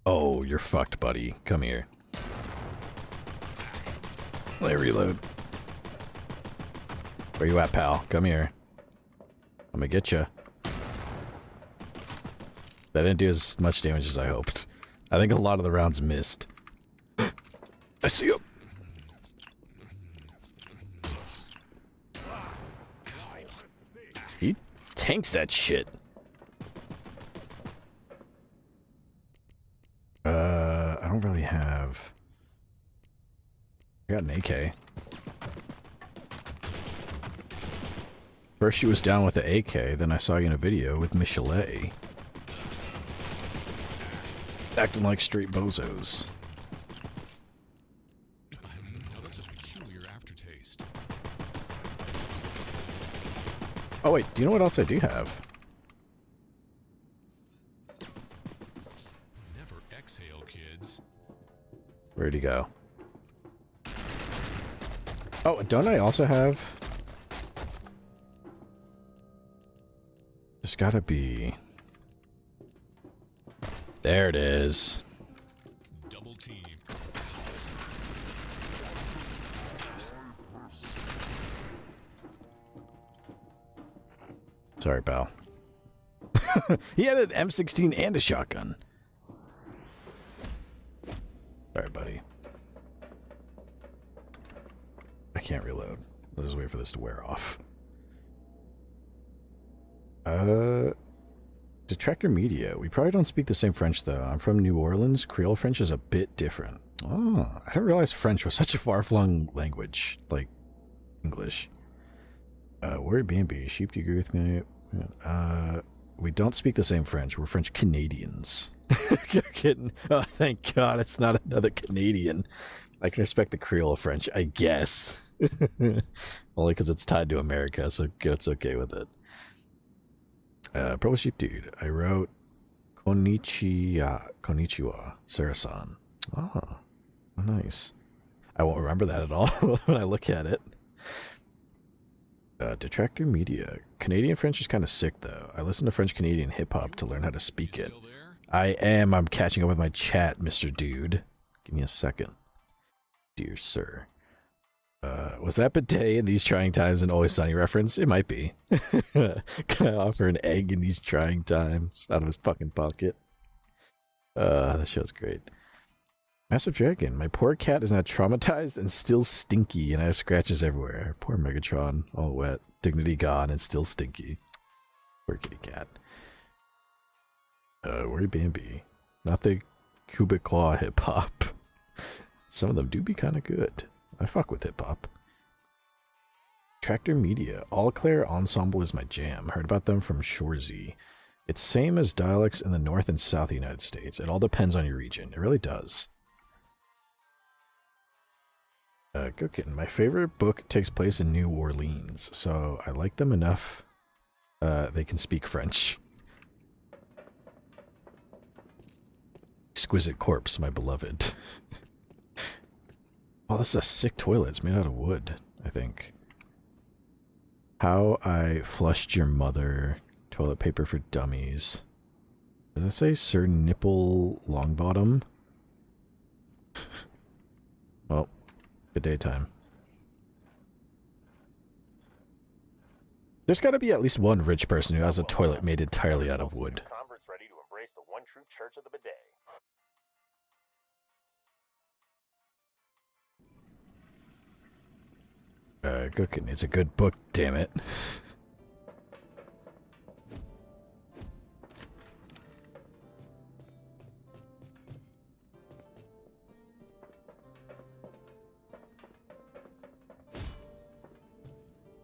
Oh, you're fucked, buddy. Come here. Let me reload. Where you at, pal? Come here. I'm gonna get you. That didn't do as much damage as I hoped. I think a lot of the rounds missed. I see him. He tanks that shit. I don't really have... I got an AK. First she was down with the AK, then I saw you in a video with Michelet. Acting like straight bozos. Now that's a peculiar aftertaste. Oh wait, do you know what else I do have? Never exhale, kids. Where'd he go? Oh, and don't I also have... There's gotta be... There it is. Double team. Sorry, pal. He had an M16 and a shotgun. Sorry, buddy. I can't reload. I'll just wait for this to wear off. Detractor Media. We probably don't speak the same French, though. I'm from New Orleans. Creole French is a bit different. Oh, I didn't realize French was such a far-flung language. Like, English. Word B&B. Sheep, do you agree with me? We don't speak the same French. We're French Canadians. You're kidding. Oh, thank God it's not another Canadian. I can respect the Creole French, I guess. Only because it's tied to America, so it's okay with it. Purple Sheep Dude. I wrote Konnichiwa, Sarasan. Oh, nice. I won't remember that at all when I look at it. Detractor Media. Canadian French is kind of sick, though. I listen to French Canadian hip-hop to learn how to speak it. Still there? I am. I'm catching up with my chat, Mr. Dude. Give me a second. Dear sir. Was that bidet in these trying times an Always Sunny reference? It might be. Can I offer an egg in these trying times? Out of his fucking pocket. That show's great. Massive Dragon. My poor cat is now traumatized and still stinky, and I have scratches everywhere. Poor Megatron. All wet. Dignity gone and still stinky. Poor kitty cat. Where Bambi? Nothing Quebecois hip-hop. Some of them do be kind of good. I fuck with hip-hop. Tractor Media. All Claire Ensemble is my jam. Heard about them from Shorzy. It's same as dialects in the North and South United States. It all depends on your region. It really does. Go Kitten. My favorite book takes place in New Orleans, so I like them enough they can speak French. Exquisite Corpse, my beloved. Oh, this is a sick toilet. It's made out of wood, I think. How I Flushed Your Mother. Toilet paper for dummies. Did I say Sir Nipple Longbottom? Well, good day time. There's got to be at least one rich person who has a toilet made entirely out of wood. Converts ready to embrace the one true church of the bidet. Cooking. It's a good book, damn it.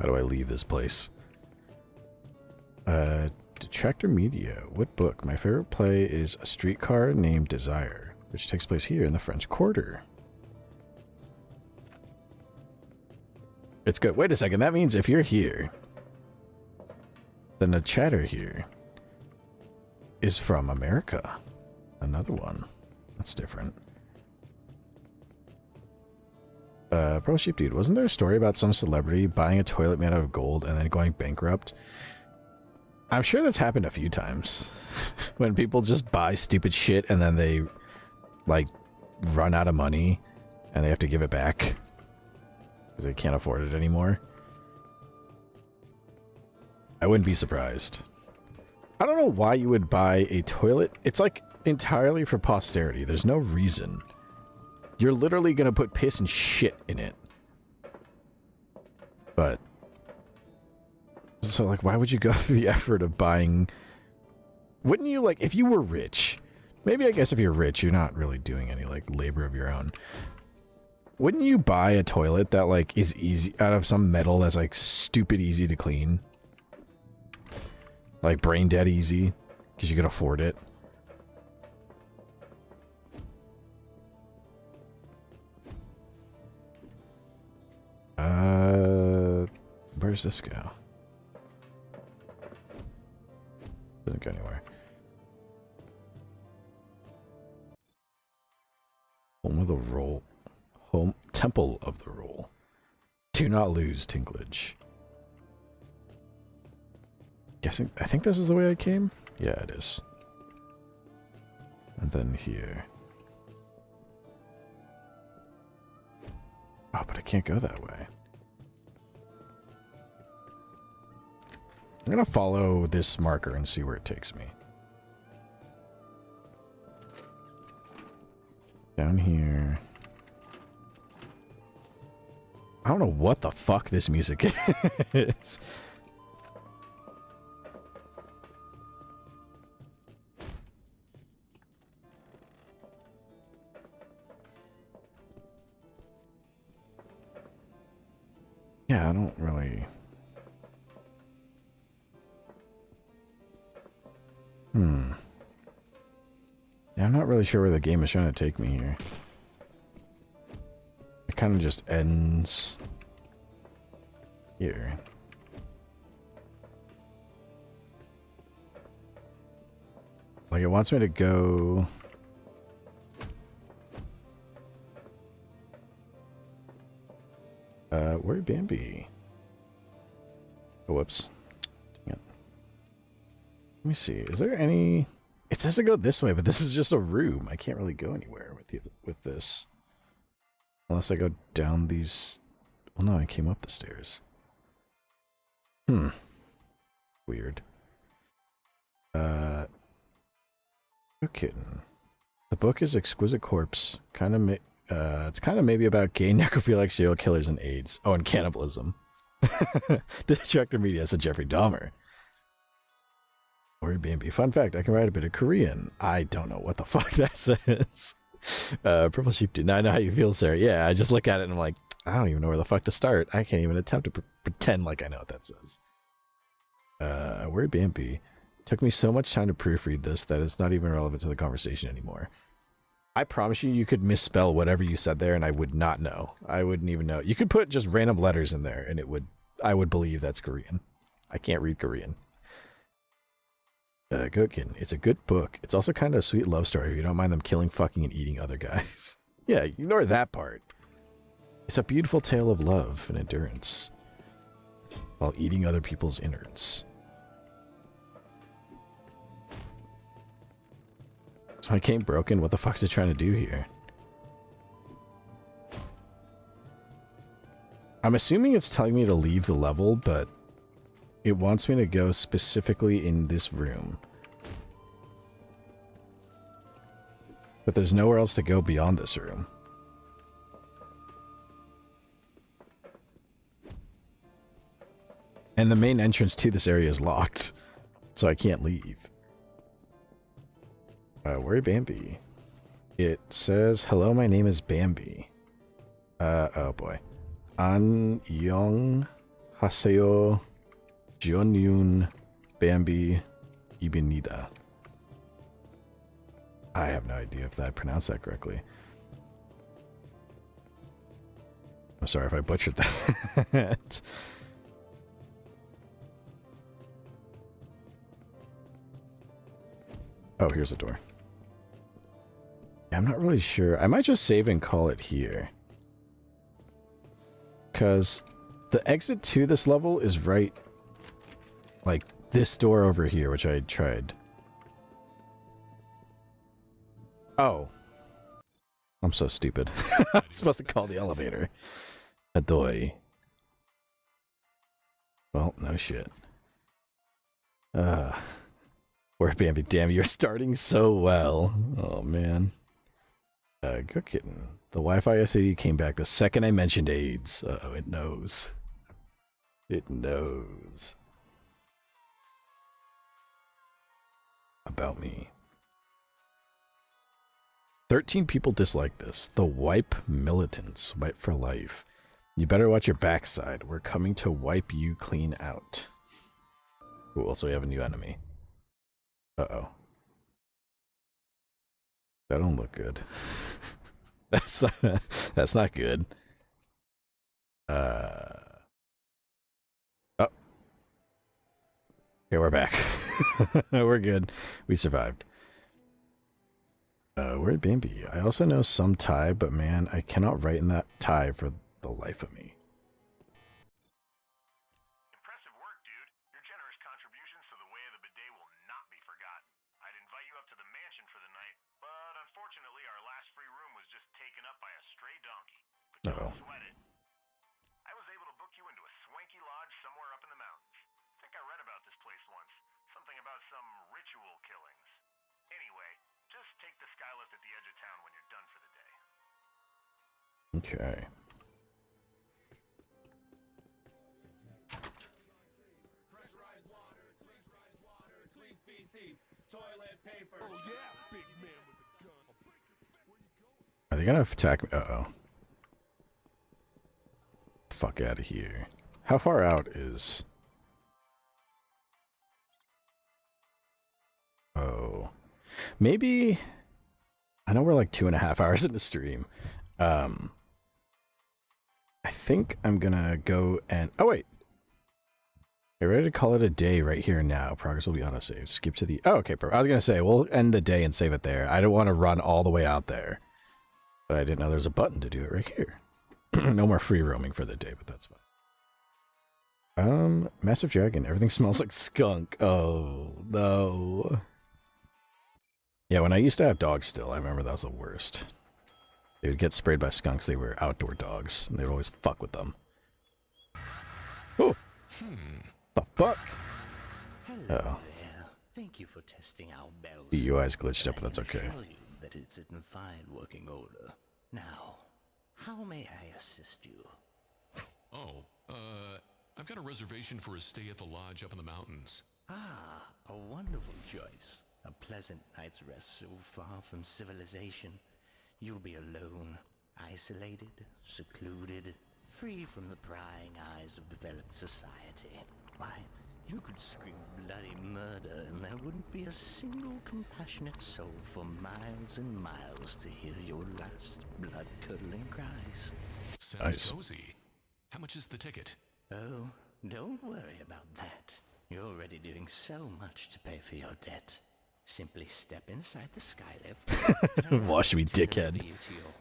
How do I leave this place? Detractor Media. What book? My favorite play is A Streetcar Named Desire, which takes place here in the French Quarter. It's good. Wait a second. That means if you're here, then the chatter here is from America. Another one. That's different. Pro Sheep Dude, wasn't there a story about some celebrity buying a toilet made out of gold and then going bankrupt? I'm sure that's happened a few times. When people just buy stupid shit and then they, like, run out of money and they have to give it back because they can't afford it anymore. I wouldn't be surprised. I don't know why you would buy a toilet. It's like entirely for posterity. There's no reason. You're literally gonna put piss and shit in it. But so, like, why would you go through the effort of buying... Wouldn't you, like, if you were rich... Maybe, I guess if you're rich, you're not really doing any, like, labor of your own. Wouldn't you buy a toilet that, like, is easy... out of some metal that's, like, stupid easy to clean? Like, brain dead easy? Because you could afford it? Where's this go? Doesn't go anywhere. Home of the roll. Home temple of the roll. Do not lose, Tinklage. Guessing, I think this is the way I came? Yeah, it is. And then here. Oh, but I can't go that way. I'm gonna follow this marker and see where it takes me. Down here. I don't know what the fuck this music is. Yeah, I don't really... Yeah, I'm not really sure where the game is trying to take me here. It kind of just ends... here. Like, it wants me to go... where'd Bambi? Oh, whoops. Dang it. Let me see. Is there any... It says to go this way, but this is just a room. I can't really go anywhere with this. Unless I go down these... Well, no, I came up the stairs. Weird. Kitten. The book is Exquisite Corpse. It's kind of maybe about gay necrophiliac serial killers and AIDS. Oh, and cannibalism. Detractor Media said Jeffrey Dahmer. Ori Bambi. Fun fact, I can write a bit of Korean. I don't know what the fuck that says. Purple Sheep dude. Now I know how you feel, Sarah. Yeah, I just look at it and I'm like, I don't even know where the fuck to start. I can't even attempt to pretend like I know what that says. Ori Bambi. Took me so much time to proofread this that it's not even relevant to the conversation anymore. I promise you, you could misspell whatever you said there and I would not know. I wouldn't even know. You could put just random letters in there and I would believe that's Korean. I can't read Korean. Goatkin. It's a good book. It's also kind of a sweet love story if you don't mind them killing, fucking, and eating other guys. Yeah, ignore that part. It's a beautiful tale of love and endurance while eating other people's innards. Is my game broken? What the fuck's it trying to do here? I'm assuming it's telling me to leave the level, but it wants me to go specifically in this room. But there's nowhere else to go beyond this room. And the main entrance to this area is locked, so I can't leave. Where Bambi? It says, hello, my name is Bambi. Oh boy. Annyeong haseyo Jeonyun Bambi Ibinida. I have no idea if I pronounced that correctly. I'm sorry if I butchered that. Oh, here's a door. Yeah, I'm not really sure. I might just save and call it here. Because the exit to this level is right, like, this door over here, which I tried. Oh. I'm so stupid. I'm supposed to call the elevator. Adoy. Well, no shit. Where Bambi, damn, you're starting so well. Oh, man. Good kitten. The Wi-Fi SAD came back the second I mentioned AIDS. Uh-oh, it knows. It knows. About me. 13 people dislike this. The wipe militants. Wipe for life. You better watch your backside. We're coming to wipe you clean out. Cool, so we have a new enemy. Uh-oh. That don't look good. That's not good. Oh. Okay, we're back. We're good. We survived. Where'd Bambi? I also know some Thai, but man, I cannot write in that Thai for the life of me. Impressive work, dude. Your generous contributions to the way of the bidet will not be forgotten. I'd invite you up to the mansion for the night, but unfortunately our last free room was just taken up by a stray donkey. But don't sweat it. I was able to book you into a swanky lodge somewhere up in the mountains. I think I read about this place once. Something about some ritual killings. Anyway, just take the skylift at the edge of town when you're done for the day. Okay. Pressurized water, clean species, toilet paper. Oh yeah, big man with a gun. Are they gonna attack me? Uh-oh. Fuck out of here. How far out is... Oh. Maybe... I know we're like 2.5 hours into stream. I think I'm gonna go and... Oh, wait. Okay, ready to call it a day right here now. Progress will be autosaved. Skip to the... Oh, okay. I was gonna say, we'll end the day and save it there. I don't want to run all the way out there. But I didn't know there's a button to do it right here. No more free roaming for the day, but that's fine. Massive dragon. Everything smells like skunk. Oh, no. Yeah, when I used to have dogs still, I remember that was the worst. They would get sprayed by skunks. They were outdoor dogs, and they would always fuck with them. Oh! The fuck? Hello there. Thank you for testing our bells. The UI's glitched up, but that's okay. I can assure you that it's in fine working order. Now, how may I assist you? Oh, I've got a reservation for a stay at the lodge up in the mountains. Ah, a wonderful choice. A pleasant night's rest so far from civilization. You'll be alone, isolated, secluded, free from the prying eyes of developed society. Why, you could scream bloody murder and there wouldn't be a single compassionate soul for miles and miles to hear your last blood-curdling cries. Sounds Nice. cozy. How much is the ticket? Oh, don't worry about that. You're already doing so much to pay for your debt. Simply step inside the skylift. and allow Wash me, it to dickhead. deliver you to your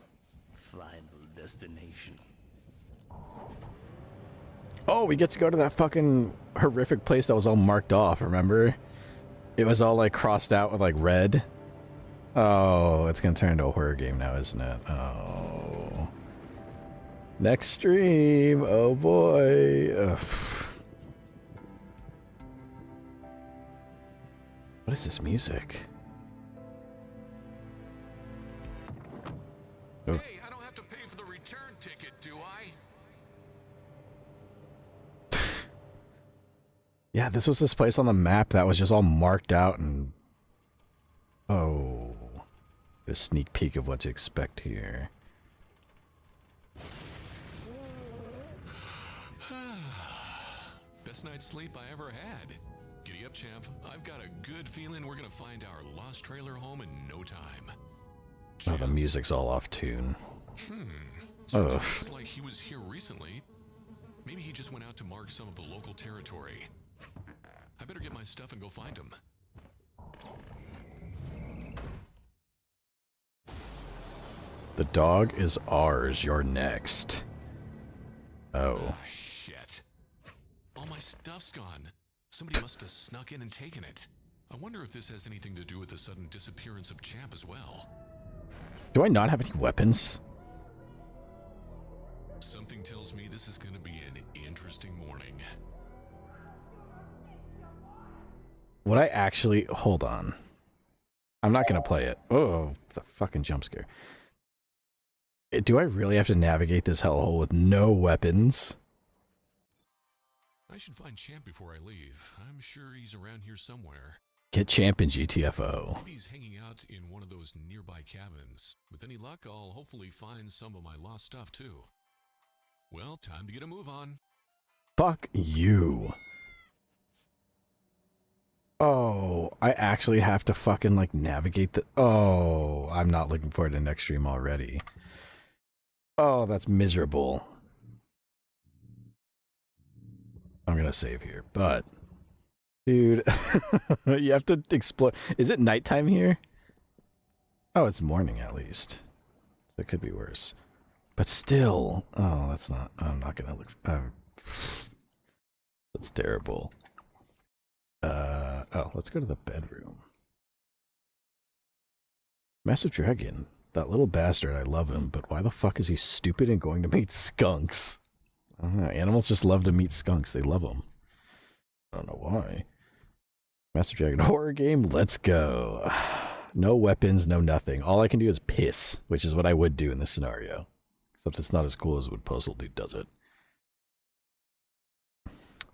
final destination. Oh, we get to go to that fucking horrific place that was all marked off, remember? It was all like crossed out with like red. Oh, it's gonna turn into a horror game now, isn't it? Oh. Next stream. Oh boy. Ugh. What is this music? Oh. Hey, I don't have to pay for the return ticket, do I? Yeah, this was this place on the map that was just all marked out and... Oh. A sneak peek of what to expect here. Best night's sleep I ever had. Giddy up, champ. I've got a good feeling we're gonna find our lost trailer home in no time. Oh, the music's all off tune. So Ugh. looks like he was here recently. Maybe he just went out to mark some of the local territory. I better get my stuff and go find him. The dog is ours. You're next. Oh. Ah, shit. All my stuff's gone. Somebody must have snuck in and taken it. I wonder if this has anything to do with the sudden disappearance of Champ as well. Do I not have any weapons? Something tells me this is gonna be an interesting morning. Would I actually... Hold on. I'm not going to play it. Oh, the fucking jump scare. Do I really have to navigate this hellhole with no weapons? I should find Champ before I leave. I'm sure he's around here somewhere. Get Champ in GTFO. Maybe he's hanging out in one of those nearby cabins. With any luck, I'll hopefully find some of my lost stuff too. Well, time to get a move on. Fuck you. Oh, I actually have to fucking like navigate the... Oh, I'm not looking forward to next stream already. Oh, that's miserable. I'm gonna save here, but... Dude, you have to explore... Is it nighttime here? Oh, it's morning at least. So it could be worse. But still... Oh, that's not... I'm not gonna look... that's terrible. Oh, let's go to the bedroom. Massive Dragon. That little bastard, I love him, but why the fuck is he stupid and going to meet skunks? I don't know. Animals just love to meet skunks. They love them. I don't know why. Massive Dragon horror game, let's go. No weapons, no nothing. All I can do is piss, which is what I would do in this scenario. Except it's not as cool as what Postal Dude does it.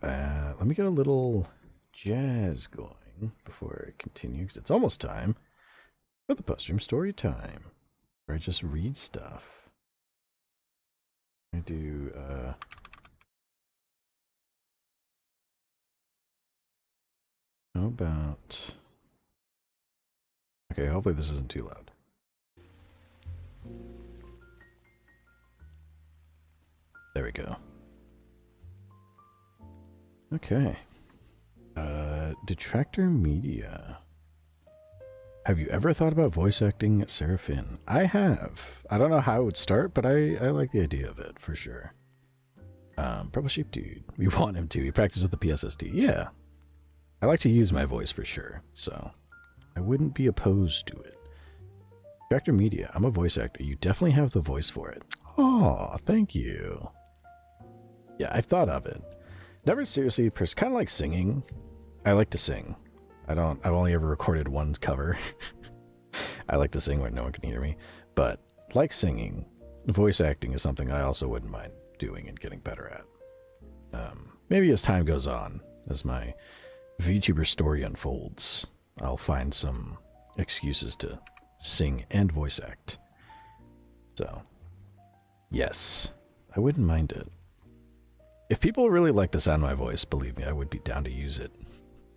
Let me get a little jazz going before I continue, because it's almost time for the post-stream story time, where I just read stuff. I do, how about... Okay, hopefully this isn't too loud. There we go. Okay. Detractor Media. Have you ever thought about voice acting Seraphin? I have. I don't know how it would start, but I like the idea of it, for sure. Purple Sheep Dude. We want him to. He practices with the PSSD. Yeah. I like to use my voice for sure, so I wouldn't be opposed to it. Tractor Media. I'm a voice actor. You definitely have the voice for it. Oh, thank you. Yeah, I've thought of it. Never seriously, kind of like singing. I like to sing. I've only ever recorded one cover. I like to sing where no one can hear me. But like singing, voice acting is something I also wouldn't mind doing and getting better at. Maybe as time goes on, as my VTuber story unfolds, I'll find some excuses to sing and voice act. So, yes, I wouldn't mind it. If people really like the sound of my voice, believe me, I would be down to use it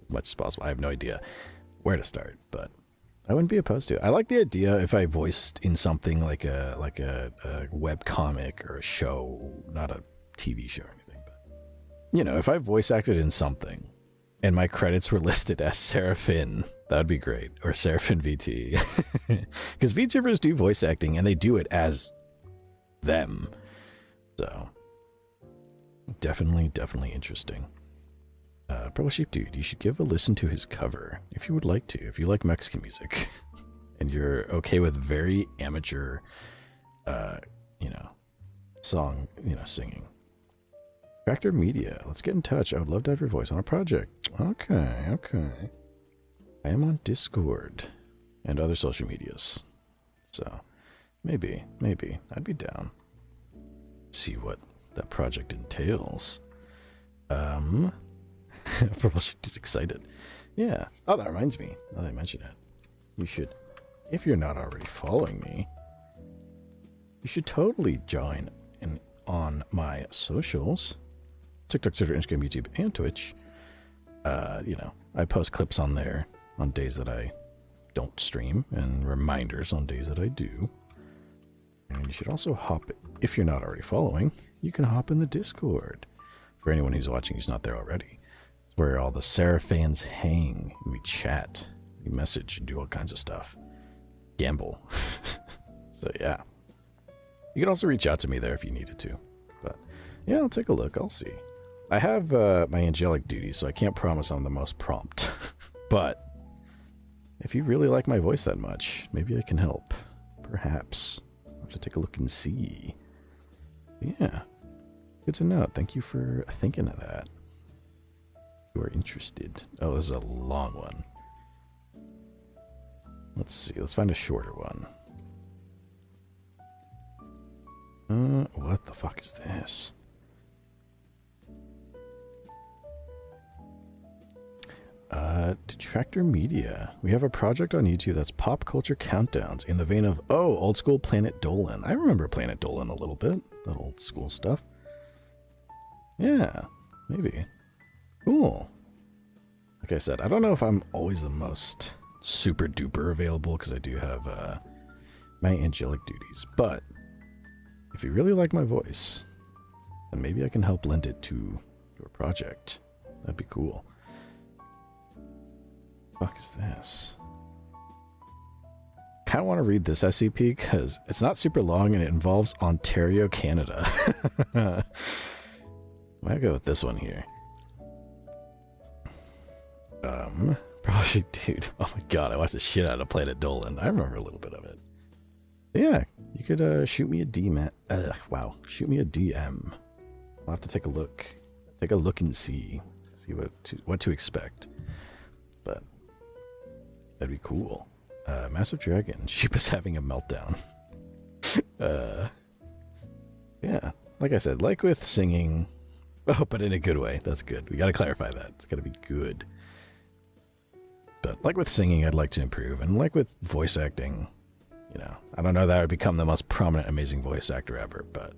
as much as possible. I have no idea where to start, but I wouldn't be opposed to it. I like the idea if I voiced in something like a web comic or a show, not a TV show or anything, but you know, if I voice acted in something and my credits were listed as Seraphin, that would be great. Or Seraphin VT. Because VTubers do voice acting and they do it as them. So definitely interesting. Purple Sheep Dude, you should give a listen to his cover if you would like to. If you like Mexican music and you're okay with very amateur, singing. Tractor Media, let's get in touch. I would love to have your voice on a project. Okay. I am on Discord and other social medias. So maybe I'd be down. See what that project entails. Purple Sheep is excited. Yeah. Oh, that reminds me. Now that I mention it, you should, if you're not already following me, you should totally join in on my socials. TikTok, Twitter, Instagram, YouTube, and Twitch. I post clips on there on days that I don't stream and reminders on days that I do. And you should also hop, if you're not already following, you can hop in the Discord. For anyone who's watching who's not there already. It's where all the Seraph fans hang and we chat, we message and do all kinds of stuff. Gamble. So yeah. You can also reach out to me there if you needed to. But yeah, I'll take a look. I'll see. I have my angelic duties, so I can't promise I'm the most prompt. But if you really like my voice that much, maybe I can help. Perhaps. I'll have to take a look and see. Yeah. Good to know. Thank you for thinking of that. You are interested. Oh, this is a long one. Let's see. Let's find a shorter one. What the fuck is this? Detractor Media. We have a project on YouTube that's pop culture countdowns in the vein of, old school Planet Dolan. I remember Planet Dolan a little bit. That old school stuff. Yeah, maybe. Cool. Like I said, I don't know if I'm always the most super duper available because I do have my angelic duties, but if you really like my voice, then maybe I can help lend it to your project. That'd be cool. Fuck is this? Kind of want to read this SCP because it's not super long and it involves Ontario, Canada. I'll go with this one here. Probably, dude. Oh my god, I watched the shit out of Planet Dolan. I remember a little bit of it. Yeah, you could shoot me a DM. Shoot me a DM. I'll have to take a look. Take a look and see what to expect. But that'd be cool. Massive Dragon. Sheep is having a meltdown. Yeah, like I said, like with singing. Oh, but in a good way. That's good. We got to clarify that. It's got to be good. But like with singing, I'd like to improve. And like with voice acting, I don't know that I would become the most prominent, amazing voice actor ever, but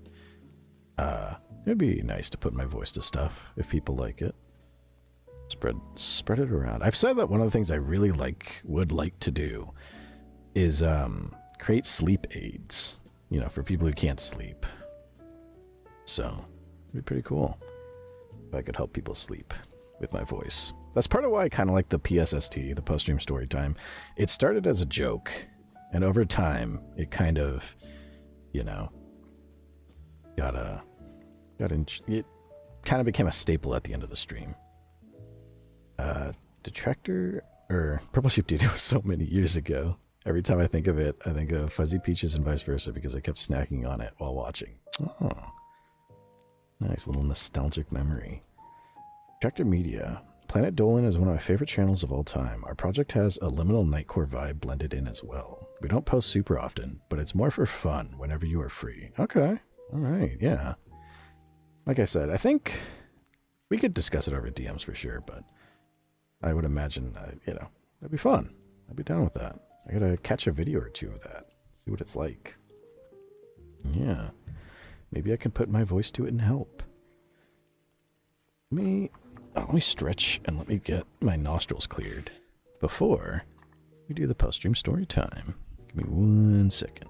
it'd be nice to put my voice to stuff if people like it. Spread it around. I've said that one of the things I really would like to do is create sleep aids, for people who can't sleep. So it'd be pretty cool if I could help people sleep with my voice. That's part of why I kind of like the PSST, the post-stream story time. It started as a joke, and over time, it kind of, kind of became a staple at the end of the stream. Detractor or Purple Sheep Dude was so many years ago. Every time I think of it, I think of Fuzzy Peaches and vice versa because I kept snacking on it while watching. Oh, nice little nostalgic memory. Detractor Media. Planet Dolan is one of my favorite channels of all time. Our project has a liminal Nightcore vibe blended in as well. We don't post super often, but it's more for fun whenever you are free. Okay. All right. Yeah. Like I said, I think we could discuss it over DMs for sure, but I would imagine, you know, that'd be fun. I'd be down with that. I gotta catch a video or two of that. See what it's like. Yeah. Maybe I can put my voice to it and help. Let me stretch and let me get my nostrils cleared before we do the post-stream story time. Give me 1 second.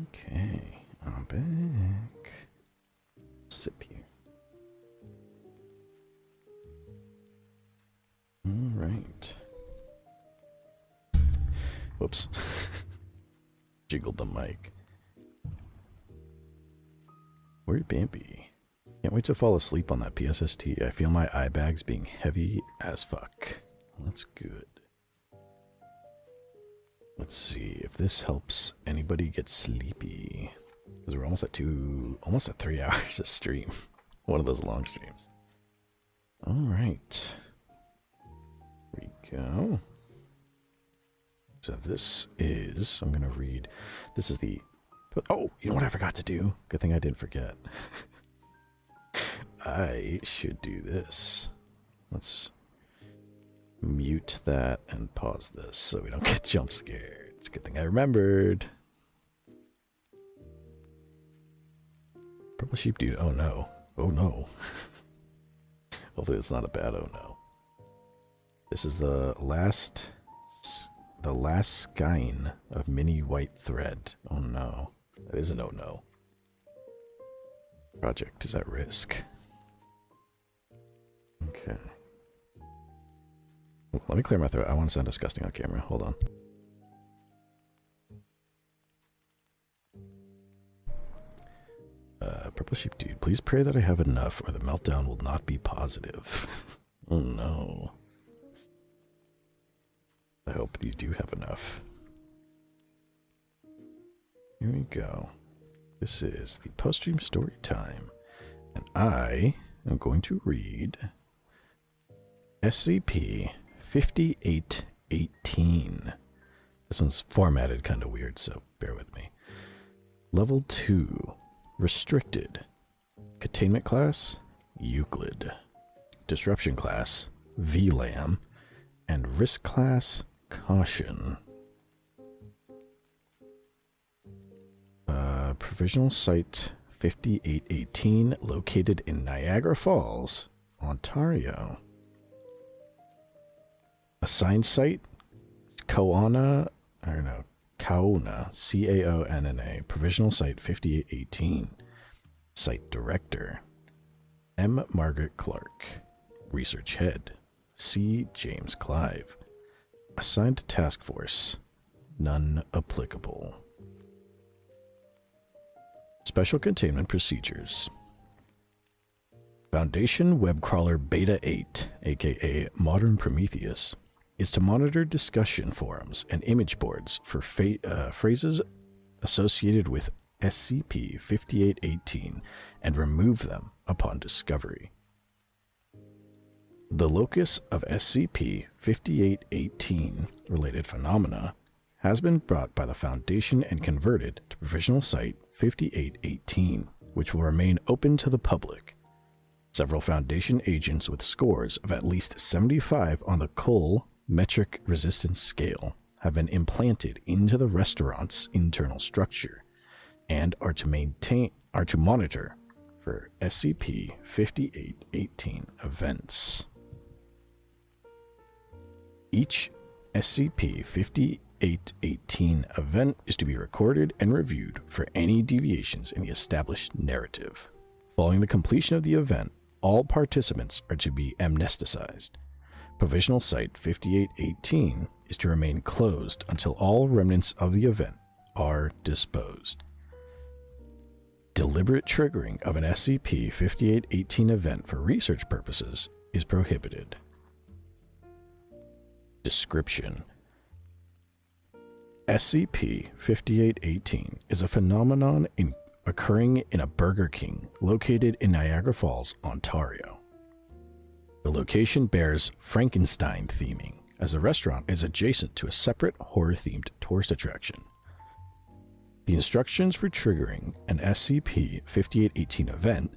Okay, I'm back. Sip here. Alright. Whoops. Jiggled the mic. Where'd Bambi? Can't wait to fall asleep on that PSST. I feel my eye bags being heavy as fuck. That's good. Let's see if this helps anybody get sleepy. Because we're almost at 3 hours of stream. One of those long streams. Alright. Here we go. So this is, I'm going to read, this is the, oh, you know what I forgot to do? Good thing I didn't forget. I should do this. Let's mute that and pause this so we don't get jump scared. It's a good thing I remembered. Purple Sheep Dude, oh no. Oh no. Hopefully it's not a bad oh no. This is the last skein of mini white thread. Oh no. That is an oh no. Project is at risk. Okay. Let me clear my throat. I want to sound disgusting on camera. Hold on. Purple Sheep Dude, please pray that I have enough or the meltdown will not be positive. Oh no. I hope you do have enough. Here we go. This is the post-stream story time. And I am going to read SCP-5818. This one's formatted kind of weird, so bear with me. Level 2. Restricted. Containment class, Euclid. Disruption class, VLAM. And risk class, Caution. Provisional Site 5818, located in Niagara Falls, Ontario. Assigned site, Kaona, C-A-O-N-N-A, Provisional Site 5818. Site Director, M. Margaret Clark. Research Head, C. James Clive. Assigned Task Force, none applicable. Special Containment Procedures. Foundation Web Crawler Beta 8, aka Modern Prometheus, is to monitor discussion forums and image boards for phrases associated with SCP-5818 and remove them upon discovery. The locus of SCP-5818 related phenomena has been brought by the Foundation and converted to Provisional Site 5818, which will remain open to the public. Several Foundation agents with scores of at least 75 on the Cole metric resistance scale have been implanted into the restaurant's internal structure and are to monitor for SCP-5818 events. Each SCP-5818 5818 event is to be recorded and reviewed for any deviations in the established narrative. Following the completion of the event, all participants are to be amnesticized. Provisional Site 5818 is to remain closed until all remnants of the event are disposed. Deliberate triggering of an SCP-5818 event for research purposes is prohibited. Description: SCP-5818 is a phenomenon occurring in a Burger King located in Niagara Falls, Ontario. The location bears Frankenstein theming, as the restaurant is adjacent to a separate horror-themed tourist attraction. The instructions for triggering an SCP-5818 event,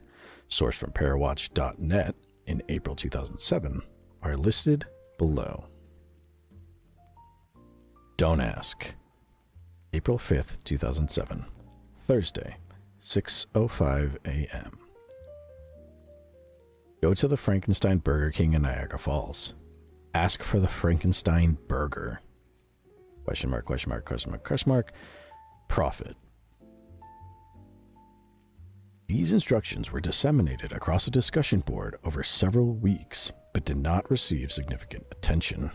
sourced from Parawatch.net in April 2007, are listed below. Don't ask. April 5th, 2007. Thursday, 6:05 a.m. Go to the Frankenstein Burger King in Niagara Falls. Ask for the Frankenstein Burger. Question mark, question mark, question mark, question mark. Profit. These instructions were disseminated across a discussion board over several weeks, but did not receive significant attention.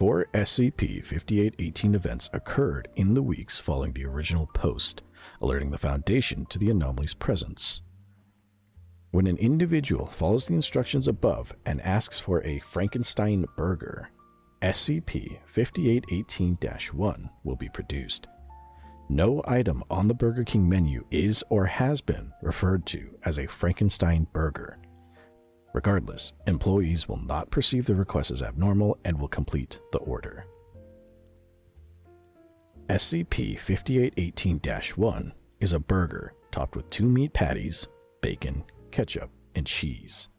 4 SCP-5818 events occurred in the weeks following the original post, alerting the Foundation to the anomaly's presence. When an individual follows the instructions above and asks for a Frankenstein burger, SCP-5818-1 will be produced. No item on the Burger King menu is or has been referred to as a Frankenstein burger. Regardless, employees will not perceive the request as abnormal and will complete the order. SCP-5818-1 is a burger topped with 2 meat patties, bacon, ketchup, and cheese.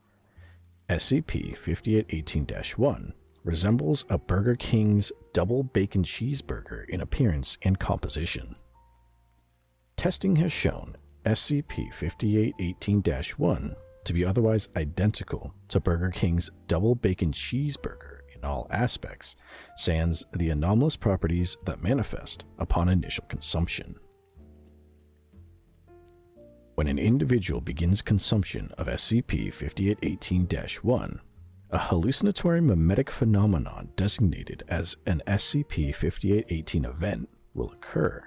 SCP-5818-1 resembles a Burger King's double bacon cheeseburger in appearance and composition. Testing has shown SCP-5818-1 to be otherwise identical to Burger King's double bacon cheeseburger in all aspects, sans the anomalous properties that manifest upon initial consumption. When an individual begins consumption of SCP-5818-1, a hallucinatory mimetic phenomenon designated as an SCP-5818 event will occur.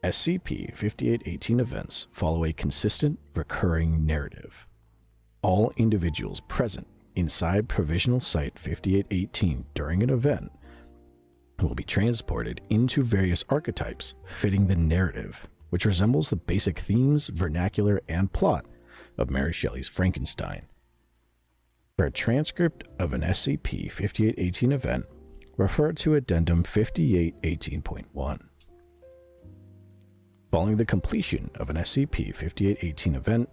SCP-5818 events follow a consistent, recurring narrative. All individuals present inside Provisional Site 5818 during an event will be transported into various archetypes fitting the narrative, which resembles the basic themes, vernacular, and plot of Mary Shelley's Frankenstein. For a transcript of an SCP-5818 event, refer to Addendum 5818.1. Following the completion of an SCP-5818 event,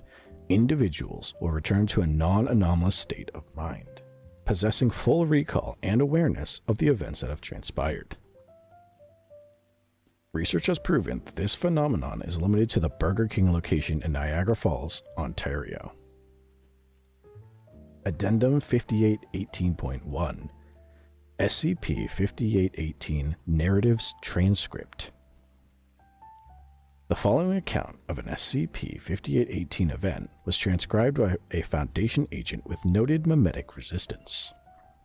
individuals will return to a non-anomalous state of mind, possessing full recall and awareness of the events that have transpired. Research has proven that this phenomenon is limited to the Burger King location in Niagara Falls, Ontario. Addendum 5818.1 SCP-5818 Narratives Transcript. The following account of an SCP-5818 event was transcribed by a Foundation agent with noted mimetic resistance.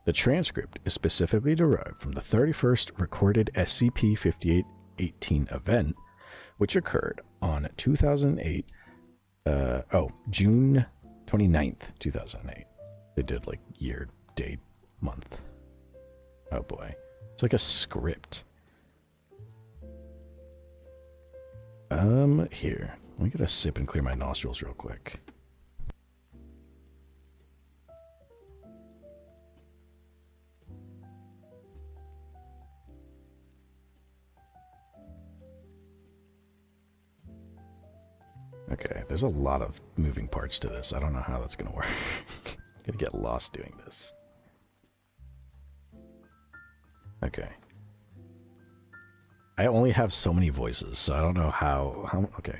The transcript is specifically derived from the 31st recorded SCP-5818 event, which occurred on June 29th, 2008. They did like year, date, month. Oh boy. It's like a script. Here. Let me get a sip and clear my nostrils real quick. Okay, there's a lot of moving parts to this. I don't know how that's gonna work. I'm gonna get lost doing this. Okay. I only have so many voices, so I don't know how okay.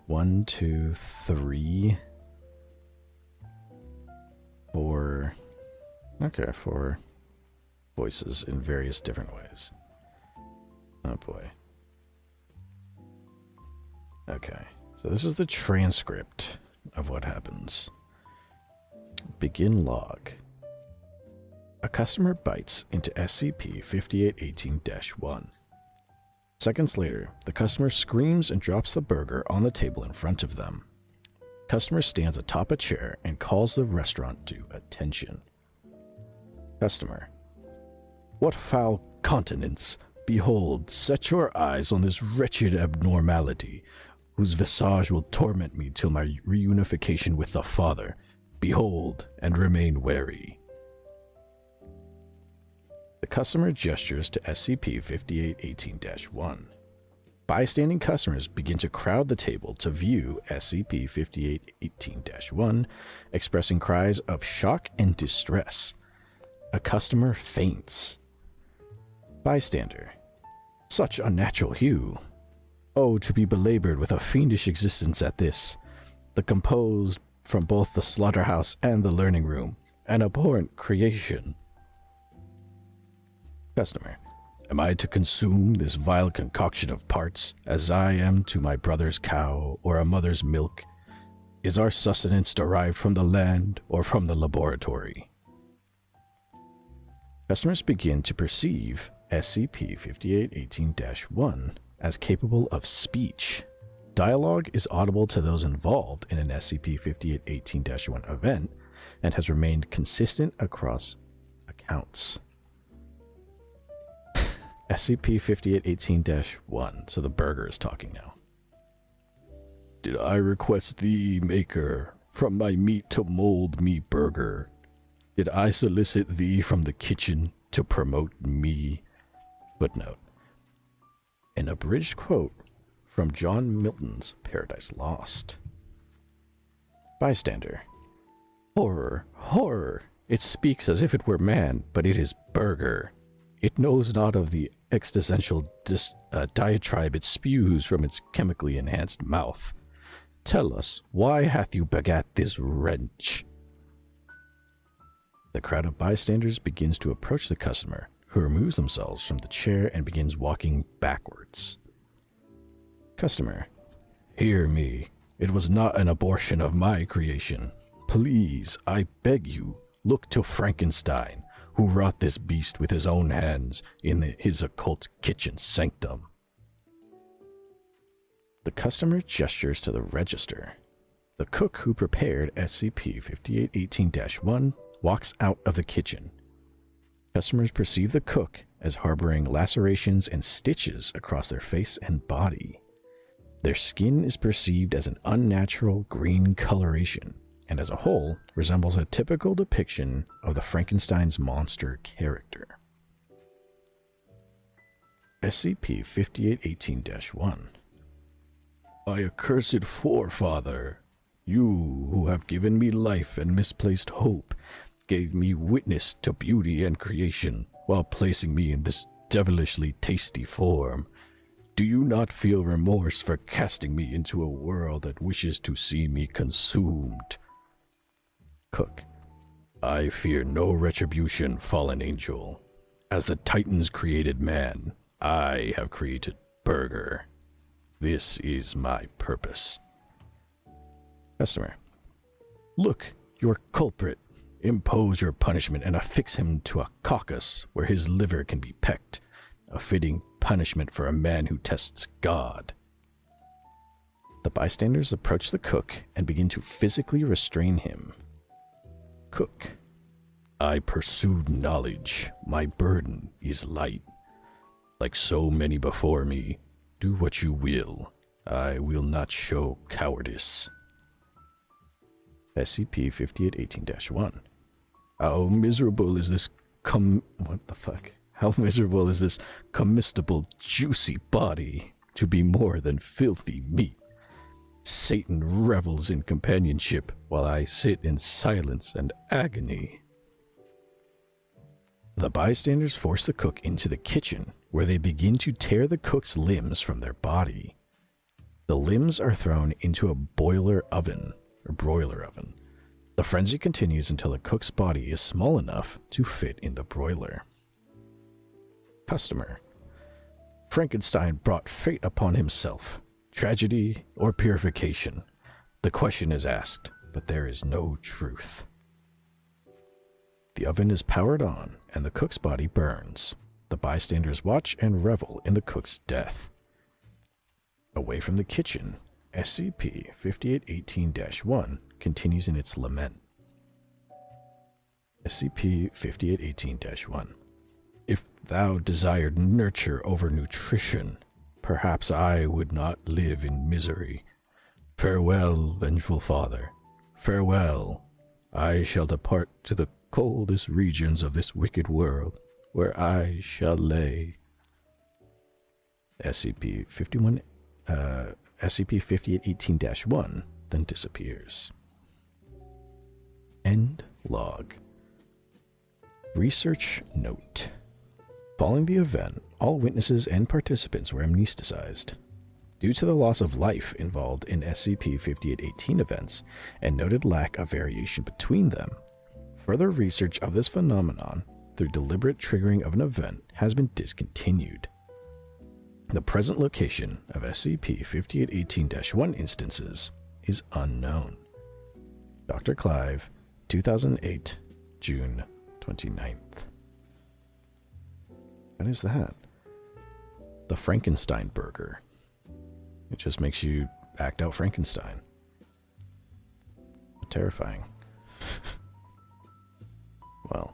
1, 2, 3, 4. Okay, 4 voices in various different ways. boy. Okay, so this is the transcript of what happens. Begin log. A customer bites into SCP-5818-1. Seconds later, the customer screams and drops the burger on the table in front of them. Customer stands atop a chair and calls the restaurant to attention. Customer. What foul countenance! Behold, set your eyes on this wretched abnormality, whose visage will torment me till my reunification with the Father. Behold, and remain wary. The customer gestures to SCP-5818-1. Bystanding customers begin to crowd the table to view SCP-5818-1, expressing cries of shock and distress. A customer faints. Bystander. Such unnatural hue. Oh, to be belabored with a fiendish existence at this. The composed from both the slaughterhouse and the learning room. An abhorrent creation. Customer. Am I to consume this vile concoction of parts, as I am to my brother's cow or a mother's milk? Is our sustenance derived from the land or from the laboratory? Customers begin to perceive SCP-5818-1 as capable of speech. Dialogue is audible to those involved in an SCP-5818-1 event and has remained consistent across accounts. SCP-5818-1. So the burger is talking now. Did I request thee, maker, from my meat to mold me burger? Did I solicit thee from the kitchen to promote me? Footnote. An abridged quote from John Milton's Paradise Lost. Bystander. Horror, horror! It speaks as if it were man, but it is burger. It knows not of the existential diatribe it spews from its chemically enhanced mouth. Tell us, why hath you begat this wretch? The crowd of bystanders begins to approach the customer, who removes themselves from the chair and begins walking backwards. Customer. Hear me. It was not an abortion of my creation. Please, I beg you, look to Frankenstein, who wrought this beast with his own hands in his occult kitchen sanctum. The customer gestures to the register. The cook who prepared SCP-5818-1 walks out of the kitchen. Customers perceive the cook as harboring lacerations and stitches across their face and body. Their skin is perceived as an unnatural green coloration, and as a whole resembles a typical depiction of the Frankenstein's monster character. SCP-5818-1. My accursed forefather, you who have given me life and misplaced hope, gave me witness to beauty and creation while placing me in this devilishly tasty form. Do you not feel remorse for casting me into a world that wishes to see me consumed? Cook. I fear no retribution, fallen angel. As the Titans created man, I have created Burger. This is my purpose. Customer. Look, your culprit. Impose your punishment and affix him to a caucus where his liver can be pecked. A fitting punishment for a man who tests God. The bystanders approach the cook and begin to physically restrain him. Cook. I pursued knowledge. My burden is light. Like so many before me, do what you will. I will not show cowardice. SCP-5818-1. How miserable is this How miserable is this comestible, juicy body to be more than filthy meat? Satan revels in companionship while I sit in silence and agony. The bystanders force the cook into the kitchen, where they begin to tear the cook's limbs from their body. The limbs are thrown into a broiler oven. The frenzy continues until the cook's body is small enough to fit in the broiler. Customer. Frankenstein brought fate upon himself. Tragedy or purification? The question is asked, but there is no truth. The oven is powered on, and the cook's body burns. The bystanders watch and revel in the cook's death. Away from the kitchen, SCP-5818-1 continues in its lament. SCP-5818-1. If thou desired nurture over nutrition, perhaps I would not live in misery. Farewell, vengeful father. Farewell. I shall depart to the coldest regions of this wicked world, where I shall lay. SCP-5818-1 then disappears. End log. Research note. Following the event, all witnesses and participants were amnesticized. Due to the loss of life involved in SCP-5818 events and noted lack of variation between them, further research of this phenomenon through deliberate triggering of an event has been discontinued. The present location of SCP-5818-1 instances is unknown. Dr. Clive, 2008, June 29th. What is that? The Frankenstein burger. It just makes you act out Frankenstein. Terrifying. Well.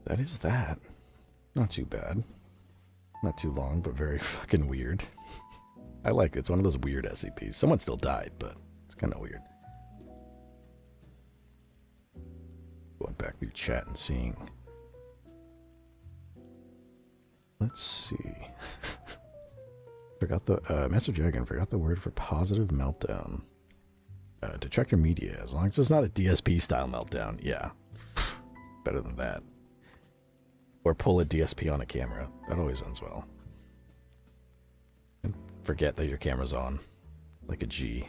That is that. Not too bad. Not too long, but very fucking weird. I like it. It's one of those weird SCPs. Someone still died, but it's kind of weird. Going back through chat and seeing. Let's see. Forgot the Master Dragon. Forgot the word for positive meltdown. Detractor media. As long as it's not a DSP style meltdown, yeah, better than that. Or pull a DSP on a camera. That always ends well. And forget that your camera's on, like a G.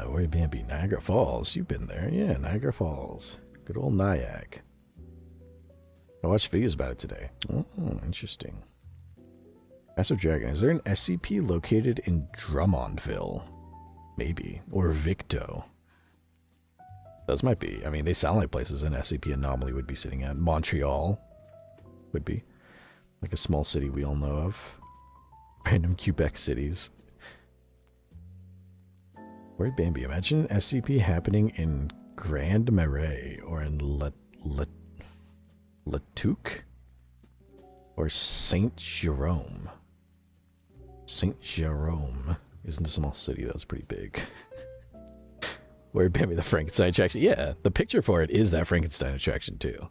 Where Bambi? Niagara Falls. You've been there, yeah. Niagara Falls. Good old Niag. I watched videos about it today. Oh, interesting. Massive Dragon. Is there an SCP located in Drummondville? Maybe. Or Victo. Those might be. I mean, they sound like places an SCP anomaly would be sitting at. Montreal would be. Like a small city we all know of. Random Quebec cities. Where'd Bambi? Imagine SCP happening in Grand Marais or in Latuque or Saint Jerome. Saint Jerome isn't a small city. That's pretty big. Where Bambi, the Frankenstein attraction. Yeah, the picture for it is that Frankenstein attraction too.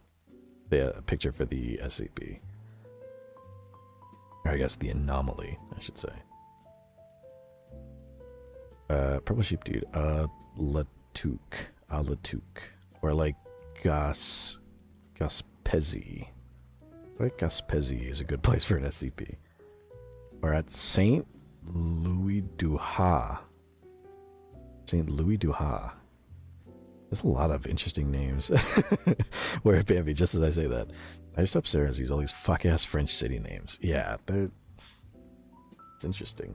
The picture for the SCP. Or I guess the anomaly, I should say. Purple Sheep Dude. Latuque. Latuque. Or like Gaspezi. Like Gaspezi is a good place for an SCP. Or at Saint Louis du Ha. St. Louis du Ha. There's a lot of interesting names. Where Bambi, just as I say that. I just upstairs use all these fuck-ass French city names. Yeah, they're... It's interesting.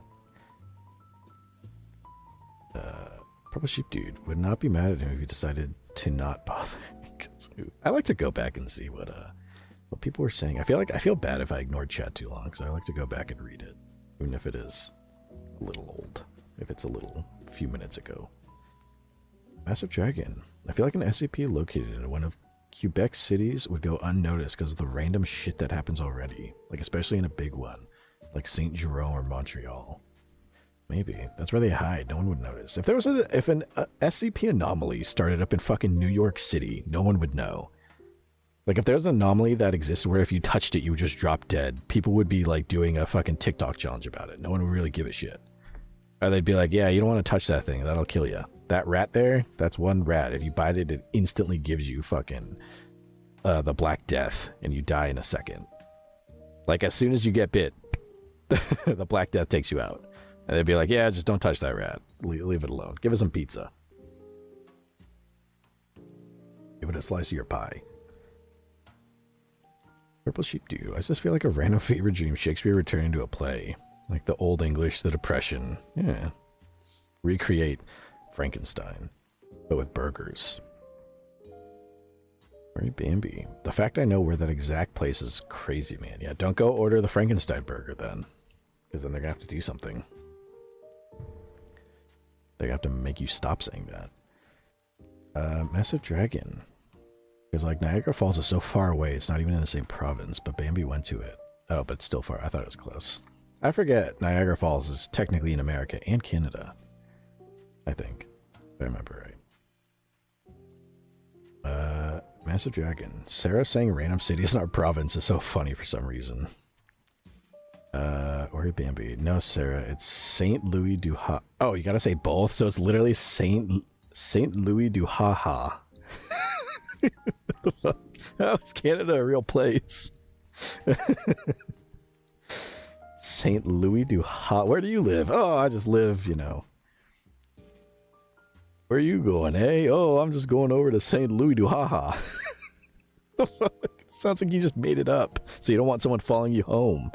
Purple Sheep Dude would not be mad at him if he decided to not bother. I like to go back and see what people were saying. I feel bad if I ignored chat too long, because I like to go back and read it. Even if it is a little old. If it's a few minutes ago. Massive Dragon. I feel like an SCP located in one of Quebec cities would go unnoticed because of the random shit that happens already. Like especially in a big one. Like Saint Jerome or Montreal. Maybe. That's where they hide. No one would notice. If there was an SCP anomaly started up in fucking New York City, no one would know. Like if there's an anomaly that exists where if you touched it you would just drop dead, people would be like doing a fucking TikTok challenge about it. No one would really give a shit. Or they'd be like, yeah, you don't want to touch that thing. That'll kill you. That rat there, that's one rat. If you bite it, it instantly gives you fucking the Black Death, and you die in a second. Like, as soon as you get bit, the Black Death takes you out. And they'd be like, yeah, just don't touch that rat. Leave it alone. Give it some pizza. It it a slice of your pie. Purple sheep do. I just feel like a random fever dream. Shakespeare returning to a play. Like the Old English, the Depression. Yeah. Recreate Frankenstein. But with burgers. Very Bambi. The fact I know where that exact place is crazy, man. Yeah, don't go order the Frankenstein burger then. Because then they're going to have to do something. They have to make you stop saying that. Massive Dragon. Because, like, Niagara Falls is so far away, it's not even in the same province, but Bambi went to it. Oh, but it's still far. I thought it was close. I forget Niagara Falls is technically in America and Canada. I think. If I remember right. Massive Dragon. Sarah saying random cities in our province is so funny for some reason. Ori Bambi. No, Sarah, it's Saint Louis du Ha. Oh, you gotta say both, so it's literally Saint Louis du Ha Ha. What the fuck? How is Canada a real place? St. Louis du Ha. Where do you live? Oh, I just live, you know. Where are you going, eh? Oh, I'm just going over to St. Louis du Ha Ha. The fuck? It sounds like you just made it up. So you don't want someone following you home.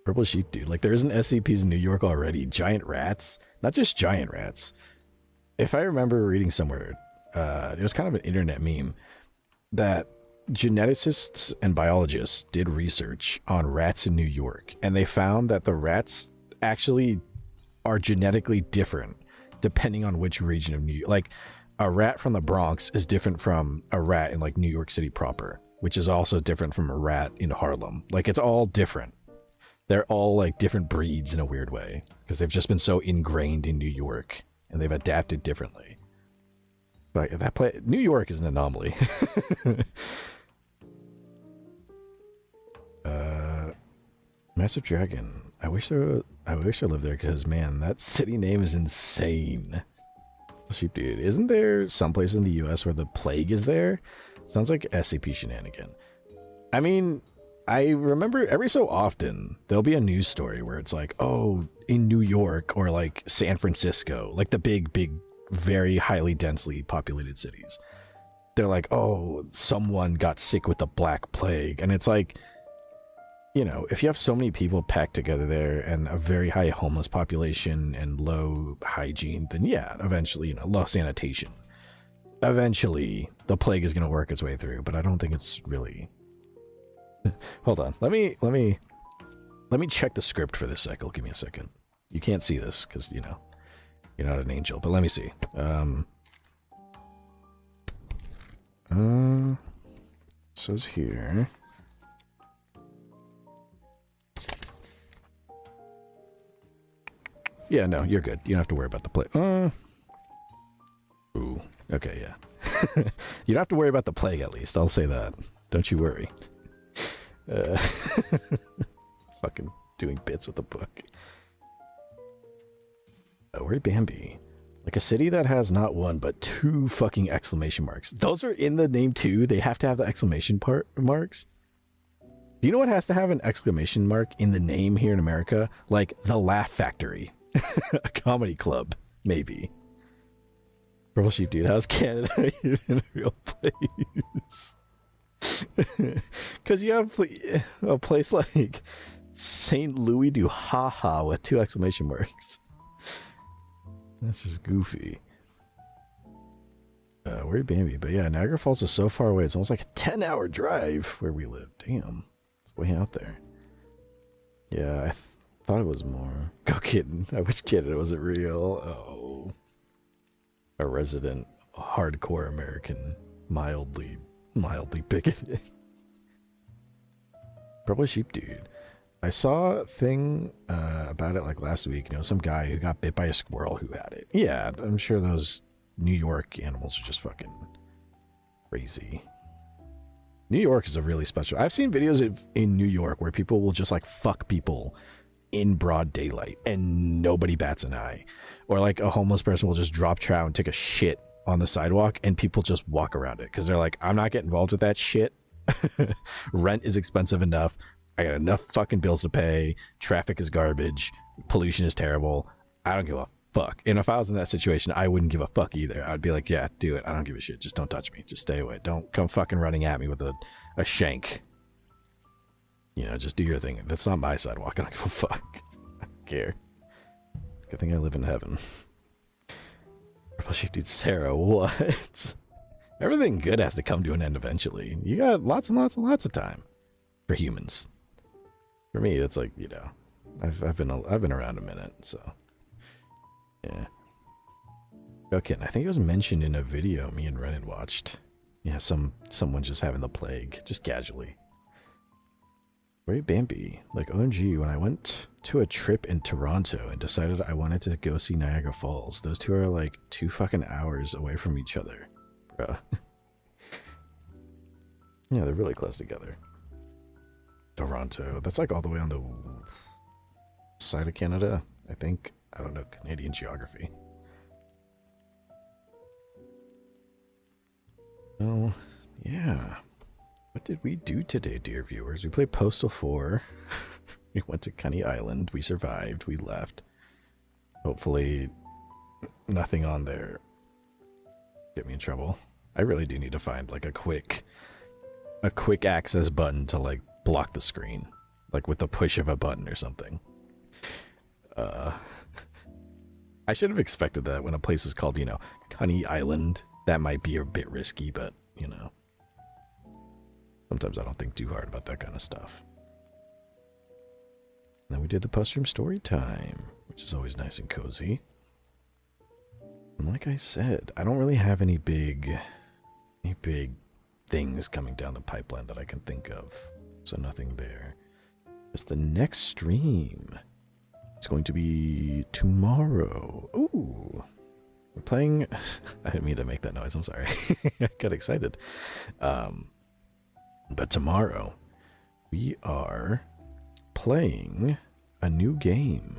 Purple sheep, dude. Like, there isn't SCPs in New York already. Giant rats. Not just giant rats. If I remember reading somewhere, it was kind of an internet meme that geneticists and biologists did research on rats in New York, and they found that the rats actually are genetically different depending on which region of New York. Like, a rat from the Bronx is different from a rat in, like, New York City proper, which is also different from a rat in Harlem. Like, it's all different. They're all, like, different breeds in a weird way, because they've just been so ingrained in New York, and they've adapted differently. But New York is an anomaly. Massive Dragon. I wish I lived there because, man, that city name is insane. Sheep dude, isn't there someplace in the U.S. where the plague is there? Sounds like SCP shenanigan. I mean, I remember every so often there'll be a news story where it's like, oh, in New York or like San Francisco, like the big, very highly densely populated cities. They're like, oh, someone got sick with the Black Plague. And it's like, you know, if you have so many people packed together there and a very high homeless population and low hygiene, then yeah, eventually, you know, low sanitation. Eventually, the plague is going to work its way through, but I don't think it's really... Hold on. Let me check the script for this cycle. Give me a second. You can't see this because, you know, you're not an angel, but let me see. It says here. Yeah, no, you're good. You don't have to worry about the plague. Ooh, okay, yeah. You don't have to worry about the plague, at least. I'll say that. Don't you worry. Fucking doing bits with the book. Where'd Bambi? Like a city that has not one, but 2 fucking exclamation marks. Those are in the name too. They have to have the exclamation marks. Do you know what has to have an exclamation mark in the name here in America? Like the Laugh Factory. A comedy club, maybe. Purple sheep, dude. How's Canada in a real place? Because you have a place like St. Louis du Ha Ha with 2 exclamation marks. That's just goofy. Where'd Bambi? But yeah, Niagara Falls is so far away. It's almost like a 10-hour drive where we live. Damn. It's way out there. Yeah, I thought it was more. Go kidding. I wish Canada wasn't real. Oh. A resident, hardcore American, mildly bigoted. Probably sheep dude. I saw a thing about it like last week. You know, some guy who got bit by a squirrel who had it. Yeah, I'm sure those New York animals are just fucking crazy. New York is a really special... I've seen videos in New York where people will just like fuck people in broad daylight and nobody bats an eye. Or like a homeless person will just drop trout and take a shit on the sidewalk and people just walk around it because they're like, I'm not getting involved with that shit. Rent is expensive enough. I got enough fucking bills to pay. Traffic is garbage. Pollution is terrible. I don't give a fuck. And if I was in that situation, I wouldn't give a fuck either. I'd be like, yeah, do it. I don't give a shit. Just don't touch me. Just stay away. Don't come fucking running at me with a shank. You know, just do your thing. That's not my sidewalk. I don't give a fuck. I don't care. Good thing I live in heaven. Purple Sheep Dude Sarah, what? Everything good has to come to an end eventually. You got lots and lots and lots of time for humans. For me, it's like, you know, I've been around a minute, so yeah. Okay, I think it was mentioned in a video me and Renan watched. Yeah, someone just having the plague, just casually. Very Bambi, like OMG, when I went to a trip in Toronto and decided I wanted to go see Niagara Falls, those two are like 2 fucking hours away from each other. Bruh. Yeah, they're really close together. Toronto, that's like all the way on the side of Canada, I think. I don't know Canadian geography. Oh, yeah. What did we do today, dear viewers? We played Postal 4. We went to Coney Island. We survived. We left. Hopefully, nothing on there get me in trouble. I really do need to find like a quick access button to like block the screen, like with the push of a button or something. I should have expected that when a place is called, you know, Coney Island. That might be a bit risky, but you know. Sometimes I don't think too hard about that kind of stuff. And then we did the post-room story time, which is always nice and cozy. And like I said, I don't really have any big things coming down the pipeline that I can think of. So nothing there. Just the next stream. It's going to be tomorrow. Ooh. We're playing... I didn't mean to make that noise, I'm sorry. I got excited. But tomorrow, we are playing a new game.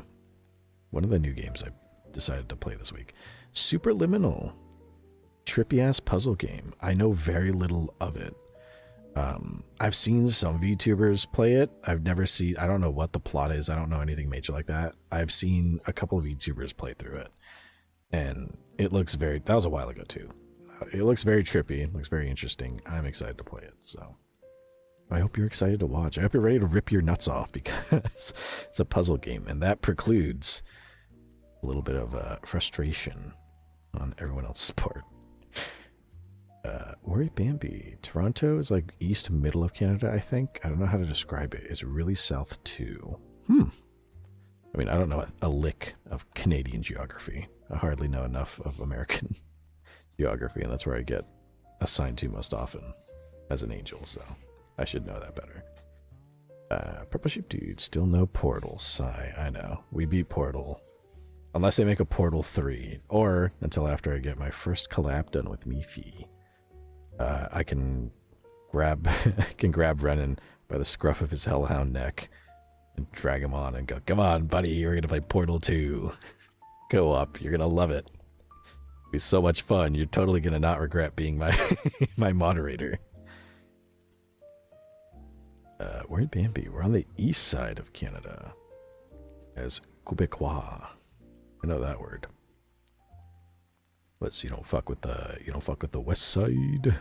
One of the new games I decided to play this week. Superliminal. Trippy-ass puzzle game. I know very little of it. I've seen some VTubers play it. I've never seen... I don't know what the plot is. I don't know anything major like that. I've seen a couple of VTubers play through it. And it looks very... That was a while ago, too. It looks very trippy. It looks very interesting. I'm excited to play it, so... I hope you're excited to watch. I hope you're ready to rip your nuts off because it's a puzzle game, and that precludes a little bit of frustration on everyone else's part. Worry Bambi. Toronto is like east middle of Canada, I think. I don't know how to describe it. It's really south too. I mean, I don't know a lick of Canadian geography. I hardly know enough of American geography, and that's where I get assigned to most often as an angel, so... I should know that better. Purple Sheep Dude, still no Portal. Sigh, I know. We beat Portal. Unless they make a Portal 3. Or until after I get my first collab done with Mifi. I can grab Renan by the scruff of his hellhound neck and drag him on and go, come on, buddy, you're gonna play Portal 2. Go up, you're gonna love it. It'll be so much fun. You're totally gonna not regret being my my moderator. We're in Bambi. We're on the east side of Canada. As Quebecois. I know that word. But you don't fuck with the west side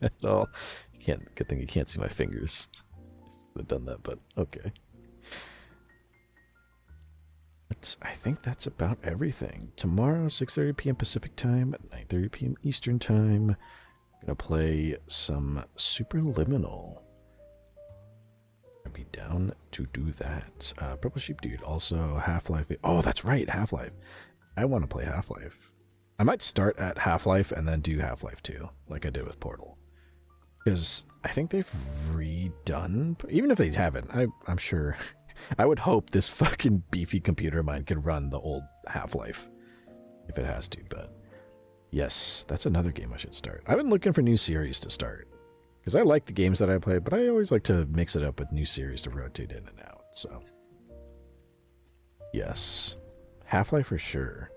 at all. Good thing you can't see my fingers. Should have done that, but okay. I think that's about everything. Tomorrow, 6:30 p.m. Pacific time, at 9:30 p.m. Eastern time. I'm gonna play some Superliminal. Be down to do that. Purple Sheep Dude, also Half-Life. Oh, that's right, Half-Life. I want to play Half-Life. I might start at Half-Life and then do Half-Life 2, like I did with Portal. Because I think they've redone, even if they haven't, I'm sure, I would hope this fucking beefy computer of mine could run the old Half-Life, if it has to, but yes, that's another game I should start. I've been looking for new series to start. Because I like the games that I play, but I always like to mix it up with new series to rotate in and out, so. Yes. Half-Life for sure.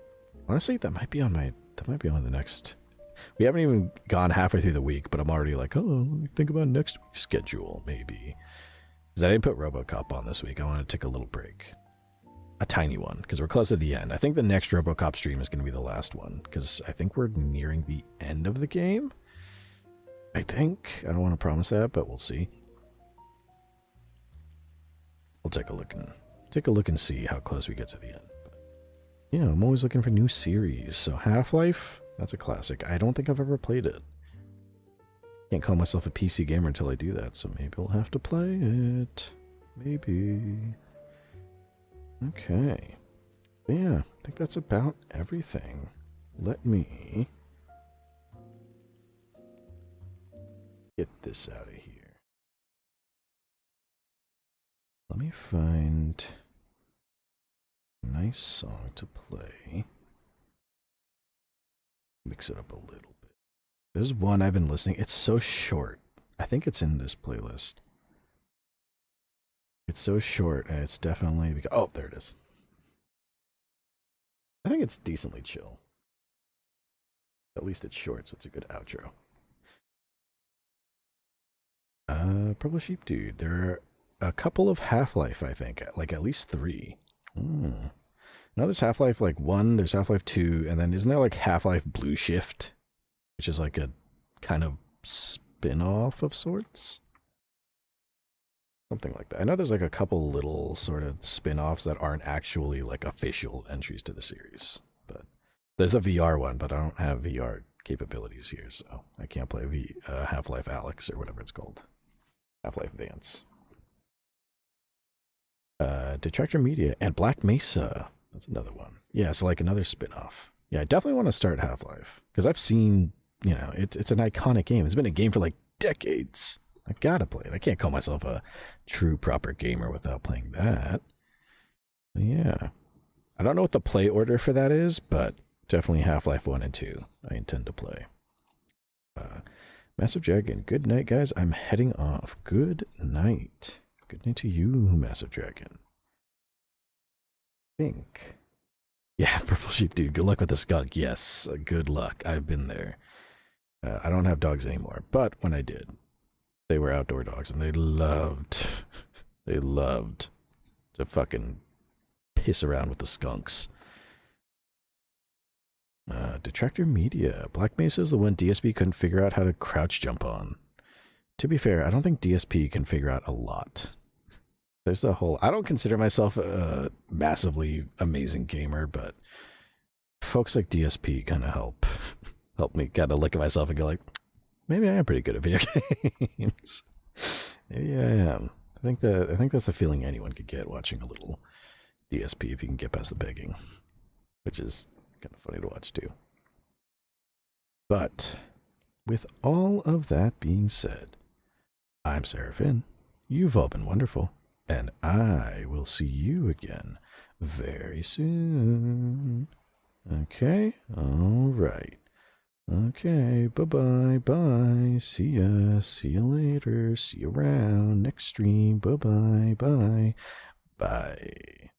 Honestly, that might be on the next... We haven't even gone halfway through the week, but I'm already like, oh, let me think about next week's schedule, maybe. Because I didn't put RoboCop on this week. I want to take a little break. a tiny one, because we're close to the end. I think the next RoboCop stream is going to be the last one, because I think we're nearing the end of the game. I think. I don't want to promise that, but we'll see. We'll take a look and see how close we get to the end. But, yeah, I'm always looking for new series. So Half-Life, that's a classic. I don't think I've ever played it. Can't call myself a PC gamer until I do that, so maybe I'll have to play it. Maybe. Okay. But yeah, I think that's about everything. Let me get this out of here. Let me find a nice song to play. Mix it up a little bit. There's one I've been listening. It's so short. I think it's in this playlist. It's so short, and it's definitely because, oh, there it is. I think it's decently chill. At least it's short, so it's a good outro. Purple Sheep Dude. There are a couple of Half-Life, I think. Like at least 3. No, there's Half-Life like 1, there's Half-Life 2, and then isn't there like Half-Life Blue Shift? Which is like a kind of spin-off of sorts? Something like that. I know there's like a couple little sort of spin-offs that aren't actually like official entries to the series. But there's a VR one, but I don't have VR capabilities here, so I can't play Half-Life Alyx or whatever it's called. Half-Life Bants. Detractor Media and Black Mesa. That's another one. Yeah, it's like another spin-off. Yeah, I definitely want to start Half-Life. Because I've seen, you know, it's an iconic game. It's been a game for like decades. I gotta play it. I can't call myself a true proper gamer without playing that. But yeah. I don't know what the play order for that is, but definitely Half-Life 1 and 2 I intend to play. Massive Dragon. Good night, guys. I'm heading off. Good night. Good night to you, Massive Dragon. I think. Yeah, Purple Sheep Dude. Good luck with the skunk. Yes, good luck. I've been there. I don't have dogs anymore, but when I did, they were outdoor dogs, and they loved to fucking piss around with the skunks. Detractor Media. Black Mesa is the one DSP couldn't figure out how to crouch jump on. To be fair, I don't think DSP can figure out a lot. There's the whole... I don't consider myself a massively amazing gamer, but folks like DSP kind of help me kind of look at myself and go like, maybe I am pretty good at video games. Maybe I am. I think that's a feeling anyone could get watching a little DSP if you can get past the begging, which is kind of funny to watch too. But with all of that being said, I'm Seraph. You've all been wonderful, and I will see you again very soon. Okay? All right. Okay, bye-bye, bye. See ya. See you later. See you around. Next stream. Bye-bye, bye. Bye.